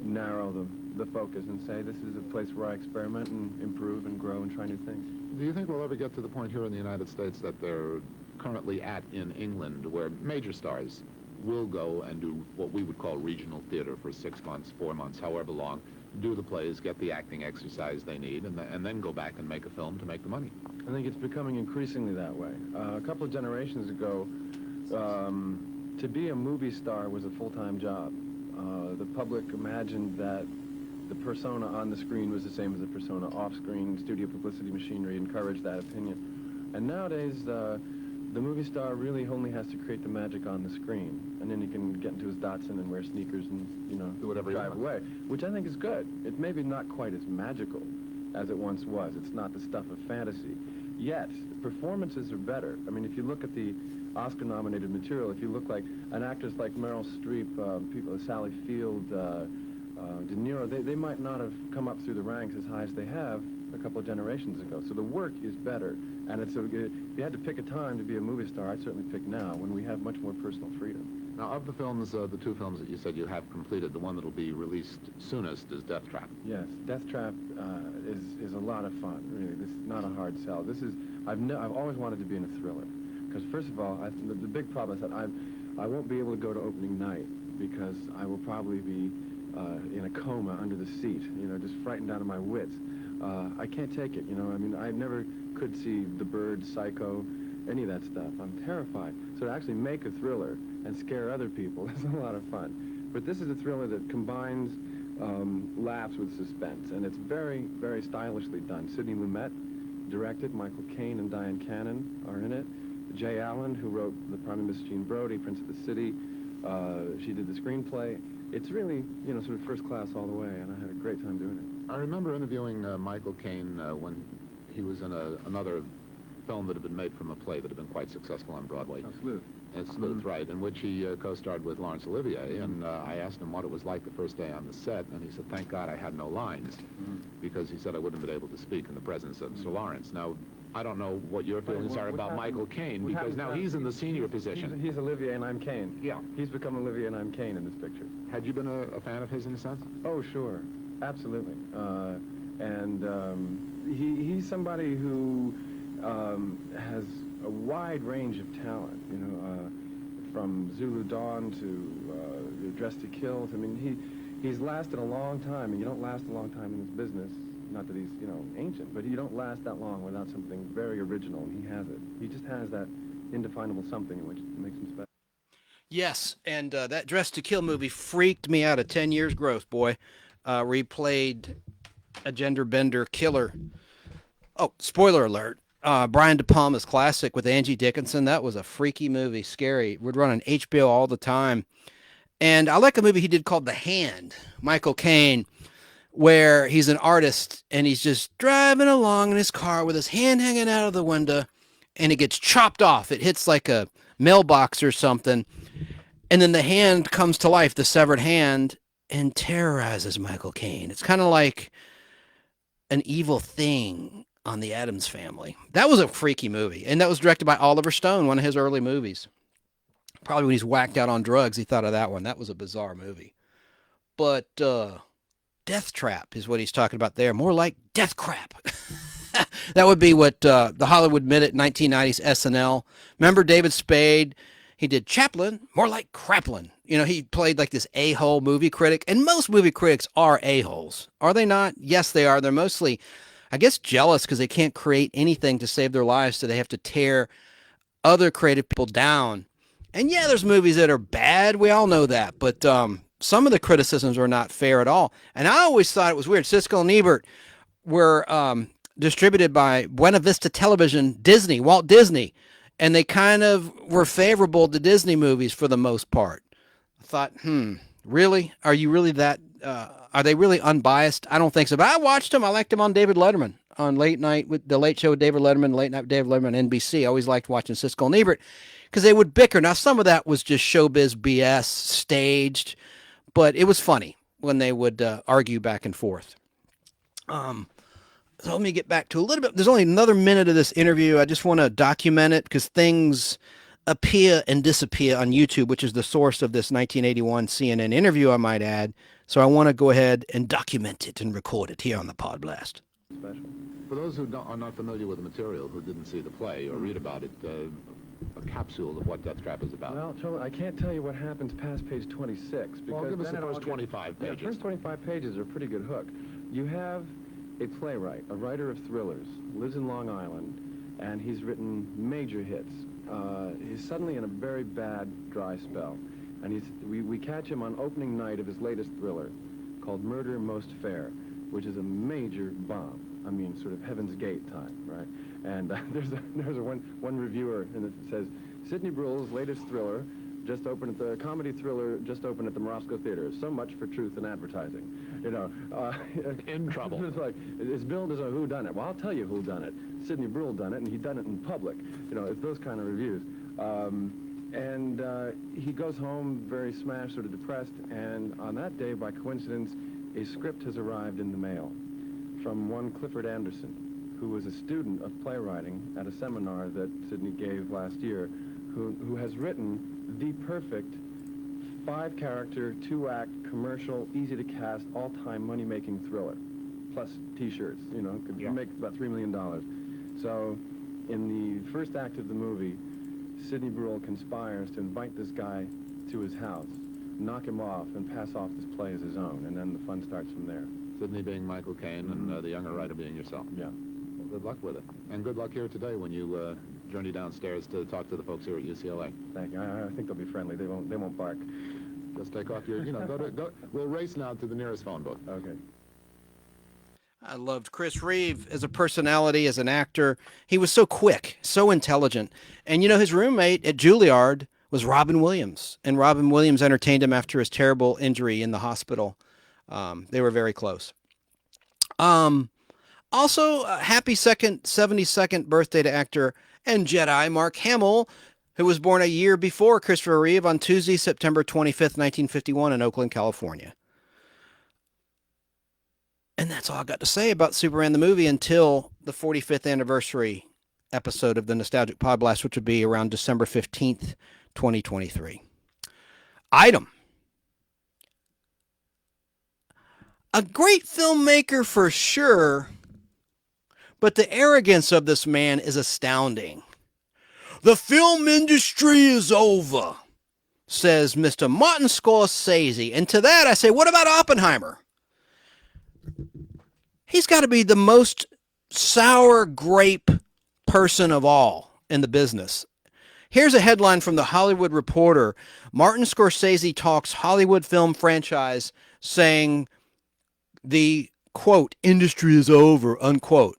narrow the focus and say, this is a place where I experiment and improve and grow and try new things. Do you think we'll ever get to the point here in the United States that they're currently at in England, where major stars will go and do what we would call regional theater for 6 months, 4 months, however long, do the plays, get the acting exercise they need, and then go back and make a film to make the money? I think it's becoming increasingly that way. A couple of generations ago, to be a movie star was a full-time job. The public imagined that the persona on the screen was the same as the persona off-screen. Studio publicity machinery encouraged that opinion. And nowadays, the movie star really only has to create the magic on the screen, and then he can get into his Datsun and wear sneakers and, you know, do whatever drive away, which I think is good. It's maybe not quite as magical as it once was. It's not the stuff of fantasy. Yet, performances are better. I mean, if you look at the Oscar-nominated material, if you look like an actress like Meryl Streep, people, Sally Field, De Niro, they might not have come up through the ranks as high as they have a couple of generations ago. So the work is better. And if you had to pick a time to be a movie star, I'd certainly pick now, when we have much more personal freedom. Now, of the films, the two films that you said you have completed, the one that'll be released soonest is Death Trap. Yes, Death Trap is a lot of fun. Really, this is not a hard sell. I've always wanted to be in a thriller, because first of all, the big problem is that I won't be able to go to opening night because I will probably be in a coma under the seat, you know, just frightened out of my wits. I can't take it, you know. I mean, I never could see The Bird, Psycho, any of that stuff. I'm terrified. So to actually make a thriller and scare other people is a lot of fun. But this is a thriller that combines laughs with suspense, and it's very, very stylishly done. Sidney Lumet directed. Michael Caine and Diane Cannon are in it. Jay Allen, who wrote The Prime and Miss Jean Brodie, Prince of the City, she did the screenplay. It's really, you know, sort of first class all the way, and I had a great time doing it. I remember interviewing Michael Caine when he was in another film that had been made from a play that had been quite successful on Broadway. Sleuth. Sleuth, right, in which he co-starred with Laurence Olivier, and I asked him what it was like the first day on the set, and he said, thank God I had no lines, because he said I wouldn't have been able to speak in the presence of Sir Lawrence. Now, I don't know what your feelings are about Michael Caine, because now he's in the senior position. He's Olivier and I'm Caine. Yeah. He's become Olivier and I'm Caine in this picture. Had you been a fan of his in a sense? Oh, sure. Absolutely. He's somebody who has a wide range of talent, you know, from Zulu Dawn to Dress to Kill. I mean, he's lasted a long time, and you don't last a long time in this business. Not that he's, you know, ancient, but you don't last that long without something very original, and he has it. He just has that indefinable something which makes him special. Yes, and that Dress to Kill movie freaked me out of 10 years growth, boy, where he played a gender bender killer. Oh, spoiler alert. Brian De Palma's classic with Angie Dickinson. That was a freaky movie, scary. It would run on HBO all the time. And I like a movie he did called The Hand, Michael Caine, where he's an artist and he's just driving along in his car with his hand hanging out of the window, and it gets chopped off. It hits like a mailbox or something. And then the hand comes to life, the severed hand, and terrorizes Michael Caine. It's kind of like an evil thing on the Addams Family. That was a freaky movie. And that was directed by Oliver Stone, one of his early movies. Probably when he's whacked out on drugs, he thought of that one. That was a bizarre movie. But Death Trap is what he's talking about there. More like Death Crap. That would be what the Hollywood Minute 1990s SNL. Remember David Spade? He did Chaplin, more like Craplin. You know, he played like this a-hole movie critic. And most movie critics are a-holes. Are they not? Yes, they are. They're mostly, I guess, jealous because they can't create anything to save their lives, so they have to tear other creative people down. And yeah, there's movies that are bad. We all know that. But some of the criticisms are not fair at all. And I always thought it was weird. Siskel and Ebert were distributed by Buena Vista Television, Disney, Walt Disney. And they kind of were favorable to Disney movies for the most part. I thought, really? Are you really that, are they really unbiased? I don't think so. But I watched them. I liked them on David Letterman, on Late Night with the Late Show with David Letterman, Late Night with David Letterman on NBC. I always liked watching Siskel and Ebert because they would bicker. Now, some of that was just showbiz BS, staged. but it was funny when they would argue back and forth. So let me get back to a little bit. There's only another minute of this interview. I just want to document it because things appear and disappear on YouTube, which is the source of this 1981 CNN interview, I might add. So I want to go ahead and document it and record it here on the Podblast. Special. For those who are not familiar with the material, who didn't see the play or read about it, a capsule of what Death Trap is about. Well, Joe, I can't tell you what happens past page 26. Because Well, give us then the it first all 25 pages. Yeah, first 25 pages are a pretty good hook. You have a playwright, a writer of thrillers, lives in Long Island, and he's written major hits. He's suddenly in a very bad dry spell, and we catch him on opening night of his latest thriller called Murder Most Fair, which is a major bomb. I mean, sort of Heaven's Gate time, right? And there's one reviewer, and it says, Sidney Bruhl's latest thriller just opened at the comedy thriller just opened at the Morosco Theater. So much for truth in advertising, you know. In trouble. It's like it's billed as a whodunit. Well, I'll tell you who done it. Sidney Bruhl done it, and he done it in public. You know, it's those kind of reviews. And he goes home very smashed, sort of depressed. And on that day, by coincidence, a script has arrived in the mail from one Clifford Anderson, who was a student of playwriting at a seminar that Sidney gave last year, who has written the perfect 5-character, 2-act, commercial, easy-to-cast, all-time money-making thriller, plus T-shirts. You know, could make about $3 million. So, in the first act of the movie, Sidney Bruhl conspires to invite this guy to his house, knock him off, and pass off this play as his own, and then the fun starts from there. Sidney being Michael Caine and the younger writer being yourself. Yeah. Well, good luck with it. And good luck here today when you journey downstairs to talk to the folks here at UCLA. Thank you. I think they'll be friendly. They won't bark. Just take off your, we'll race now to the nearest phone book. Okay. I loved Chris Reeve as a personality, as an actor. He was so quick, so intelligent. And, you know, his roommate at Juilliard was Robin Williams. And Robin Williams entertained him after his terrible injury in the hospital. They were very close. Also, happy 72nd birthday to actor and Jedi Mark Hamill, who was born a year before Christopher Reeve on Tuesday, September 25th, 1951 in Oakland, California. And that's all I got to say about Superman the movie until the 45th anniversary episode of the Nostalgic Podblast, which would be around December 15th, 2023. Item. A great filmmaker for sure, but the arrogance of this man is astounding. The film industry is over, says Mr. Martin Scorsese. And to that I say, what about Oppenheimer? He's got to be the most sour grape person of all in the business. Here's a headline from the Hollywood Reporter. Martin Scorsese talks Hollywood film franchise, saying the, quote, industry is over, unquote.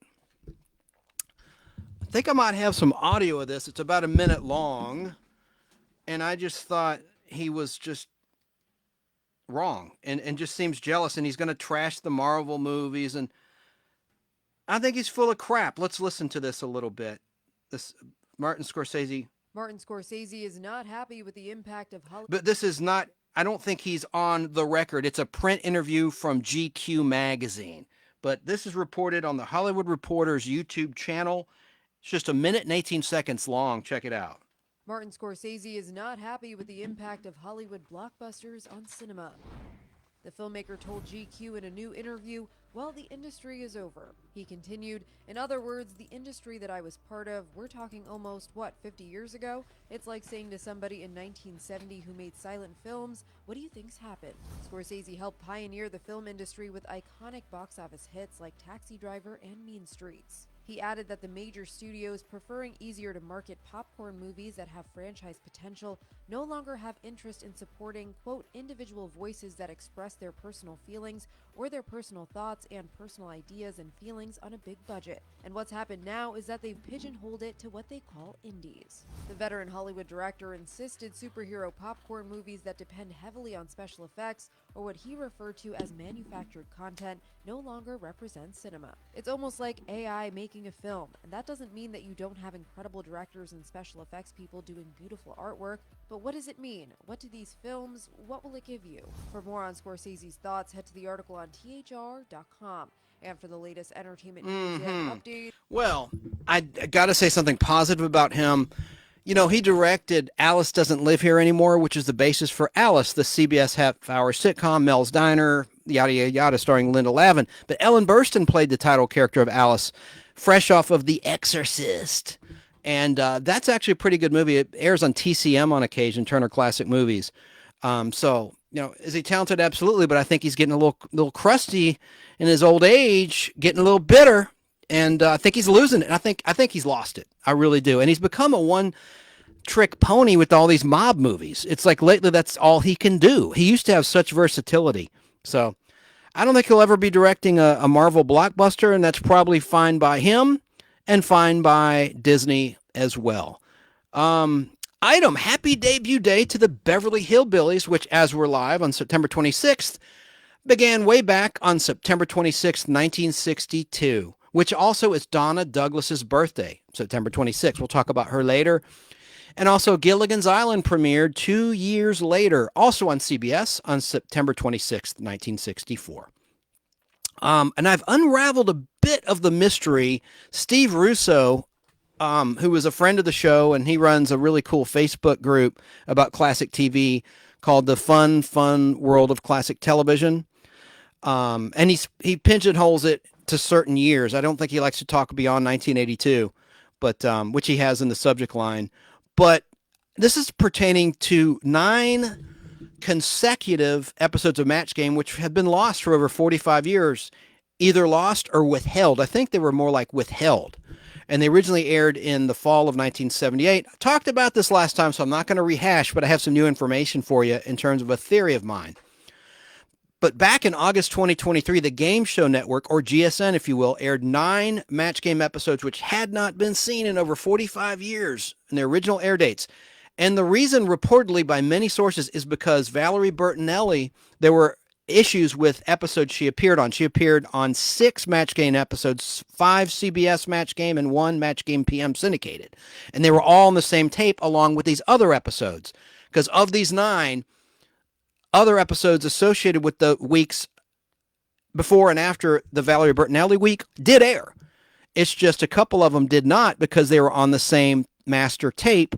I think I might have some audio of this. It's about a minute long. And I just thought he was just wrong and just seems jealous. And he's going to trash the Marvel movies. And I think he's full of crap. Let's listen to this a little bit. This Martin Scorsese. Martin Scorsese is not happy with the impact of Hollywood. But this is not, I don't think he's on the record. It's a print interview from GQ magazine. But this is reported on the Hollywood Reporter's YouTube channel. It's just a minute and 18 seconds long. Check it out. Martin Scorsese is not happy with the impact of Hollywood blockbusters on cinema. The filmmaker told GQ in a new interview, well, the industry is over. He continued, in other words, the industry that I was part of, we're talking almost, 50 years ago? It's like saying to somebody in 1970 who made silent films, what do you think's happened? Scorsese helped pioneer the film industry with iconic box office hits like Taxi Driver and Mean Streets. He added that the major studios, preferring easier-to-market popcorn movies that have franchise potential, no longer have interest in supporting, quote, individual voices that express their personal feelings or their personal thoughts and personal ideas and feelings on a big budget. And what's happened now is that they've pigeonholed it to what they call indies. The veteran Hollywood director insisted superhero popcorn movies that depend heavily on special effects, or what he referred to as manufactured content, no longer represent cinema. It's almost like AI making a film, and that doesn't mean that you don't have incredible directors and special effects people doing beautiful artwork, but what does it mean? What do these films, what will it give you? For more on Scorsese's thoughts, head to the article on thr.com. And for the latest entertainment news and updates... Well, I got to say something positive about him. You know, he directed Alice Doesn't Live Here Anymore, which is the basis for Alice, the CBS half-hour sitcom, Mel's Diner, yada, yada, yada, starring Linda Lavin. But Ellen Burstyn played the title character of Alice, fresh off of The Exorcist. And that's actually a pretty good movie. It airs on TCM on occasion, Turner Classic Movies. So, you know, is he talented? Absolutely. But I think he's getting a little crusty in his old age, getting a little bitter. And I think he's losing it. I think he's lost it. I really do. And he's become a one-trick pony with all these mob movies. It's like lately that's all he can do. He used to have such versatility. So I don't think he'll ever be directing a Marvel blockbuster, and that's probably fine by him and fine by Disney as well. Item, happy debut day to the Beverly Hillbillies, which, as we're live on September 26th, began way back on September 26th, 1962, which also is Donna Douglas's birthday, September 26th. We'll talk about her later. And also Gilligan's Island premiered 2 years later, also on CBS on September 26th, 1964. And I've unraveled a bit of the mystery. Steve Russo, who was a friend of the show, and he runs a really cool Facebook group about classic TV called the Fun World of Classic Television. And he pigeonholes it to certain years. I don't think he likes to talk beyond 1982, but which he has in the subject line. But this is pertaining to 9 consecutive episodes of Match Game, which have been lost for over 45 years, either lost or withheld. I think they were more like withheld. And they originally aired in the fall of 1978. I talked about this last time, so I'm not going to rehash, but I have some new information for you in terms of a theory of mine. But back in August 2023, the Game Show Network, or GSN, if you will, aired 9 Match Game episodes which had not been seen in over 45 years in their original air dates. And the reason, reportedly by many sources, is because Valiere Bertinelli, there were issues with episodes she appeared on. She appeared on 6 Match Game episodes, 5 CBS Match Game, and 1 Match Game PM syndicated. And they were all on the same tape along with these other episodes. Because of these 9... other episodes associated with the weeks before and after the Valiere Bertinelli week did air. It's just a couple of them did not because they were on the same master tape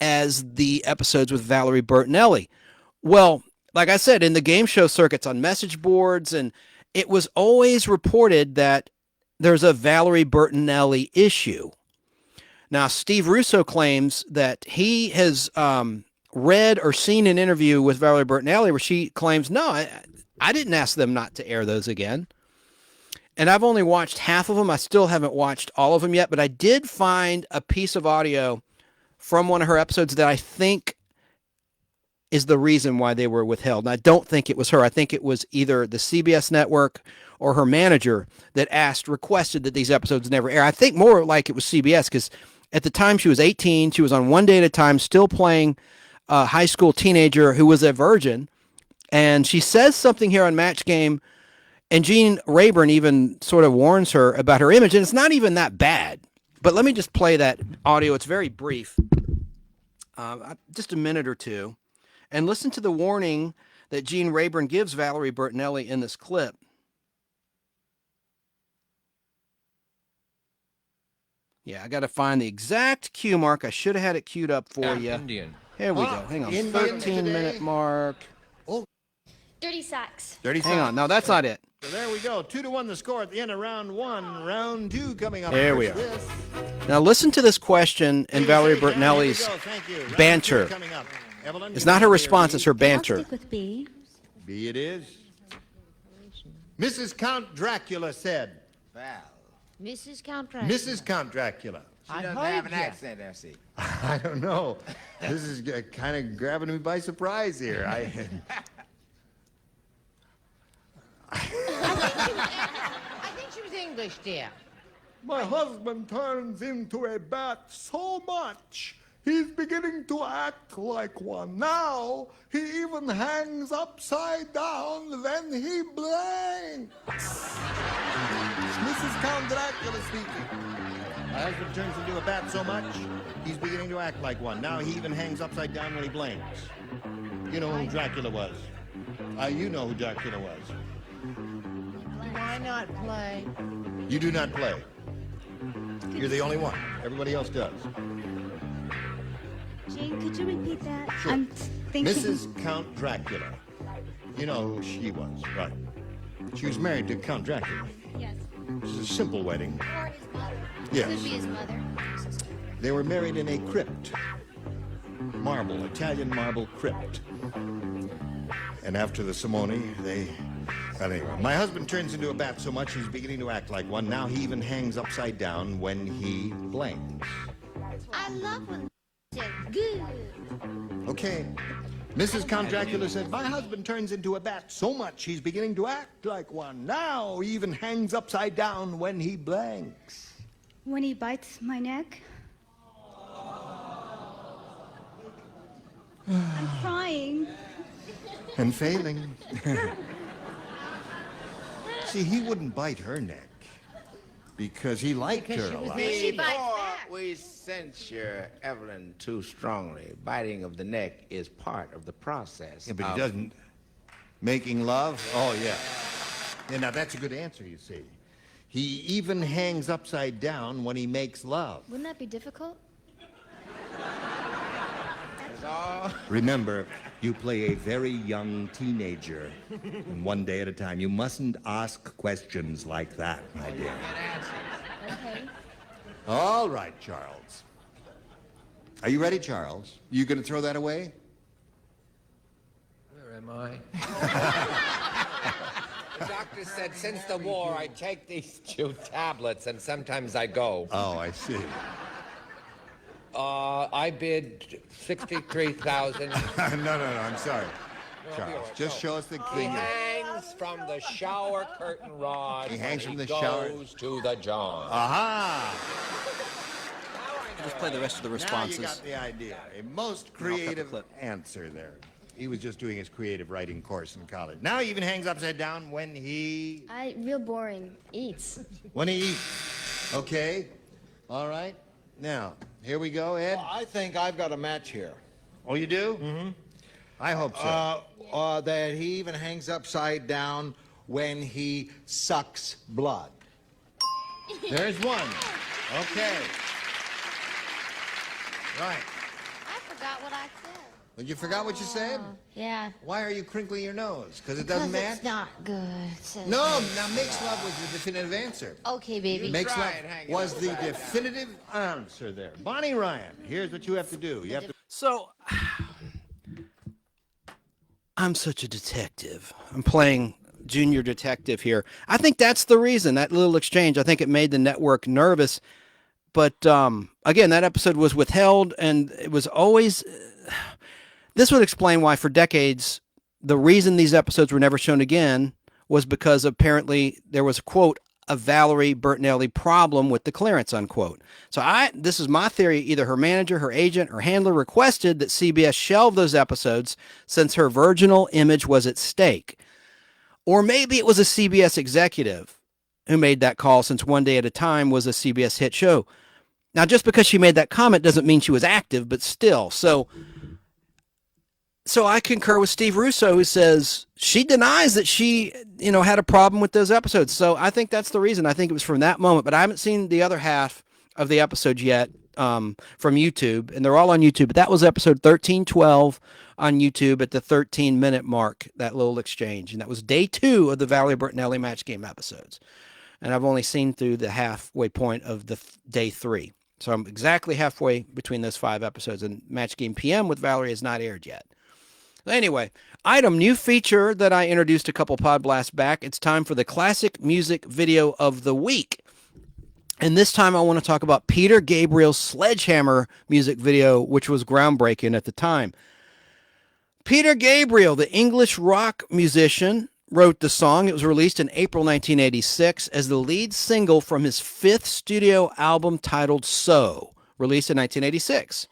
as the episodes with Valiere Bertinelli. Well, like I said, in the game show circuits on message boards, and it was always reported that there's a Valiere Bertinelli issue. Now, Steve Russo claims that he has read or seen an interview with Valiere Bertinelli where she claims, no, I didn't ask them not to air those again. And I've only watched half of them. I still haven't watched all of them yet, but I did find a piece of audio from one of her episodes that I think is the reason why they were withheld. And I don't think it was her. I think it was either the CBS network or her manager that requested that these episodes never air. I think more like it was CBS because at the time she was 18. She was on One Day at a Time, still playing a high school teenager who was a virgin. And she says something here on Match Game, and Gene Rayburn even sort of warns her about her image. And it's not even that bad. But let me just play that audio. It's very brief, just a minute or two. And listen to the warning that Gene Rayburn gives Valiere Bertinelli in this clip. Yeah, I got to find the exact cue mark. I should have had it queued up for you. Indian. Here we go. Hang on. 13-minute mark. Oh. Dirty Sacks. Hang on. No, that's not it. So there we go. 2-1 the score at the end of round 1. Round 2 coming up. There we are. Now listen to this question and Valiere Bertinelli's banter. It's not her response, it's her banter. With B. B it is. Mrs. Count Dracula said. Val. Mrs. Count Dracula. Mrs. Count Dracula. She doesn't have an accent, does she? I don't know. This is kind of grabbing me by surprise here. English, dear. My husband turns into a bat so much, he's beginning to act like one. Now, he even hangs upside down when he blinks. Mrs. Count Dracula speaking. My husband turns into a bat so much, he's beginning to act like one. Now he even hangs upside down when he blinks. You know who Dracula was. You know who Dracula was. Why not play? You do not play. You're the only one. Everybody else does. Jane, could you repeat that? Sure. I'm thinking... Mrs. Count Dracula. You know who she was, right? She was married to Count Dracula. Yes. It was a simple wedding. Or his mother. Yes. Could be his mother. They were married in a crypt. Marble, Italian marble crypt. And after the ceremony, well, anyway, my husband turns into a bat so much he's beginning to act like one. Now he even hangs upside down when he blinks. I love when it's good. Okay. Mrs. Count Dracula said, my husband turns into a bat so much he's beginning to act like one. Now he even hangs upside down when he blinks. When he bites my neck? I'm trying. And failing. See, he wouldn't bite her neck because he liked her a lot. She bites back. We censure Evelyn too strongly. Biting of the neck is part of the process. Yeah, but he doesn't. Making love? Oh, yeah. Yeah, now that's a good answer, you see. He even hangs upside down when he makes love. Wouldn't that be difficult? Remember, you play a very young teenager. And one day at a time. You mustn't ask questions like that, my dear. Okay. All right, Charles. Are you ready, Charles? You going to throw that away? Where am I? The doctor said since the war I take these 2 tablets and sometimes I go. Oh, I see. I bid 63,000. No, I'm sorry. Charles, just show us the He thing. hangs from the shower curtain rod. He hangs when from the goes shower. to the John. Aha! Let's play the rest of the responses. Now you got the idea. A most creative answer there. He was just doing his creative writing course in college. Now he even hangs upside down when he... Real boring. Eats. When he eats. Okay. All right. Now, here we go, Ed. Well, I think I've got a match here. Oh, you do? Mm-hmm. I hope so. That he even hangs upside down when he sucks blood. There's one. Okay. Right. I forgot what I said. Well, you forgot what you said? Yeah. Why are you crinkling your nose? Because it doesn't match? It's not good. No, now makes love was the definitive answer. Okay, baby. Makes love was the definitive answer there. Bonnie Ryan, here's what you have to do. You have to... So, I'm such a detective. I'm playing junior detective here. I think that's the reason, that little exchange. I think it made the network nervous. But, again, that episode was withheld, and it was always... This would explain why, for decades, the reason these episodes were never shown again was because apparently there was, quote, a Valiere Bertinelli problem with the clearance, unquote. So this is my theory. Either her manager, her agent, or handler requested that CBS shelve those episodes since her virginal image was at stake. Or maybe it was a CBS executive who made that call, since One Day at a Time was a CBS hit show. Now, just because she made that comment doesn't mean she was active, but still. So I concur with Steve Russo, who says she denies that she, had a problem with those episodes. So I think that's the reason. I think it was from that moment. But I haven't seen the other half of the episode yet from YouTube, and they're all on YouTube. But that was episode 1312 on YouTube at the 13-minute mark, that little exchange. And that was day 2 of the Valiere Bertinelli match game episodes. And I've only seen through the halfway point of the day 3. So I'm exactly halfway between those 5 episodes. And Match Game PM with Valiere has not aired yet. Anyway, new feature that I introduced a couple Podblasts back. It's time for the classic music video of the week. And this time I want to talk about Peter Gabriel's Sledgehammer music video, which was groundbreaking at the time. Peter Gabriel, the English rock musician, wrote the song. It was released in April 1986 as the lead single from his 5th studio album titled So, released in 1986.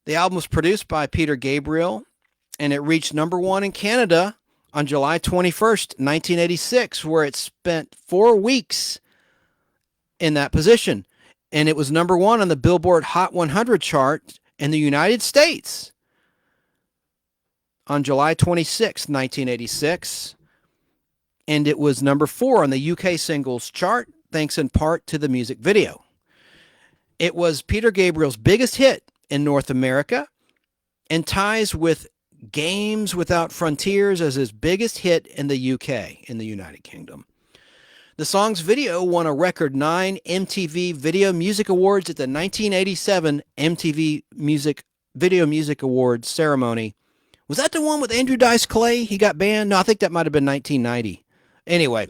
The album was produced by Peter Gabriel, and it reached number 1 in Canada on July 21st, 1986, where it spent 4 weeks in that position. And it was number 1 on the Billboard Hot 100 chart in the United States on July 26, 1986. And it was number 4 on the UK singles chart, thanks in part to the music video. It was Peter Gabriel's biggest hit in North America and ties with Games Without Frontiers as his biggest hit in the UK, in the United Kingdom. The song's video won a record 9 MTV Video Music Awards at the 1987 MTV Video Music Awards ceremony. Was that the one with Andrew Dice Clay? He got banned? No, I think that might have been 1990. Anyway,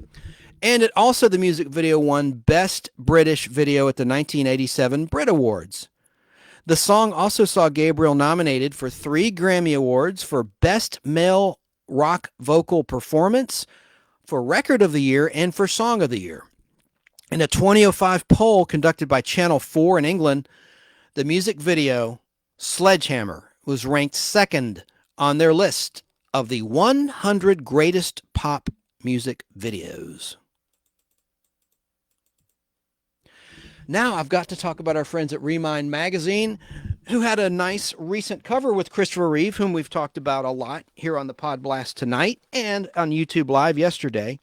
and it also, the music video won Best British Video at the 1987 Brit Awards. The song also saw Gabriel nominated for 3 Grammy Awards for Best Male Rock Vocal Performance, for Record of the Year, and for Song of the Year. In a 2005 poll conducted by Channel 4 in England, the music video Sledgehammer was ranked 2nd on their list of the 100 greatest pop music videos. Now I've got to talk about our friends at Remind Magazine, who had a nice recent cover with Christopher Reeve, whom we've talked about a lot here on the Podblast tonight and on YouTube Live yesterday.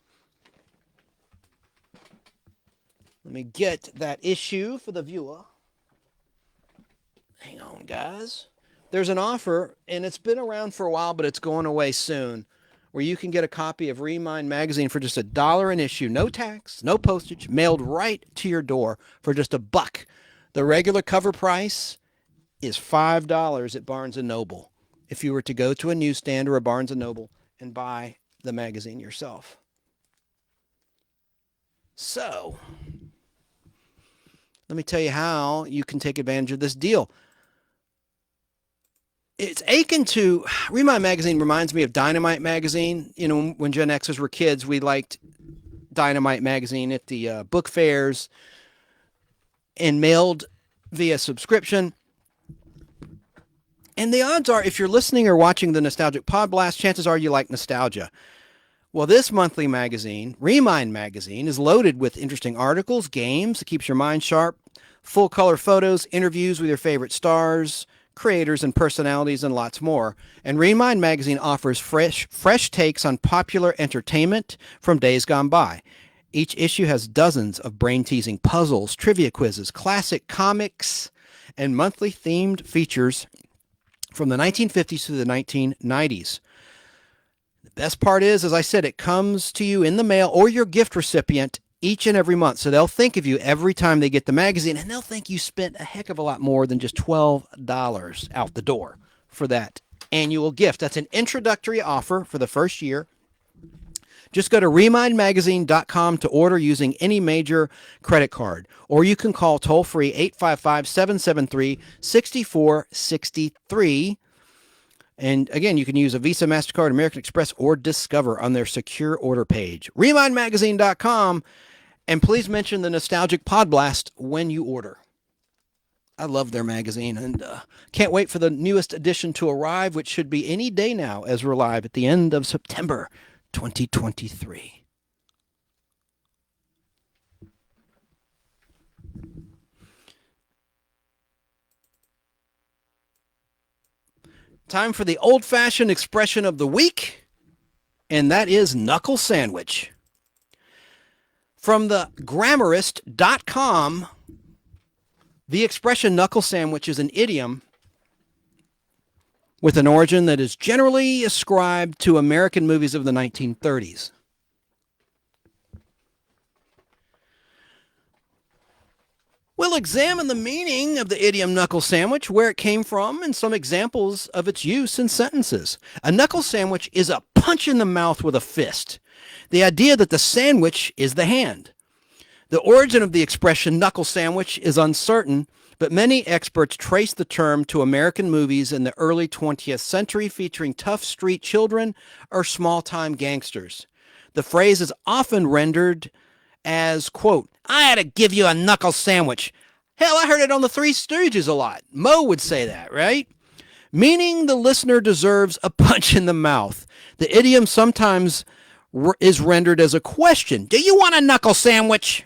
Let me get that issue for the viewer. Hang on, guys. There's an offer, and it's been around for a while, but it's going away soon, where you can get a copy of Remind Magazine for just $1 an issue. No tax, no postage, mailed right to your door for just $1. The regular cover price is $5 at Barnes & Noble if you were to go to a newsstand or a Barnes & Noble and buy the magazine yourself. So, let me tell you how you can take advantage of this deal. It's akin to, Remind Magazine reminds me of Dynamite Magazine. You know, when Gen Xers were kids, we liked Dynamite Magazine at the book fairs and mailed via subscription. And the odds are, if you're listening or watching the Nostalgic Podblast, chances are you like nostalgia. Well, this monthly magazine, Remind Magazine, is loaded with interesting articles, games that keeps your mind sharp, full-color photos, interviews with your favorite stars, creators and personalities, and lots more. And Remind Magazine offers fresh takes on popular entertainment from days gone by. Each issue has dozens of brain-teasing puzzles, trivia quizzes, classic comics, and monthly themed features from the 1950s to the 1990s. The best part is, as I said, it comes to you in the mail or your gift recipient each and every month. So they'll think of you every time they get the magazine, and they'll think you spent a heck of a lot more than just $12 out the door for that annual gift. That's an introductory offer for the first year. Just go to remindmagazine.com to order using any major credit card, or you can call toll-free 855-773-6463. And again, you can use a Visa, MasterCard, American Express, or Discover on their secure order page. Remindmagazine.com, and please mention the Nostalgic Podblast when you order. I love their magazine, and can't wait for the newest edition to arrive, which should be any day now, as we're live at the end of September 2023. Time for the old-fashioned expression of the week, and that is knuckle sandwich. From the Grammarist.com, the expression knuckle sandwich is an idiom with an origin that is generally ascribed to American movies of the 1930s. We'll examine the meaning of the idiom knuckle sandwich, where it came from, and some examples of its use in sentences. A knuckle sandwich is a punch in the mouth with a fist. The idea that the sandwich is the hand. The origin of the expression knuckle sandwich is uncertain, but many experts trace the term to American movies in the early 20th century featuring tough street children or small-time gangsters. The phrase is often rendered as, quote, I had to give you a knuckle sandwich. Hell, I heard it on the Three Stooges a lot. Moe would say that, right? Meaning the listener deserves a punch in the mouth. The idiom sometimes is rendered as a question. Do you want a knuckle sandwich?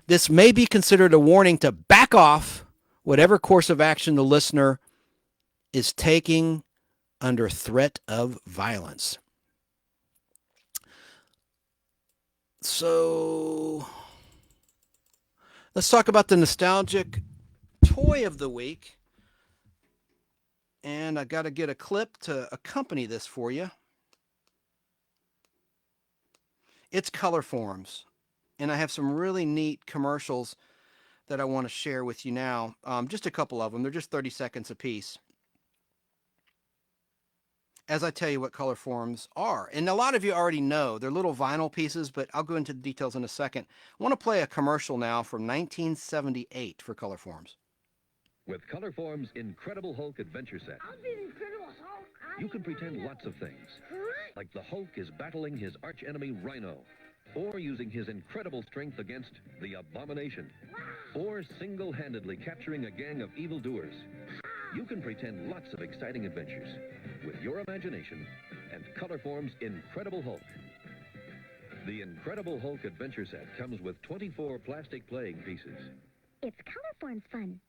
This may be considered a warning to back off whatever course of action the listener is taking under threat of violence. So let's talk about the nostalgic toy of the week. And I got to get a clip to accompany this for you. It's Colorforms. And I have some really neat commercials that I want to share with you now. Just a couple of them. They're just 30 seconds apiece. As I tell you what Colorforms are. And a lot of you already know. They're little vinyl pieces, but I'll go into the details in a second. I want to play a commercial now from 1978 for Colorforms. With Colorform's Incredible Hulk Adventure Set, I'll be the Incredible Hulk. you can pretend lots of things. Like the Hulk is battling his archenemy Rhino, or using his incredible strength against the Abomination, or single-handedly capturing a gang of evildoers. You can pretend lots of exciting adventures with your imagination and Colorform's Incredible Hulk. The Incredible Hulk Adventure Set comes with 24 plastic playing pieces. It's Colorforms fun.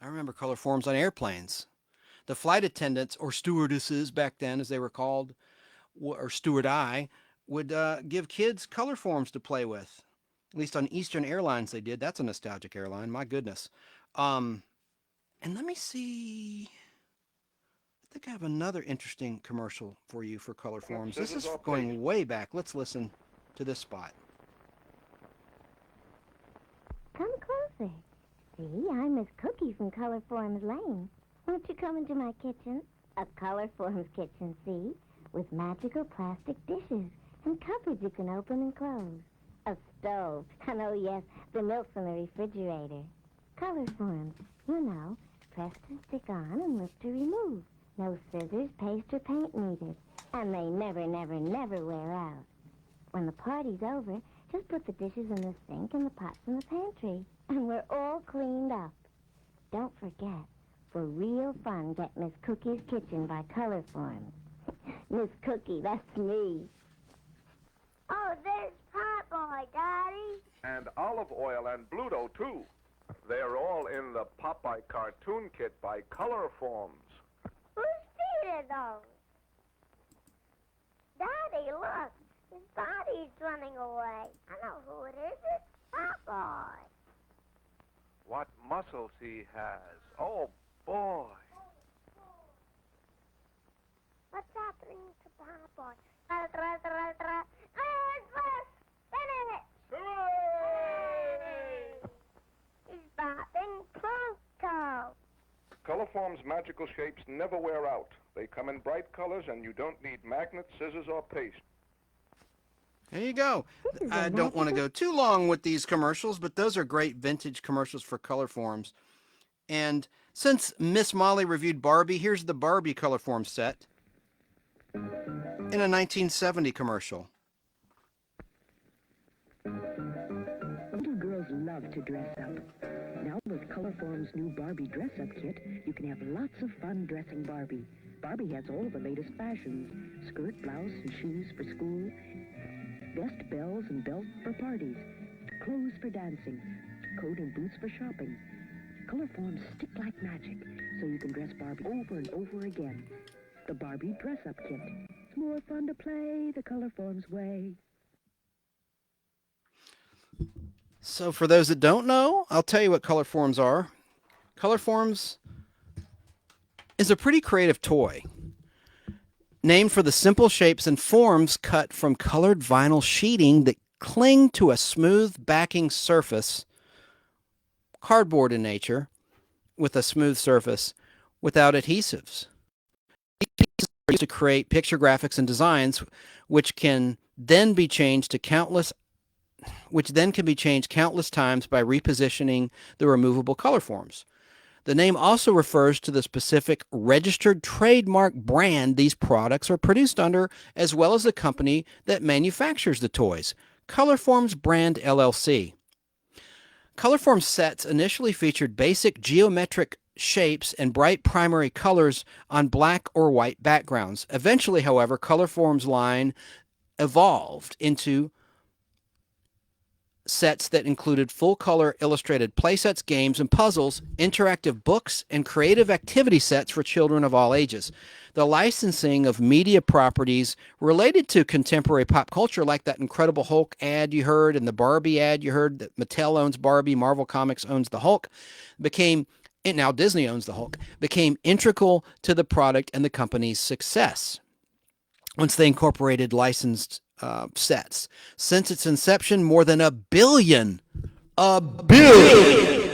I remember Colorforms on airplanes. The flight attendants, or stewardesses back then as they were called, or steward-eye, would give kids Colorforms to play with. At least on Eastern Airlines they did. That's a nostalgic airline, my goodness. And let me see. I think I have another interesting commercial for you for Colorforms. This is going way back. Let's listen to this spot. Come closer. See, I'm Miss Cookie from Colorforms Lane. Won't you come into my kitchen? A Colorforms kitchen, see? With magical plastic dishes and cupboards you can open and close. A stove, and oh yes, the milk's in the refrigerator. Colorforms, you know, press to stick on and lift to remove. No scissors, paste, or paint needed. And they never, never, never wear out. When the party's over, just put the dishes in the sink and the pots in the pantry. And we're all cleaned up. Don't forget, for real fun, get Miss Cookie's Kitchen by Colorforms. Miss Cookie, that's me. Oh, there's Popeye, Daddy. And Olive Oil and Bluto, too. They're all in the Popeye cartoon kit by Colorforms. Who's stealing those? Daddy, look. His body's running away. I know who it is. It's Popeye. What muscles he has. Oh, boy. What's happening to Popeye? He's bopping Pluto. Colorforms magical shapes never wear out. They come in bright colors, and you don't need magnets, scissors, or paste. There you go. I don't want to go too long with these commercials, but those are great vintage commercials for Colorforms. And since Miss Molly reviewed Barbie, here's the Barbie Colorform set in a 1970 commercial. Little girls love to dress up. Now with Colorform's new Barbie dress-up kit, you can have lots of fun dressing Barbie. Barbie has all the latest fashions. Skirt, blouse, and shoes for school. Vest, bells, and belts for parties. Clothes for dancing. Coat and boots for shopping. Colorforms stick like magic, so you can dress Barbie over and over again. The Barbie dress-up kit. It's more fun to play the Colorforms way. So for those that don't know, I'll tell you what Colorforms are. Colorforms is a pretty creative toy, named for the simple shapes and forms cut from colored vinyl sheeting that cling to a smooth backing surface, cardboard in nature, with a smooth surface, without adhesives. These pieces are used to create picture graphics and designs, which can then be changed to countless which then can be changed countless times by repositioning the removable color forms. The name also refers to the specific registered trademark brand these products are produced under, as well as the company that manufactures the toys, Colorforms Brand LLC. Colorforms sets initially featured basic geometric shapes and bright primary colors on black or white backgrounds. Eventually, however, Colorforms line evolved into sets that included full-color illustrated playsets, games, and puzzles, interactive books, and creative activity sets for children of all ages. The licensing of media properties related to contemporary pop culture, like that Incredible Hulk ad you heard and the Barbie ad you heard, that Mattel owns Barbie, Marvel Comics owns the Hulk, and now Disney owns the Hulk, became integral to the product and the company's success once they incorporated licensed sets. Since its inception, more than a billion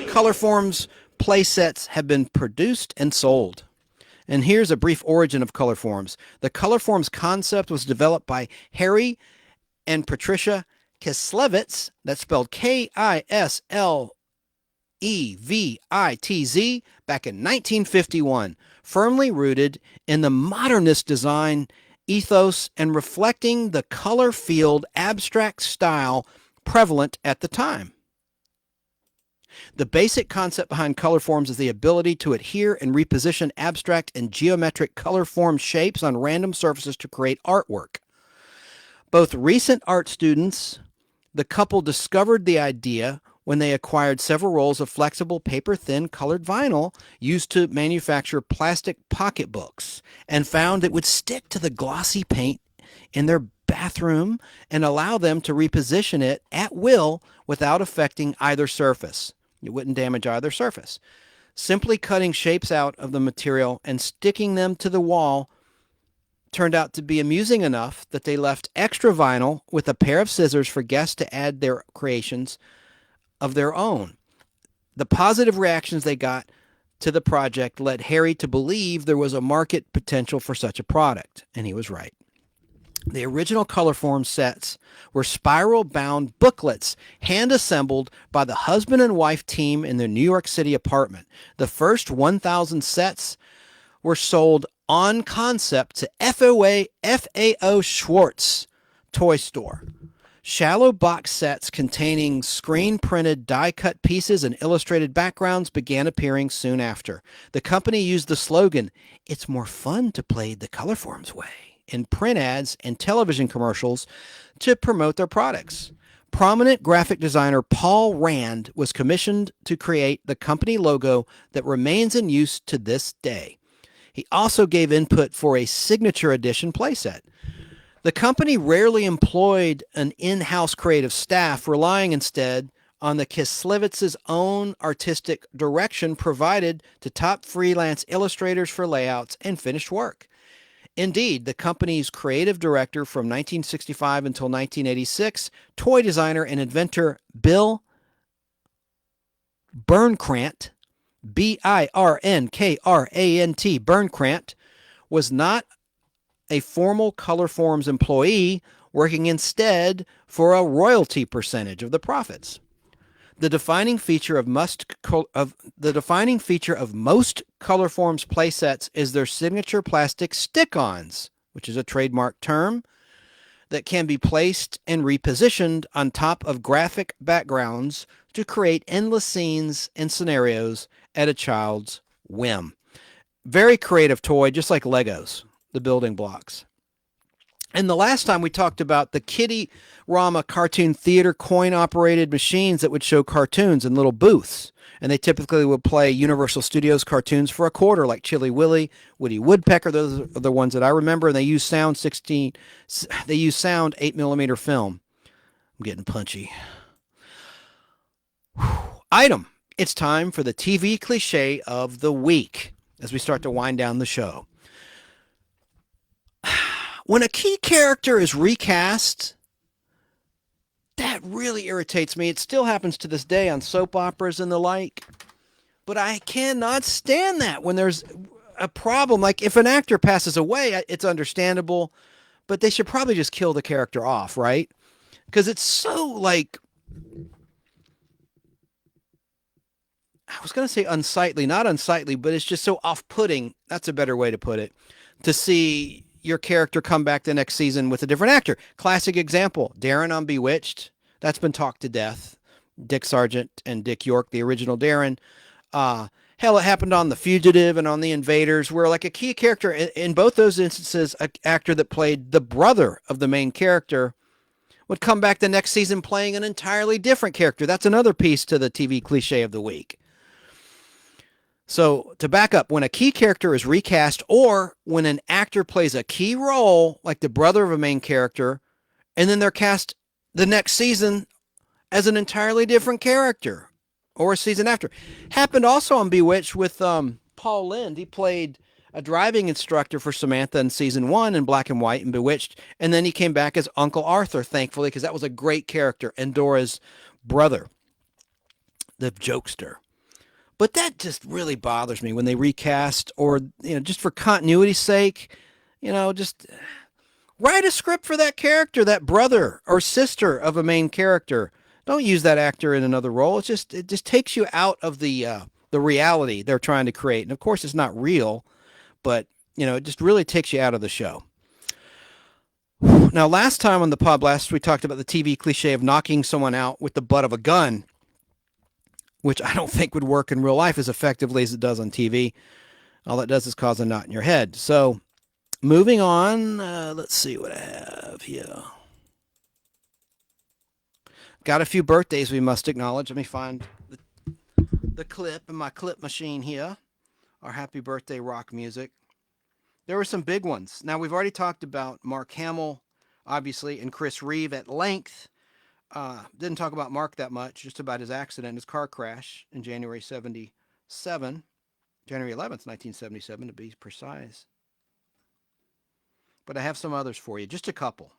Colorforms play sets have been produced and sold. And here's a brief origin of Colorforms. The Colorforms concept was developed by Harry and Patricia Chiclets, that's spelled Kislevitz, back in 1951, firmly rooted in the modernist design ethos and reflecting the color-field abstract style prevalent at the time. The basic concept behind Colorforms is the ability to adhere and reposition abstract and geometric color-form shapes on random surfaces to create artwork. Both recent art students, the couple discovered the idea when they acquired several rolls of flexible paper-thin colored vinyl used to manufacture plastic pocketbooks and found it would stick to the glossy paint in their bathroom and allow them to reposition it at will without affecting either surface. It wouldn't damage either surface. Simply cutting shapes out of the material and sticking them to the wall turned out to be amusing enough that they left extra vinyl with a pair of scissors for guests to add their creations of their own. The positive reactions they got to the project led Harry to believe there was a market potential for such a product, and he was right. The original Colorform sets were spiral-bound booklets hand-assembled by the husband and wife team in their New York City apartment. The first 1,000 sets were sold on concept to FAO Schwartz toy store. Shallow box sets containing screen-printed die-cut pieces and illustrated backgrounds began appearing soon after. The company used the slogan, "It's more fun to play the Colorforms way," in print ads and television commercials to promote their products. Prominent graphic designer Paul Rand was commissioned to create the company logo that remains in use to this day. He also gave input for a signature edition playset. The company rarely employed an in-house creative staff, relying instead on the Kislevitz's own artistic direction provided to top freelance illustrators for layouts and finished work. Indeed, the company's creative director from 1965 until 1986, toy designer and inventor Bill Bernkrant, Birnkrant, Bernkrant, was not a formal Colorforms employee, working instead for a royalty percentage of the profits. The defining feature of most Colorforms playsets is their signature plastic stick-ons, which is a trademark term, that can be placed and repositioned on top of graphic backgrounds to create endless scenes and scenarios at a child's whim. Very creative toy, just like Legos, the building blocks. And the last time we talked about the Kitty-Rama cartoon theater coin-operated machines that would show cartoons in little booths. And they typically would play Universal Studios cartoons for a quarter, like Chilly Willy, Woody Woodpecker. Those are the ones that I remember. And they use sound 8mm film. I'm getting punchy. Item. It's time for the TV cliche of the week as we start to wind down the show. When a key character is recast, that really irritates me. It still happens to this day on soap operas and the like. But I cannot stand that when there's a problem. Like if an actor passes away, it's understandable, but they should probably just kill the character off, right? because it's so like, I was going to say unsightly, not unsightly, but it's just so off-putting. That's a better way to put it. To see your character come back the next season with a different actor. Classic example, Darren on Bewitched. That's been talked to death. Dick Sargent and Dick York, the original Darren. Hell, it happened on The Fugitive and on The Invaders, where like a key character, in both those instances, an actor that played the brother of the main character would come back the next season playing an entirely different character. That's another piece to the TV cliche of the week. So to back up, when a key character is recast or when an actor plays a key role, like the brother of a main character, and then they're cast the next season as an entirely different character or a season after. Happened also on Bewitched with Paul Lynde. He played a driving instructor for Samantha in season 1 in Black and White and Bewitched. And then he came back as Uncle Arthur, thankfully, because that was a great character. And Dora's brother, the jokester. But that just really bothers me when they recast or, just for continuity's sake, just write a script for that character, that brother or sister of a main character. Don't use that actor in another role. It just takes you out of the reality they're trying to create. And of course it's not real, but it just really takes you out of the show. Now, last time on the Podblast, we talked about the TV cliche of knocking someone out with the butt of a gun, which I don't think would work in real life as effectively as it does on TV. All it does is cause a knot in your head. So moving on, let's see what I have here. Got a few birthdays we must acknowledge. Let me find the clip in my clip machine here. Our happy birthday rock music. There were some big ones. Now, we've already talked about Mark Hamill, obviously, and Chris Reeve at length. Didn't talk about Mark that much, just about his accident, his car crash in January 77, January 11th, 1977 to be precise. But I have some others for you, just a couple.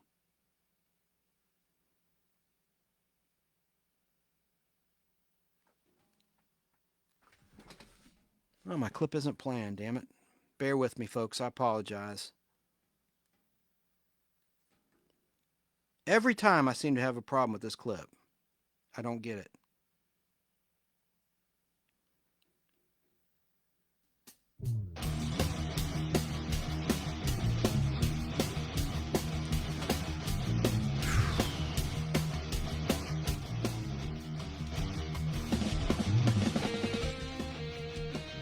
Oh, my clip isn't planned, damn it. Bear with me, folks, I apologize. Every time I seem to have a problem with this clip. I don't get it.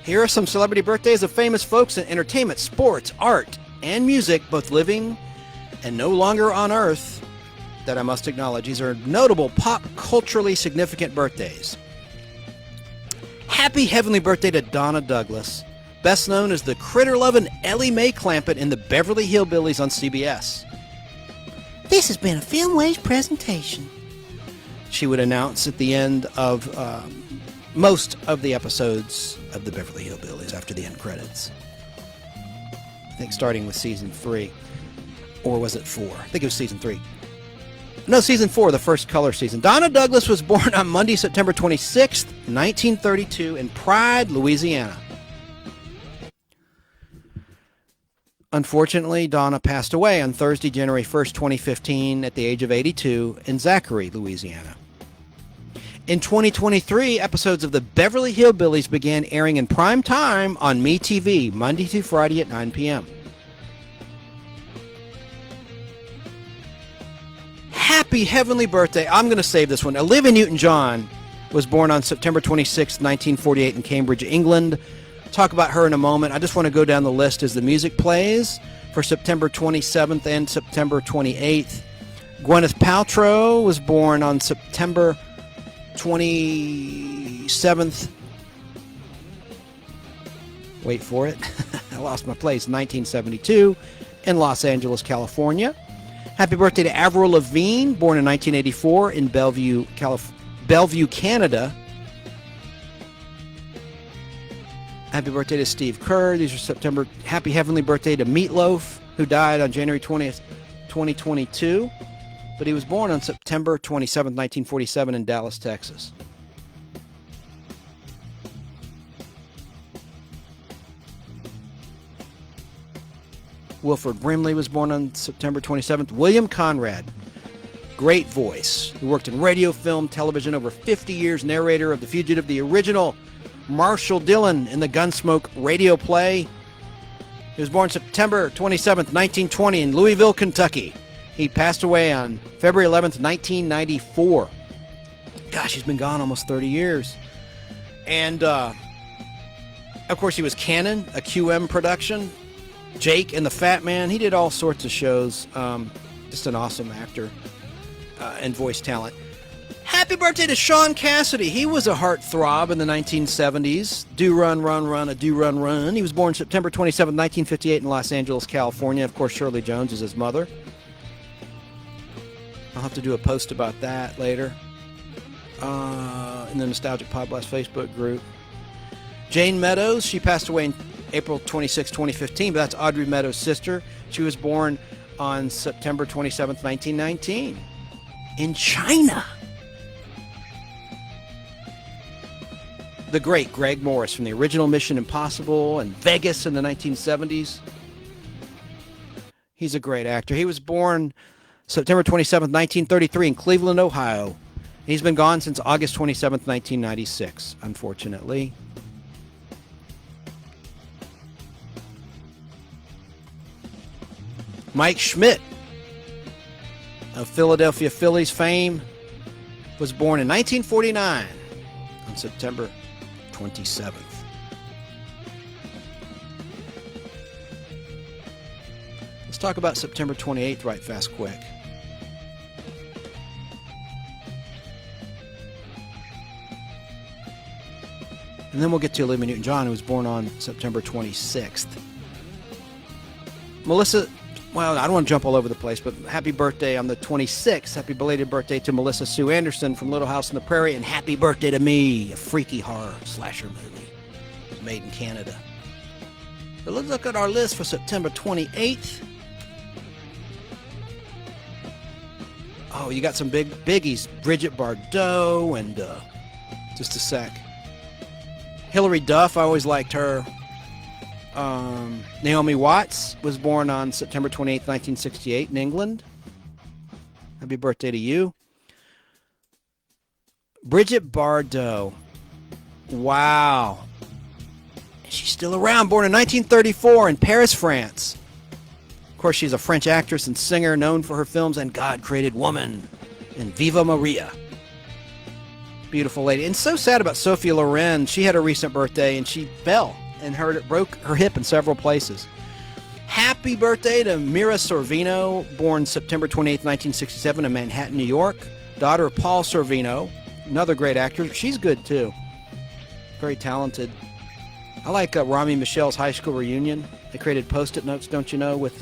Here are some celebrity birthdays of famous folks in entertainment, sports, art, and music, both living and no longer on Earth, that I must acknowledge. These are notable pop culturally significant birthdays. Happy heavenly birthday to Donna Douglas, best known as the critter-loving Ellie Mae Clampett in the Beverly Hillbillies on CBS. This has been a Filmways presentation, she would announce at the end of most of the episodes of the Beverly Hillbillies after the end credits. I think starting with season 3. Or was it 4? I think it was season 3. No, season 4, the first color season. Donna Douglas was born on Monday, September 26th, 1932 in Pride, Louisiana. Unfortunately, Donna passed away on Thursday, January 1st, 2015 at the age of 82 in Zachary, Louisiana. In 2023, episodes of the Beverly Hillbillies began airing in prime time on MeTV, Monday through Friday at 9 p.m. Happy heavenly birthday. I'm going to save this one. Olivia Newton-John was born on September 26, 1948 in Cambridge, England. Talk about her in a moment. I just want to go down the list as the music plays for September 27th and September 28th. Gwyneth Paltrow was born on September 27th. Wait for it. I lost my place. 1972 in Los Angeles, California. Happy birthday to Avril Lavigne, born in 1984 in Bellevue, Canada. Happy birthday to Steve Kerr. These are September. Happy heavenly birthday to Meatloaf, who died on January 20th, 2022. But he was born on September 27th, 1947 in Dallas, Texas. Wilford Brimley was born on September 27th. William Conrad, great voice. He worked in radio, film, television, over 50 years, narrator of The Fugitive, the original Marshall Dillon in the Gunsmoke radio play. He was born September 27th, 1920 in Louisville, Kentucky. He passed away on February 11th, 1994. Gosh, he's been gone almost 30 years. And, of course, he was Cannon, a QM production. Jake and the Fat Man. He did all sorts of shows. Just an awesome actor and voice talent. Happy birthday to Sean Cassidy. He was a heartthrob in the 1970s. Do Run, Run, Run, a Do Run, Run. He was born September 27, 1958 in Los Angeles, California. Of course, Shirley Jones is his mother. I'll have to do a post about that later in the Nostalgic Podblast Facebook group. Jane Meadows, she passed away in April 26, 2015, but that's Audrey Meadows' sister. She was born on September 27, 1919 in China. The great Greg Morris from the original Mission Impossible and Vegas in the 1970s. He's a great actor. He was born September 27, 1933 in Cleveland, Ohio. He's been gone since August 27, 1996, unfortunately. Mike Schmidt of Philadelphia Phillies fame was born in 1949 on September 27th. Let's talk about September 28th right fast quick. And then we'll get to Olivia Newton-John, who was born on September 26th. Melissa, well, I don't want to jump all over the place, but happy birthday on the 26th. Happy belated birthday to Melissa Sue Anderson from Little House on the Prairie, and happy birthday to Me, a freaky horror slasher movie. It was made in Canada. So let's look at our list for September 28th. Oh, you got some big biggies. Bridget Bardot and just a sec. Hilary Duff, I always liked her. Naomi Watts was born on September 28th, 1968 in England. Happy birthday to you. Bridget Bardot. Wow. She's still around, born in 1934 in Paris, France. Of course, she's a French actress and singer known for her films And God Created Woman and Viva Maria. Beautiful lady. And so sad about Sophia Loren. She had a recent birthday and she fell and broke her hip in several places. Happy birthday to Mira Sorvino, born September 28, 1967 in Manhattan, New York. Daughter of Paul Sorvino, another great actor. She's good too. Very talented. I like Rami Michelle's High School Reunion. They created Post-it notes, don't you know, with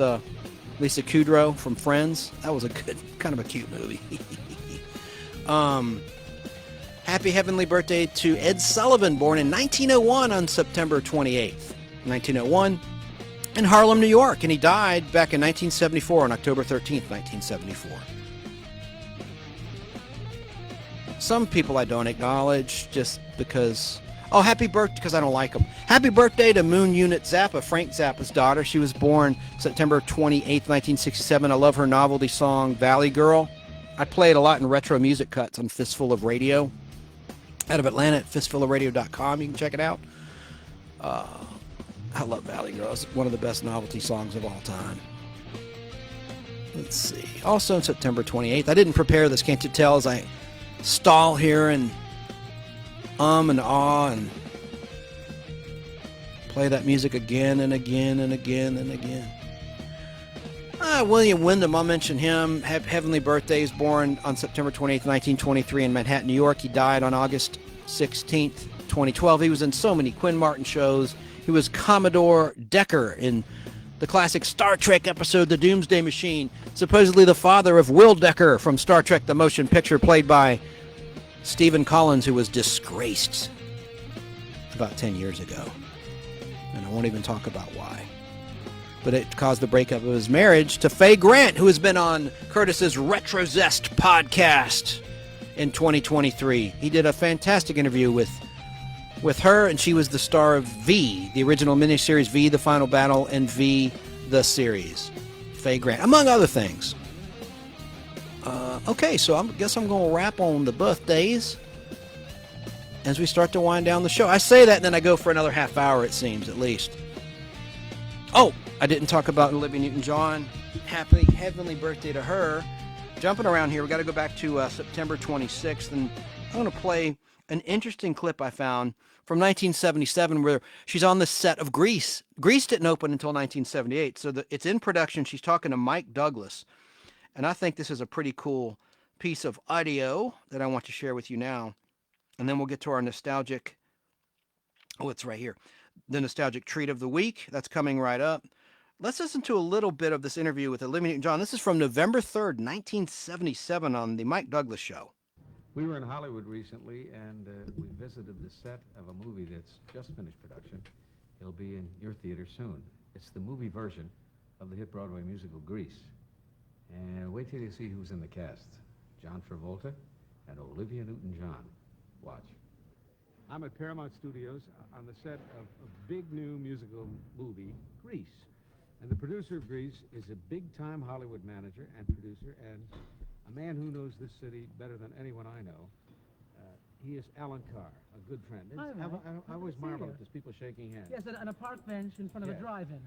Lisa Kudrow from Friends. That was a good, kind of a cute movie. Happy heavenly birthday to Ed Sullivan, born in 1901 on September 28th. 1901 in Harlem, New York, and he died back in 1974 on October 13th, 1974. Some people I don't acknowledge just because... Oh, happy birthday, because I don't like them. Happy birthday to Moon Unit Zappa, Frank Zappa's daughter. She was born September 28th, 1967. I love her novelty song, Valley Girl. I play it a lot in retro music cuts on Fistful of Radio. Out of Atlanta at fistfulofradio.com. You can check it out. I love Valley Girl. It's one of the best novelty songs of all time. Let's see. Also on September 28th. I didn't prepare this, can't you tell, as I stall here and and ah and play that music again and again and again and again. William Wyndham, I'll mention him. Heavenly birthday. He's born on September 28th, 1923 in Manhattan, New York. He died on August 16th, 2012. He was in so many Quinn Martin shows. He was Commodore Decker in the classic Star Trek episode, The Doomsday Machine. Supposedly the father of Will Decker from Star Trek, the motion picture, played by Stephen Collins, who was disgraced about 10 years ago. And I won't even talk about why. But it caused the breakup of his marriage to Faye Grant, who has been on Curtis's Retro Zest podcast in 2023. He did a fantastic interview with her, and she was the star of V, the original miniseries V, The Final Battle, and V, the series. Faye Grant, among other things. Okay, so I guess I'm going to wrap on the birthdays as we start to wind down the show. I say that and then I go for another half hour, it seems, at least. Oh, I didn't talk about Olivia Newton-John. Happy heavenly birthday to her. Jumping around here, we got to go back to September 26th, and I'm going to play an interesting clip I found from 1977 where she's on the set of Grease. Grease didn't open until 1978, so it's in production. She's talking to Mike Douglas, and I think this is a pretty cool piece of audio that I want to share with you now, and then we'll get to our nostalgic, oh, it's right here, the nostalgic treat of the week. That's coming right up. Let's listen to a little bit of this interview with Olivia Newton-John. This is from November 3rd, 1977 on the Mike Douglas Show. We were in Hollywood recently, and we visited the set of a movie that's just finished production. It'll be in your theater soon. It's the movie version of the hit Broadway musical Grease. And wait till you see who's in the cast. John Travolta and Olivia Newton-John. Watch. I'm at Paramount Studios on the set of a big new musical movie, Grease. And the producer of Grease is a big-time Hollywood manager and producer and a man who knows this city better than anyone I know. He is Alan Carr, a good friend. I always marvel at this, people shaking hands. Yes, on a park bench in front of a drive-in.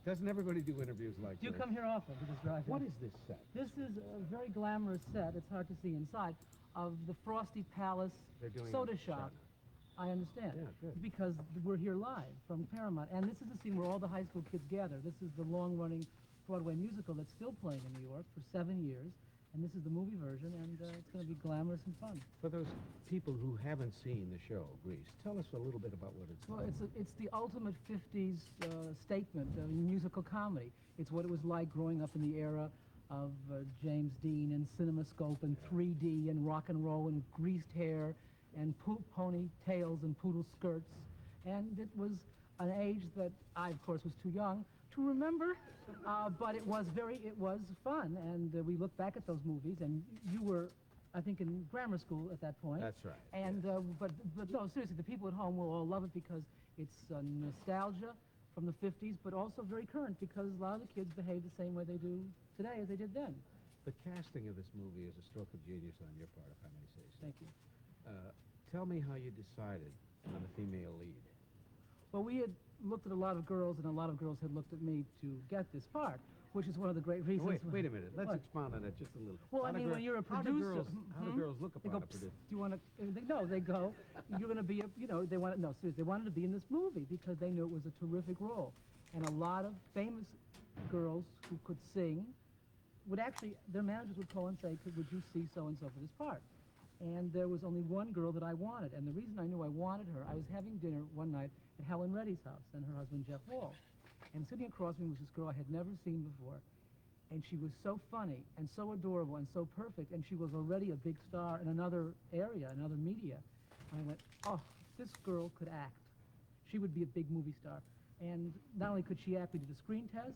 Doesn't everybody do interviews like You this? come here often to this drive-in. What is this set? This is a very glamorous set, it's hard to see inside, of the Frosty Palace They're doing soda a shop. I understand. Yeah, good. Because we're here live from Paramount. And this is the scene where all the high school kids gather. This is the long-running Broadway musical that's still playing in New York for 7 years. And this is the movie version, and it's going to be glamorous and fun. For those people who haven't seen the show, Grease, tell us a little bit about what it's Well, like. it's the ultimate 50s statement of musical comedy. It's what it was like growing up in the era of James Dean and CinemaScope and 3D and rock and roll and greased hair and ponytails and poodle skirts. And it was an age that I, of course, was too young to remember, but it was fun. And we look back at those movies, and you were, I think, in grammar school at that point. That's right. And but no, seriously, the people at home will all love it because it's nostalgia from the 50s, but also very current because a lot of the kids behave the same way they do today as they did then. The casting of this movie is a stroke of genius on your part, if I may say so. Thank you. Tell me how you decided on the female lead. Well, we had looked at a lot of girls, and a lot of girls had looked at me to get this part, which is one of the great reasons. Wait a minute. Let's What? expound on that just a little. Well, I mean, when you're a producer, How do girls look they upon go, a producer? "Do you want to?" No, they go, "You're going to be they want no, seriously, they wanted to be in this movie because they knew it was a terrific role, and a lot of famous girls who could sing would actually, their managers would call and say, "Would you see so and so for this part?" And there was only one girl that I wanted, and the reason I knew I wanted her, I was having dinner one night at Helen Reddy's house and her husband Jeff Wall, and sitting across from me was this girl I had never seen before, and she was so funny and so adorable and so perfect, and she was already a big star in another area, another media. And I went, oh, this girl could act. She would be a big movie star. And not only could she act, we did a screen test,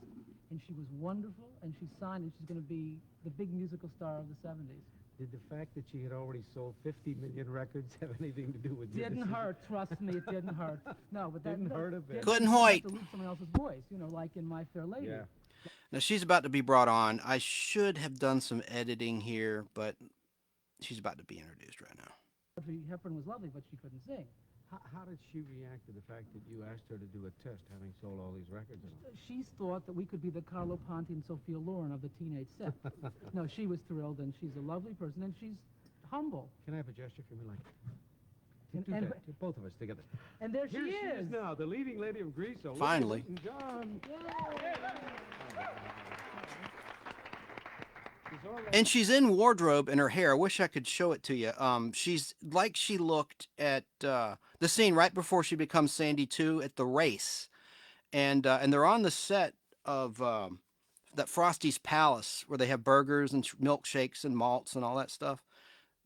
and she was wonderful, and she signed, and she's going to be the big musical star of the 70s. Did the fact that she had already sold 50 million records have anything to do with your Didn't decision? hurt, trust me, it didn't hurt. No, but that Didn't hurt a bit. Couldn't you have wait. to lose someone else's voice, like in My Fair Lady. Yeah. Now, she's about to be brought on. I should have done some editing here, but she's about to be introduced right now. Audrey Hepburn was lovely, but she couldn't sing. How did she react to the fact that you asked her to do a test, having sold all these records? She thought that we could be the Carlo Ponti and Sophia Loren of the teenage set. No, she was thrilled, and she's a lovely person, and she's humble. Can I have a gesture from you, like? And- Do both of us together. And there Here she is. now, the leading lady of Grease. Olivia Finally. Newton-John. And she's in wardrobe in her hair. I wish I could show it to you. She's like she looked at the scene right before she becomes Sandy 2 at the race. And they're on the set of that Frosty's Palace where they have burgers and milkshakes and malts and all that stuff.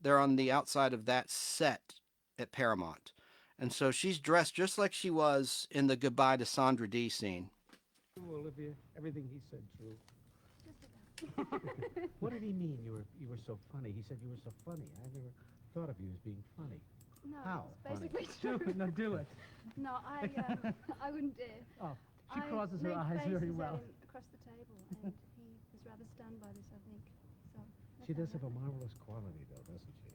They're on the outside of that set at Paramount. And so she's dressed just like she was in the Goodbye to Sandra D scene. Olivia, everything he said true. What did he mean? You were so funny. He said you were so funny. I never thought of you as being funny. No, How? it's basically Do true. it. No, do it. No, I wouldn't dare. Oh, she I crosses her made eyes very faces at well. him across the table, and he was rather stunned by this, I think. So She does have a marvelous quality, though, doesn't she?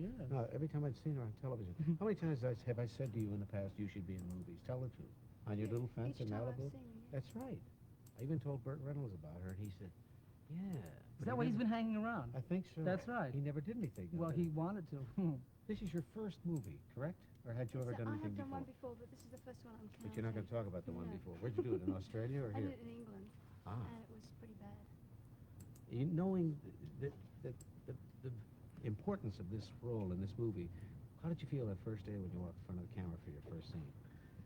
Yeah. No, every time I've seen her on television. How many times have I said to you in the past, you should be in movies? Tell the truth. On your little fence in Malibu? That's right. I even told Burt Reynolds about her, and he said, yeah. Is that why he's been hanging around? I think so. That's right. He never did anything. Well, he wanted to. This is your first movie, correct? Or had you ever done anything I have done before? one before, but this is the first one I'm counting. But you're not going to talk about the one before. Where'd you do it, in Australia or I here? did it in England, Ah. and it was pretty bad. Knowing the importance of this role in this movie, how did you feel that first day when you walked in front of the camera for your first scene?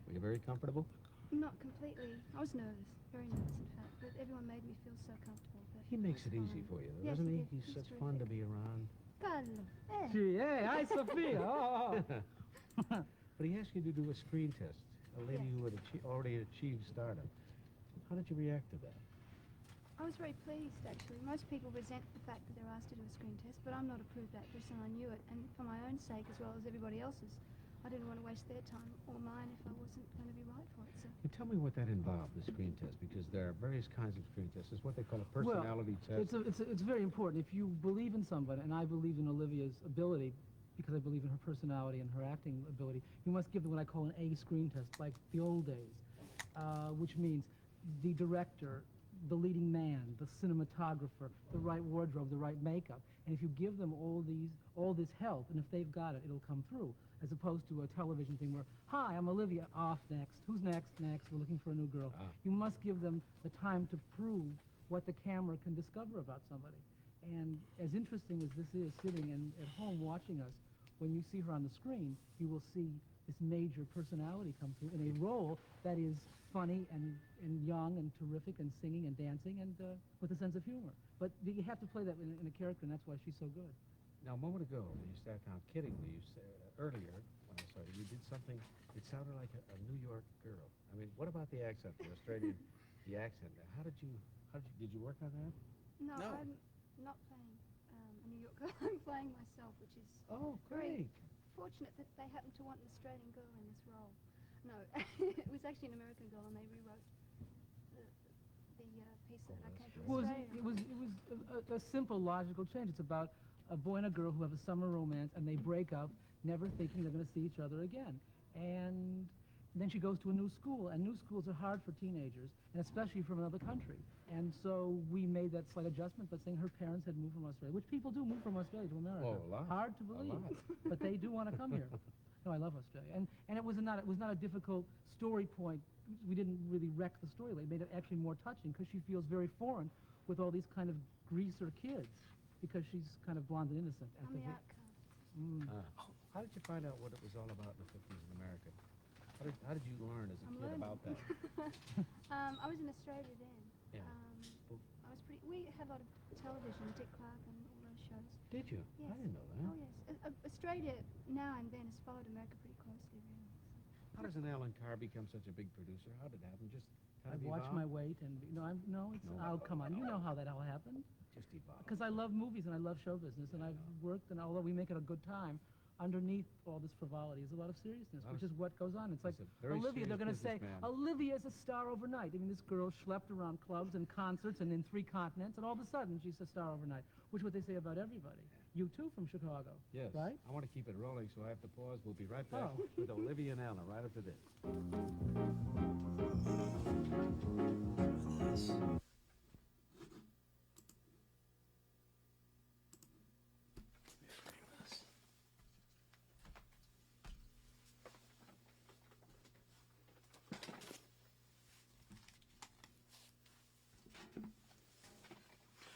Were you very comfortable? Not completely. I was nervous, very nervous, in fact, but everyone made me feel so comfortable. That He makes it was easy fine. for you, though, Yes, doesn't he? did. He's such terrific. fun to be around. Carlo. Gee, hey, hi, Sophia. Oh. But he asked you to do a screen test, a lady who had already achieved stardom. How did you react to that? I was very pleased, actually. Most people resent the fact that they're asked to do a screen test, but I'm not a proved actress, and I knew it. And for my own sake, as well as everybody else's, I didn't want to waste their time or mine if I wasn't going to be right for it. So. And tell me what that involved, the screen test, because there are various kinds of screen tests. It's what they call a personality test. It's very important. If you believe in somebody, and I believe in Olivia's ability, because I believe in her personality and her acting ability, you must give them what I call an A screen test, like the old days, which means the director, the leading man, the cinematographer, the right wardrobe, the right makeup. And if you give them all this help, and if they've got it, it'll come through, as opposed to a television thing where, hi, I'm Olivia, off next. Who's next? Next. We're looking for a new girl. You must give them the time to prove what the camera can discover about somebody. And as interesting as this is, sitting at home watching us, when you see her on the screen, you will see this major personality come through in a role that is funny and young and terrific and singing and dancing and with a sense of humor. But you have to play that in a character, and that's why she's so good. Now, a moment ago, when you sat down kiddingly, you said, earlier, when I saw you did something, it sounded like a New York girl. I mean, what about the accent, the Australian, the accent? Did you work on that? No, I'm not playing a New York girl. I'm playing myself, which is very fortunate that they happened to want an Australian girl in this role. No, it was actually an American girl, and they rewrote the piece that I came from Australia. It was a simple, logical change. It's about a boy and a girl who have a summer romance, and they break up, never thinking they're going to see each other again. And then she goes to a new school, and new schools are hard for teenagers, and especially from another country. And so we made that slight adjustment by saying her parents had moved from Australia, which people do move from Australia to America. Oh, a lot. Hard to believe, but they do want to come here. No, I love Australia, and it was not a difficult story point. We didn't really wreck the story. It made it actually more touching because she feels very foreign with all these kind of greaser kids because she's kind of blonde and innocent. I'm the outcast. How did you find out what it was all about in the 50s in America? How did you learn as a kid about that? I was in Australia then. Yeah. I was pretty. We had a lot of television, Dick Clark and all those shows. Did you? Yes. I didn't know that. Oh yes. Australia now and then has followed America pretty closely, really. How does an Alan Carr become such a big producer? How did it happen? Just kind I've of watched my weight, and come on, you know how that all happened. Just evolved. Because I love movies and I love show business, and I've worked, and although we make it a good time, underneath all this frivolity is a lot of seriousness, which is what goes on. It's like Olivia, they're going to say, Olivia is a star overnight. I mean, this girl schlepped around clubs and concerts and in 3 continents, and all of a sudden she's a star overnight, which is what they say about everybody. You too from Chicago, yes. Right? I want to keep it rolling, so I have to pause. We'll be right back with Olivia and Alan right after this.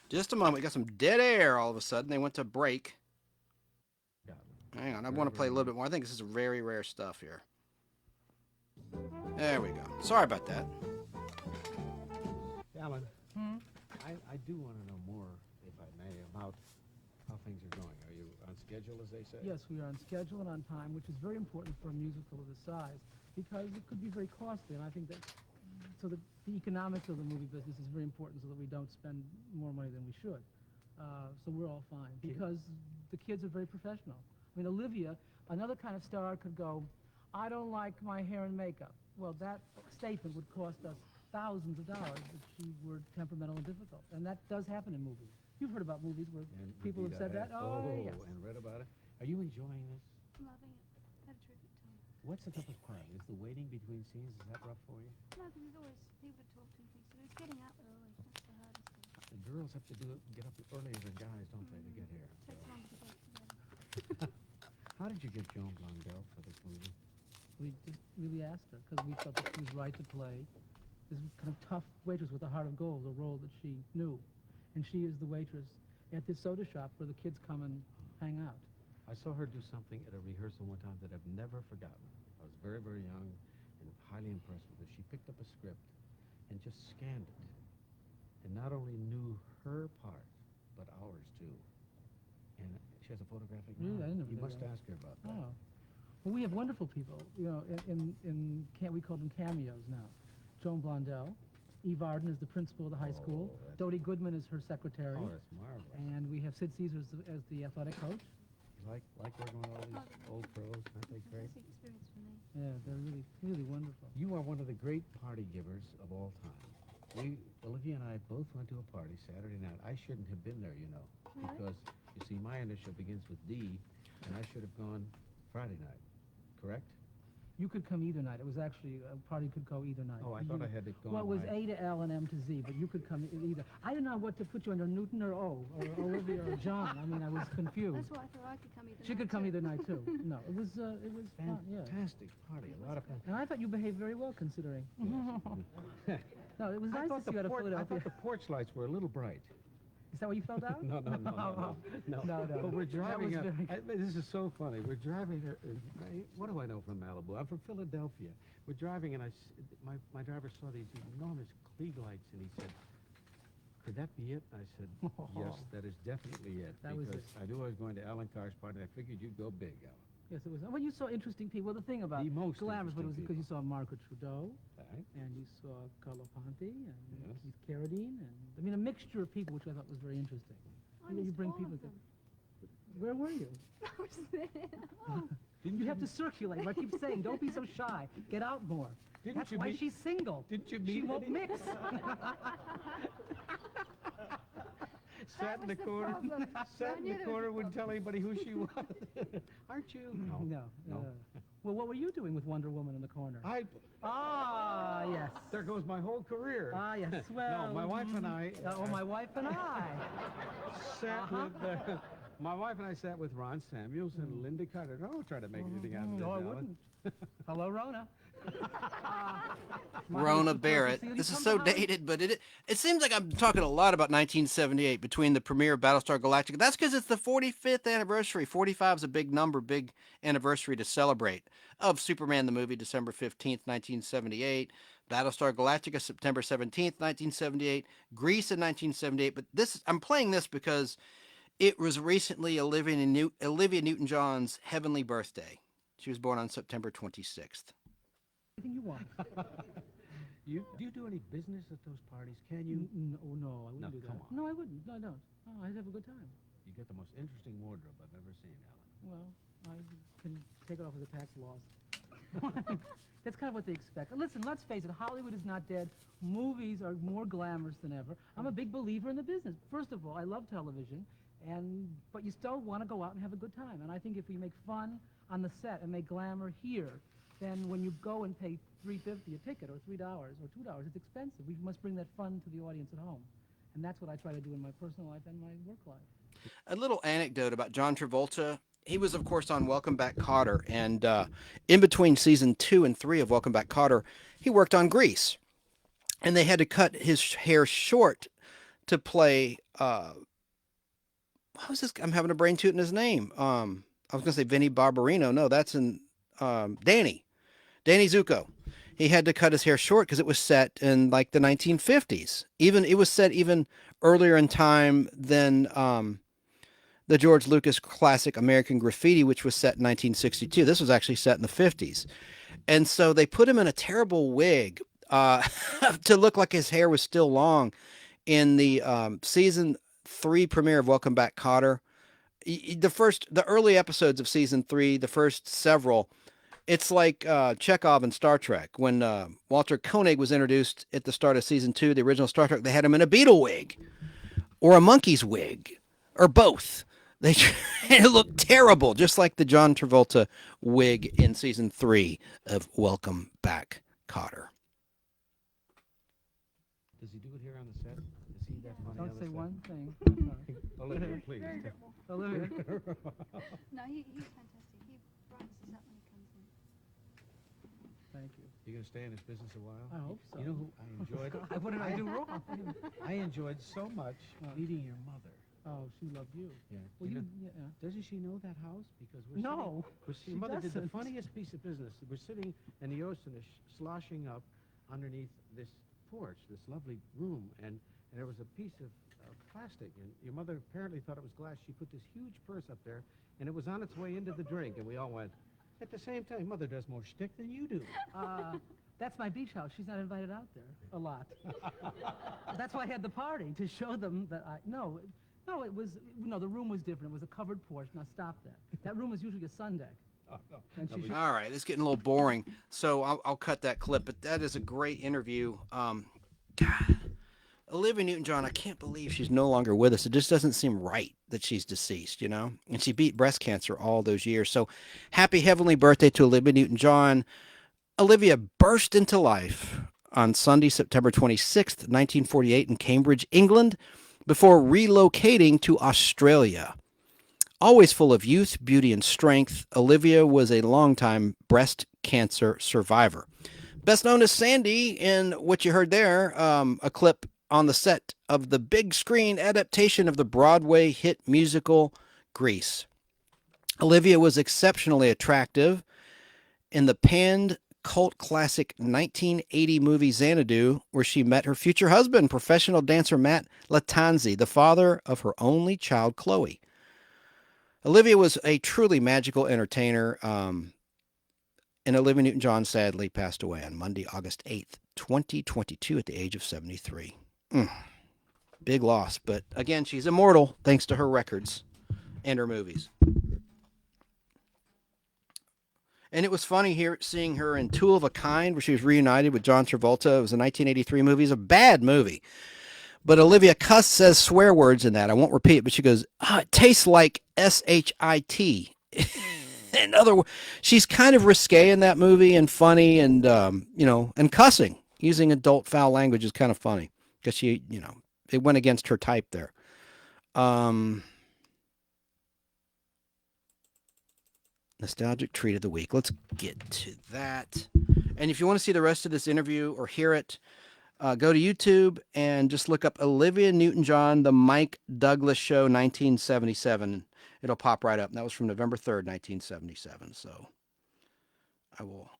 Just a moment. We got some dead air all of a sudden. They went to break. Hang on. I want to play a little bit more. I think this is very rare stuff here. There we go. Sorry about that. Alan, I do want to know more, if I may, about how things are going. Are you on schedule, as they say? Yes, we are on schedule and on time, which is very important for a musical of this size, because it could be very costly, and I think that so the economics of the movie business is very important so that we don't spend more money than we should. So we're all fine, because the kids are very professional. I mean, Olivia, another kind of star could go, I don't like my hair and makeup. Well, that statement would cost us thousands of dollars if she were temperamental and difficult. And that does happen in movies. You've heard about movies where And people have said that. Oh, yes. And read about it. Are you enjoying this? Loving it. Had a terrific time. What's the toughest part? Is the waiting between scenes, is that rough for you? No, because there's always people to talk to and things. So it's getting out early. That's the hardest thing. The girls have to get up earlier than guys, don't they, to get here? Takes longer to get together. How did you get Joan Blondell for this movie? We just really asked her because we felt that she was right to play this kind of tough waitress with a heart of gold, a role that she knew. And she is the waitress at this soda shop where the kids come and hang out. I saw her do something at a rehearsal one time that I've never forgotten. I was very, very young and highly impressed with her. She picked up a script and just scanned it. And not only knew her part, but ours too. And she has a photographic Really? I memory. didn't know You must that. ask her about that. Oh. Well, we have wonderful people, you know, we call them cameos now. Joan Blondell. Eve Arden is the principal of the high school. Dodie Goodman is her secretary. Oh, that's marvelous. And we have Sid Caesar as the athletic coach. Like working with all these old pros, aren't they great? Fantastic experience for me. Yeah, they're really, really wonderful. You are one of the great party givers of all time. Olivia and I both went to a party Saturday night. I shouldn't have been there, you know, Really? because, you see, my initial begins with D, and I should have gone Friday night, correct? You could come either night. It was actually, a party could go either night. Oh, I thought I had it going. Well, it was right. A to L and M to Z, but you could come either. I didn't know what to put you under, Newton or O, or Olivia or John. I mean, I was confused. That's why I thought I could come either She night, could come too. either night, too. No, it was fun, yeah. Fantastic party, a lot of fun. And I thought you behaved very well, considering. No, it was I nice thought to see you out of I Philadelphia. thought the porch lights were a little bright. Is that what you felt out? No. No. But we're That driving. was very- This is so funny. We're driving. What do I know from Malibu? I'm from Philadelphia. We're driving, and my driver saw these enormous Klieg lights, and he said, "Could that be it?" I said, "Yes, that is definitely it." That was because it. I knew I was going to Alan Carr's party. And I figured you'd go big, Alan. Yes, it was. Well, you saw interesting people. Well, the thing about The most glamorous, but it was interesting because you saw Margaret Trudeau, Right. and you saw Carlo Ponti, and Yes. Keith Carradine, and I mean a mixture of people, which I thought was very interesting. I You missed bring all people of to. them. Where were you? I was there. Oh. You have to circulate. I keep saying, don't be so shy. Get out more. Didn't That's you why meet- she's single. Didn't you She meet won't any- mix. Sat in the was the corner. problem. Sat I in knew the there was corner, a wouldn't tell anybody who she was. Aren't you? No. Well, what were you doing with Wonder Woman in the corner? Ah, yes. There goes my whole career. Ah, yes. Well, no, my wife and I. my wife and I. Sat with. My wife and I sat with Ron Samuels and Linda Carter. Don't try to make anything out of this. No, I Alan. wouldn't. Hello, Rona. Rona Barrett. This is so dated, but it seems like I'm talking a lot about 1978 between the premiere of Battlestar Galactica. That's because it's the 45th anniversary. 45 is a big number, big anniversary to celebrate of Superman the movie, December 15th, 1978. Battlestar Galactica, September 17th, 1978. Grease in 1978. But I'm playing this because it was recently Olivia Newton-John's heavenly birthday. She was born on September 26th. Anything you want. Do you do any business at those parties? Can you? No, I wouldn't do that. Come on. No, I wouldn't. No, I don't. Oh, I'd have a good time. You get the most interesting wardrobe I've ever seen, Alan. Well, I can take it off as a tax loss. That's kind of what they expect. Listen, let's face it, Hollywood is not dead. Movies are more glamorous than ever. I'm a big believer in the business. First of all, I love television, but you still want to go out and have a good time. And I think if we make fun on the set and make glamour here, then when you go and pay $3.50 a ticket or $3 or $2, it's expensive. We must bring that fun to the audience at home. And that's what I try to do in my personal life and my work life. A little anecdote about John Travolta. He was, of course, on Welcome Back, Kotter. And in between season 2 and 3 of Welcome Back, Kotter, he worked on Grease. And they had to cut his hair short to play, what was this? I'm having a brain toot in his name. I was going to say Vinnie Barbarino. No, that's in Danny Zuko. He had to cut his hair short because it was set in like the 1950s. It was set even earlier in time than the George Lucas classic American Graffiti, which was set in 1962. This was actually set in the 50s. And so they put him in a terrible wig to look like his hair was still long in the season 3 premiere of Welcome Back, Kotter. The early episodes of season 3, the first several, it's like Chekhov in Star Trek. When Walter Koenig was introduced at the start of season 2, the original Star Trek, they had him in a beetle wig. or a monkey's wig, or both. It looked terrible, just like the John Travolta wig in season 3 of Welcome Back, Kotter. Does he do it here on the set? Is he that funny? Don't say one thing. Olivia, please. Olivia. No, he's fantastic. He brightens us up when he comes in. Thank you. You gonna stay in this business a while? I hope so. You know who I enjoyed? What did I do wrong? I enjoyed so much meeting your mother. Oh, she loved you. Yeah. Well, Doesn't she know that house? Because we're No, your mother did the funniest piece of business. We're sitting in the ocean, sloshing up underneath this porch, this lovely room, and there was a piece of plastic, and your mother apparently thought it was glass. She put this huge purse up there, and it was on its way into the drink, and we all went. At the same time, Mother does more shtick than you do. That's my beach house. She's not invited out there a lot. That's why I had the party, to show them that No, it was, the room was different. It was a covered porch. Now stop that. That room was usually a sun deck. Oh, no. All right, it's getting a little boring, so I'll cut that clip, but that is a great interview. God, Olivia Newton-John, I can't believe she's no longer with us. It just doesn't seem right that she's deceased, And she beat breast cancer all those years. So happy heavenly birthday to Olivia Newton-John. Olivia burst into life on Sunday, September 26th, 1948 in Cambridge, England, before relocating to Australia. Always full of youth, beauty, and strength, Olivia was a longtime breast cancer survivor. Best known as Sandy in what you heard there, a clip on the set of the big screen adaptation of the Broadway hit musical Grease. Olivia was exceptionally attractive in the panned cult classic 1980 movie Xanadu, where she met her future husband, professional dancer Matt Lattanzi, the father of her only child, Chloe. Olivia was a truly magical entertainer, and Olivia Newton-John sadly passed away on Monday, August 8th, 2022, at the age of 73. Big loss, but again, she's immortal thanks to her records and her movies. And it was funny seeing her in Two of a Kind, where she was reunited with John Travolta. It was a 1983 movie. It's a bad movie. But Olivia says swear words in that. I won't repeat it, but she goes, it tastes like S-H-I-T. In other words, she's kind of risque in that movie and funny and, and cussing. Using adult foul language is kind of funny because she, it went against her type there. Nostalgic treat of the week. Let's get to that. And if you want to see the rest of this interview or hear it, go to YouTube and just look up Olivia Newton-John, The Mike Douglas Show, 1977. It'll pop right up. And that was from November 3rd, 1977. So I will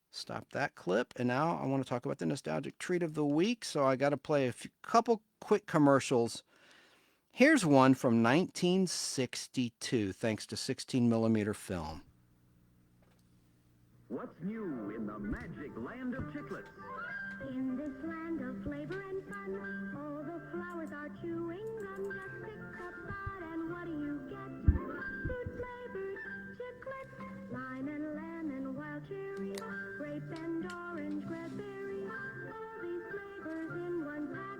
stop that clip. And now I want to talk about the nostalgic treat of the week. So I got to play a couple quick commercials. Here's one from 1962, thanks to 16mm film. What's new in the magic land of Chiclets? In this land of flavor and fun, all the flowers are chewing gum. Just pick a bite and what do you get? Fruit-flavored Chiclets, lime and lemon, wild cherry, grape and orange, cranberry. All these flavors in one pack.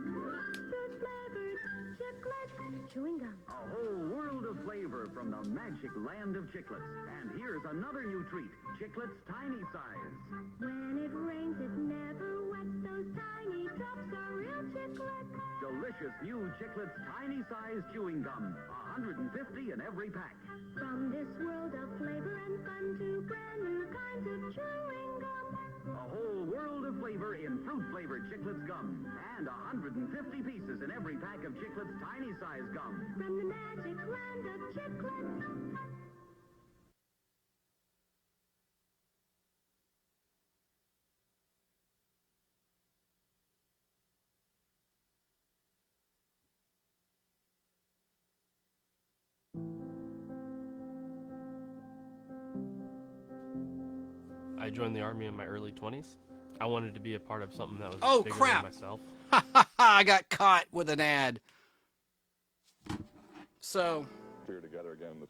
Fruit-flavored Chiclets, chewing gum. A whole world of flavor from the magic land of Chiclets. And here's another new treat, Chiclets Tiny Size. When it rains, it never wet. Those tiny drops are real Chiclets. Delicious new Chiclets Tiny Size Chewing Gum. 150 in every pack. From this world of flavor and fun to brand new kinds of chewing gum. A whole world of flavor in fruit-flavored Chiclets gum. And 150 pieces in every pack of Chiclets Tiny Size Gum. From the magic land of Chiclets. I joined the Army in my early 20s. I wanted to be a part of something that was bigger crap. than myself. I got caught with an ad. So, Together again.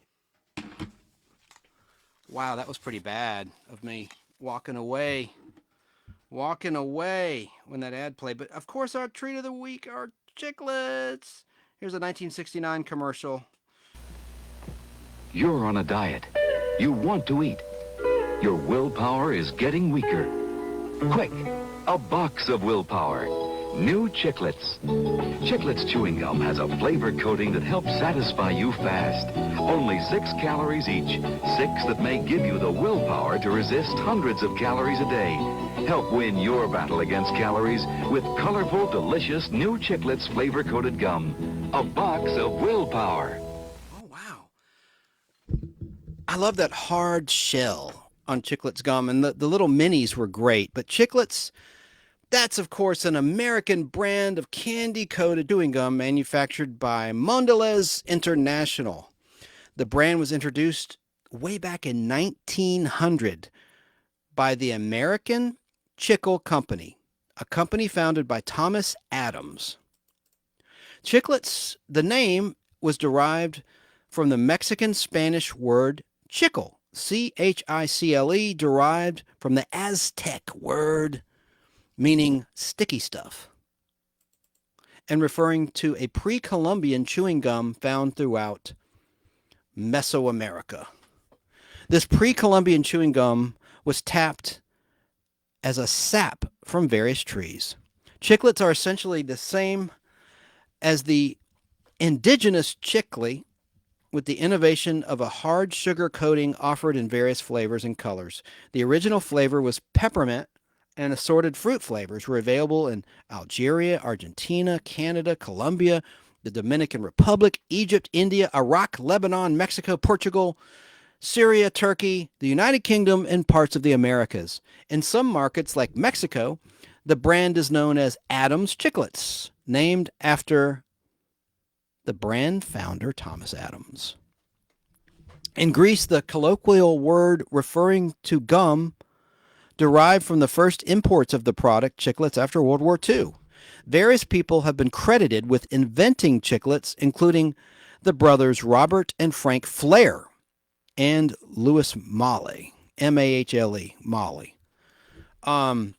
wow, that was pretty bad of me walking away when that ad played. But of course, our treat of the week are Chiclets. Here's a 1969 commercial. You're on a diet. You want to eat. Your willpower is getting weaker. Quick, a box of willpower. New Chiclets. Chiclets chewing gum has a flavor coating that helps satisfy you fast. Only 6 calories each. 6 that may give you the willpower to resist hundreds of calories a day. Help win your battle against calories with colorful, delicious new Chiclets flavor-coated gum. A box of willpower. I love that hard shell on Chiclets gum, and the little minis were great. But Chiclets, that's, of course, an American brand of candy-coated chewing gum manufactured by Mondelez International. The brand was introduced way back in 1900 by the American Chicle Company, a company founded by Thomas Adams. Chiclets, the name was derived from the Mexican-Spanish word chicle, C-H-I-C-L-E, derived from the Aztec word meaning sticky stuff, and referring to a pre-Columbian chewing gum found throughout Mesoamerica. This pre-Columbian chewing gum was tapped as a sap from various trees. Chiclets are essentially the same as the indigenous chicle, with the innovation of a hard sugar coating offered in various flavors and colors. The original flavor was peppermint, and assorted fruit flavors were available in Algeria, Argentina, Canada, Colombia, the Dominican Republic, Egypt, India, Iraq, Lebanon, Mexico, Portugal, Syria, Turkey, the United Kingdom, and parts of the Americas. In some markets like Mexico, the brand is known as Adams Chiclets, named after the brand founder, Thomas Adams. In Greece, the colloquial word referring to gum derived from the first imports of the product, Chiclets, after World War II. Various people have been credited with inventing Chiclets, including the brothers Robert and Frank Flair and Louis Molly, M-A-H-L-E, Molly. And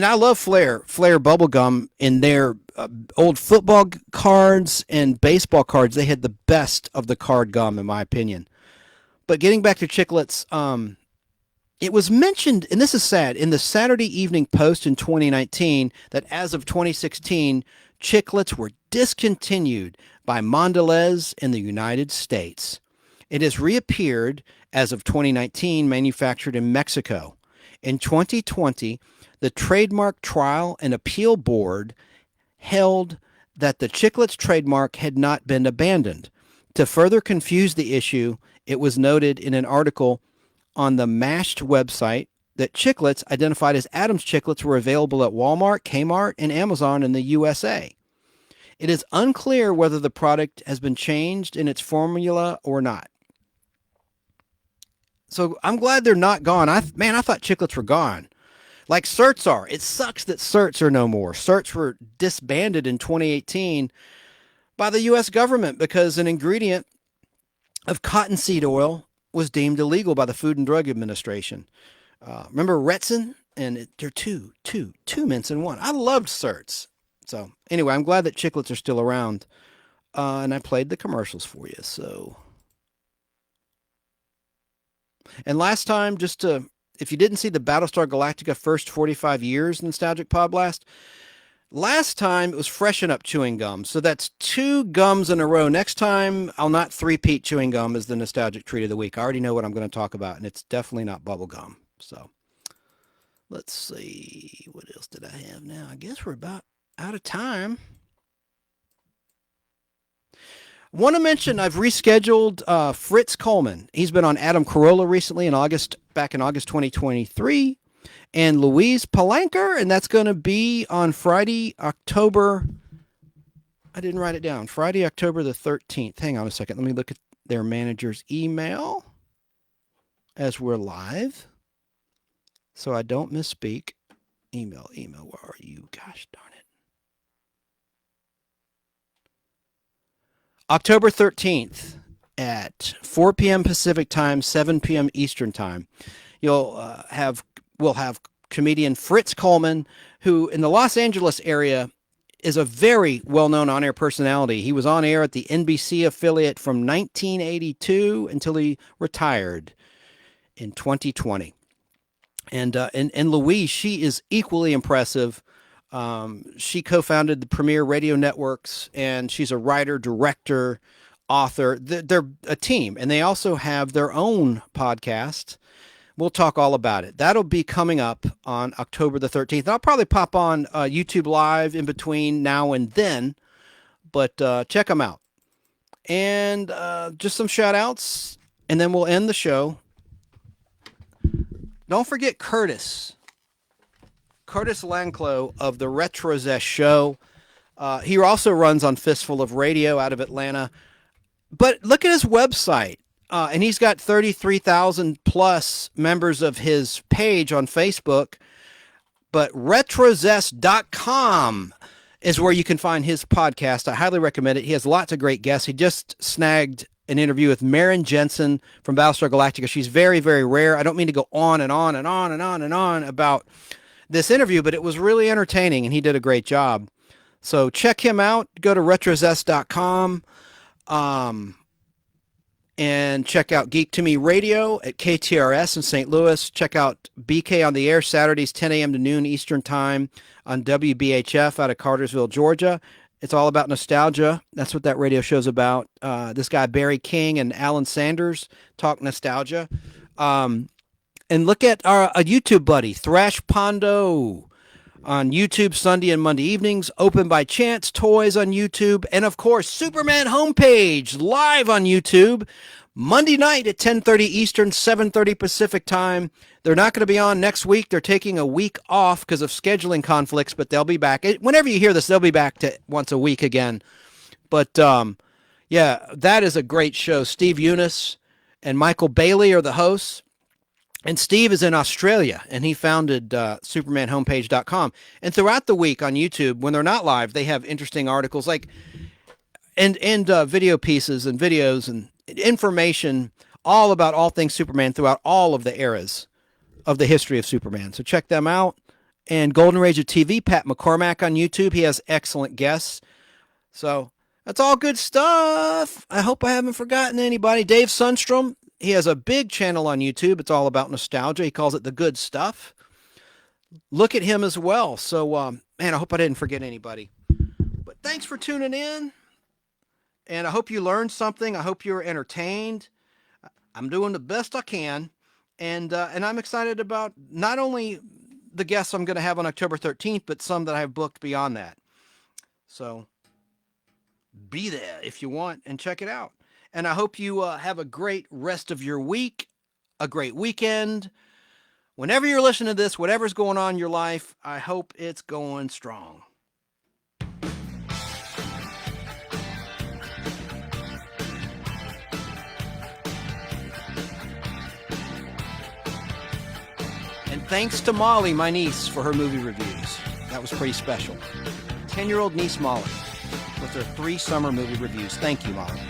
I love Flair bubblegum in their old football cards and baseball cards. They had the best of the card gum, in my opinion. But getting back to Chiclets, it was mentioned, and this is sad, in the Saturday Evening Post in 2019 that as of 2016, Chiclets were discontinued by Mondelez in the United States. It has reappeared as of 2019, manufactured in Mexico. In 2020, the Trademark Trial and Appeal Board held that the Chiclets trademark had not been abandoned. To further confuse the issue, it was noted in an article on the MAShed website that Chiclets, identified as Adams Chiclets, were available at Walmart, Kmart, and Amazon in the USA. It is unclear whether the product has been changed in its formula or not. So I'm glad they're not gone. I thought Chiclets were gone. Like Certs are. It sucks that Certs are no more. Certs were disbanded in 2018 by the U.S. government because an ingredient of cottonseed oil was deemed illegal by the Food and Drug Administration. Remember Retsin? And they're two mints in one. I loved Certs. So anyway, I'm glad that Chiclets are still around. And I played the commercials for you. So, and last time, if you didn't see the Battlestar Galactica first 45 years Nostalgic Podblast, last time it was Freshen Up chewing gum. So that's 2 gums in a row. Next time, I'll not three-peat chewing gum as the nostalgic treat of the week. I already know what I'm going to talk about, and it's definitely not bubble gum. So let's see. What else did I have now? I guess we're about out of time. Want to mention I've rescheduled Fritz Coleman. He's been on Adam Carolla recently back in August 2023, and Louise Palanker, and that's going to be on Friday, October. I didn't write it down. Friday, October the 13th. Hang on a second. Let me look at their manager's email as we're live, so I don't misspeak. Email. Where are you? Gosh darn it. October 13th at 4 p.m. Pacific time, 7 p.m. Eastern time. We'll have comedian Fritz Coleman, who in the Los Angeles area is a very well-known on-air personality. He was on air at the NBC affiliate from 1982 until he retired in 2020. And Louise, she is equally impressive. She co-founded the Premier Radio Networks, and she's a writer, director, author. They're a team, and they also have their own podcast. We'll talk all about it. That'll be coming up on October the 13th. I'll probably pop on YouTube Live in between now and then, but check them out. And just some shout-outs, and then we'll end the show. Don't forget Curtis Lanclo of the Retro Zest Show. He also runs on Fistful of Radio out of Atlanta. But look at his website. And he's got 33,000 plus members of his page on Facebook. But retrozest.com is where you can find his podcast. I highly recommend it. He has lots of great guests. He just snagged an interview with Maren Jensen from Battlestar Galactica. She's very, very rare. I don't mean to go on and on and on and on and on about this interview, but it was really entertaining, and he did a great job. So check him out. Go to retrozest.com. And check out Geek to Me Radio at KTRS in St. Louis. Check out BK on the Air Saturdays, 10 a.m. to noon Eastern Time on WBHF out of Cartersville, Georgia. It's all about nostalgia. That's what that radio show's about. This guy, Barry King and Alan Sanders, talk nostalgia. And look at a YouTube buddy, Thrash Pondo, on YouTube Sunday and Monday evenings. Open by Chance Toys on YouTube. And, of course, Superman Homepage live on YouTube Monday night at 10:30 Eastern, 7:30 Pacific Time. They're not going to be on next week. They're taking a week off because of scheduling conflicts, but they'll be back. Whenever you hear this, they'll be back to once a week again. But, yeah, that is a great show. Steve Eunice and Michael Bailey are the hosts. And Steve is in Australia, and he founded SupermanHomepage.com. And throughout the week on YouTube, when they're not live, they have interesting articles and video pieces and videos and information all about all things Superman throughout all of the eras of the history of Superman. So check them out. And Golden Rage of TV, Pat McCormack on YouTube. He has excellent guests. So that's all good stuff. I hope I haven't forgotten anybody. Dave Sundstrom. He has a big channel on YouTube. It's all about nostalgia. He calls it The Good Stuff. Look at him as well. So, man, I hope I didn't forget anybody. But thanks for tuning in. And I hope you learned something. I hope you were entertained. I'm doing the best I can. And I'm excited about not only the guests I'm going to have on October 13th, but some that I have booked beyond that. So be there if you want and check it out. And I hope you have a great rest of your week, a great weekend. Whenever you're listening to this, whatever's going on in your life, I hope it's going strong. And thanks to Molly, my niece, for her movie reviews. That was pretty special. 10-year-old niece Molly with her 3 summer movie reviews. Thank you, Molly.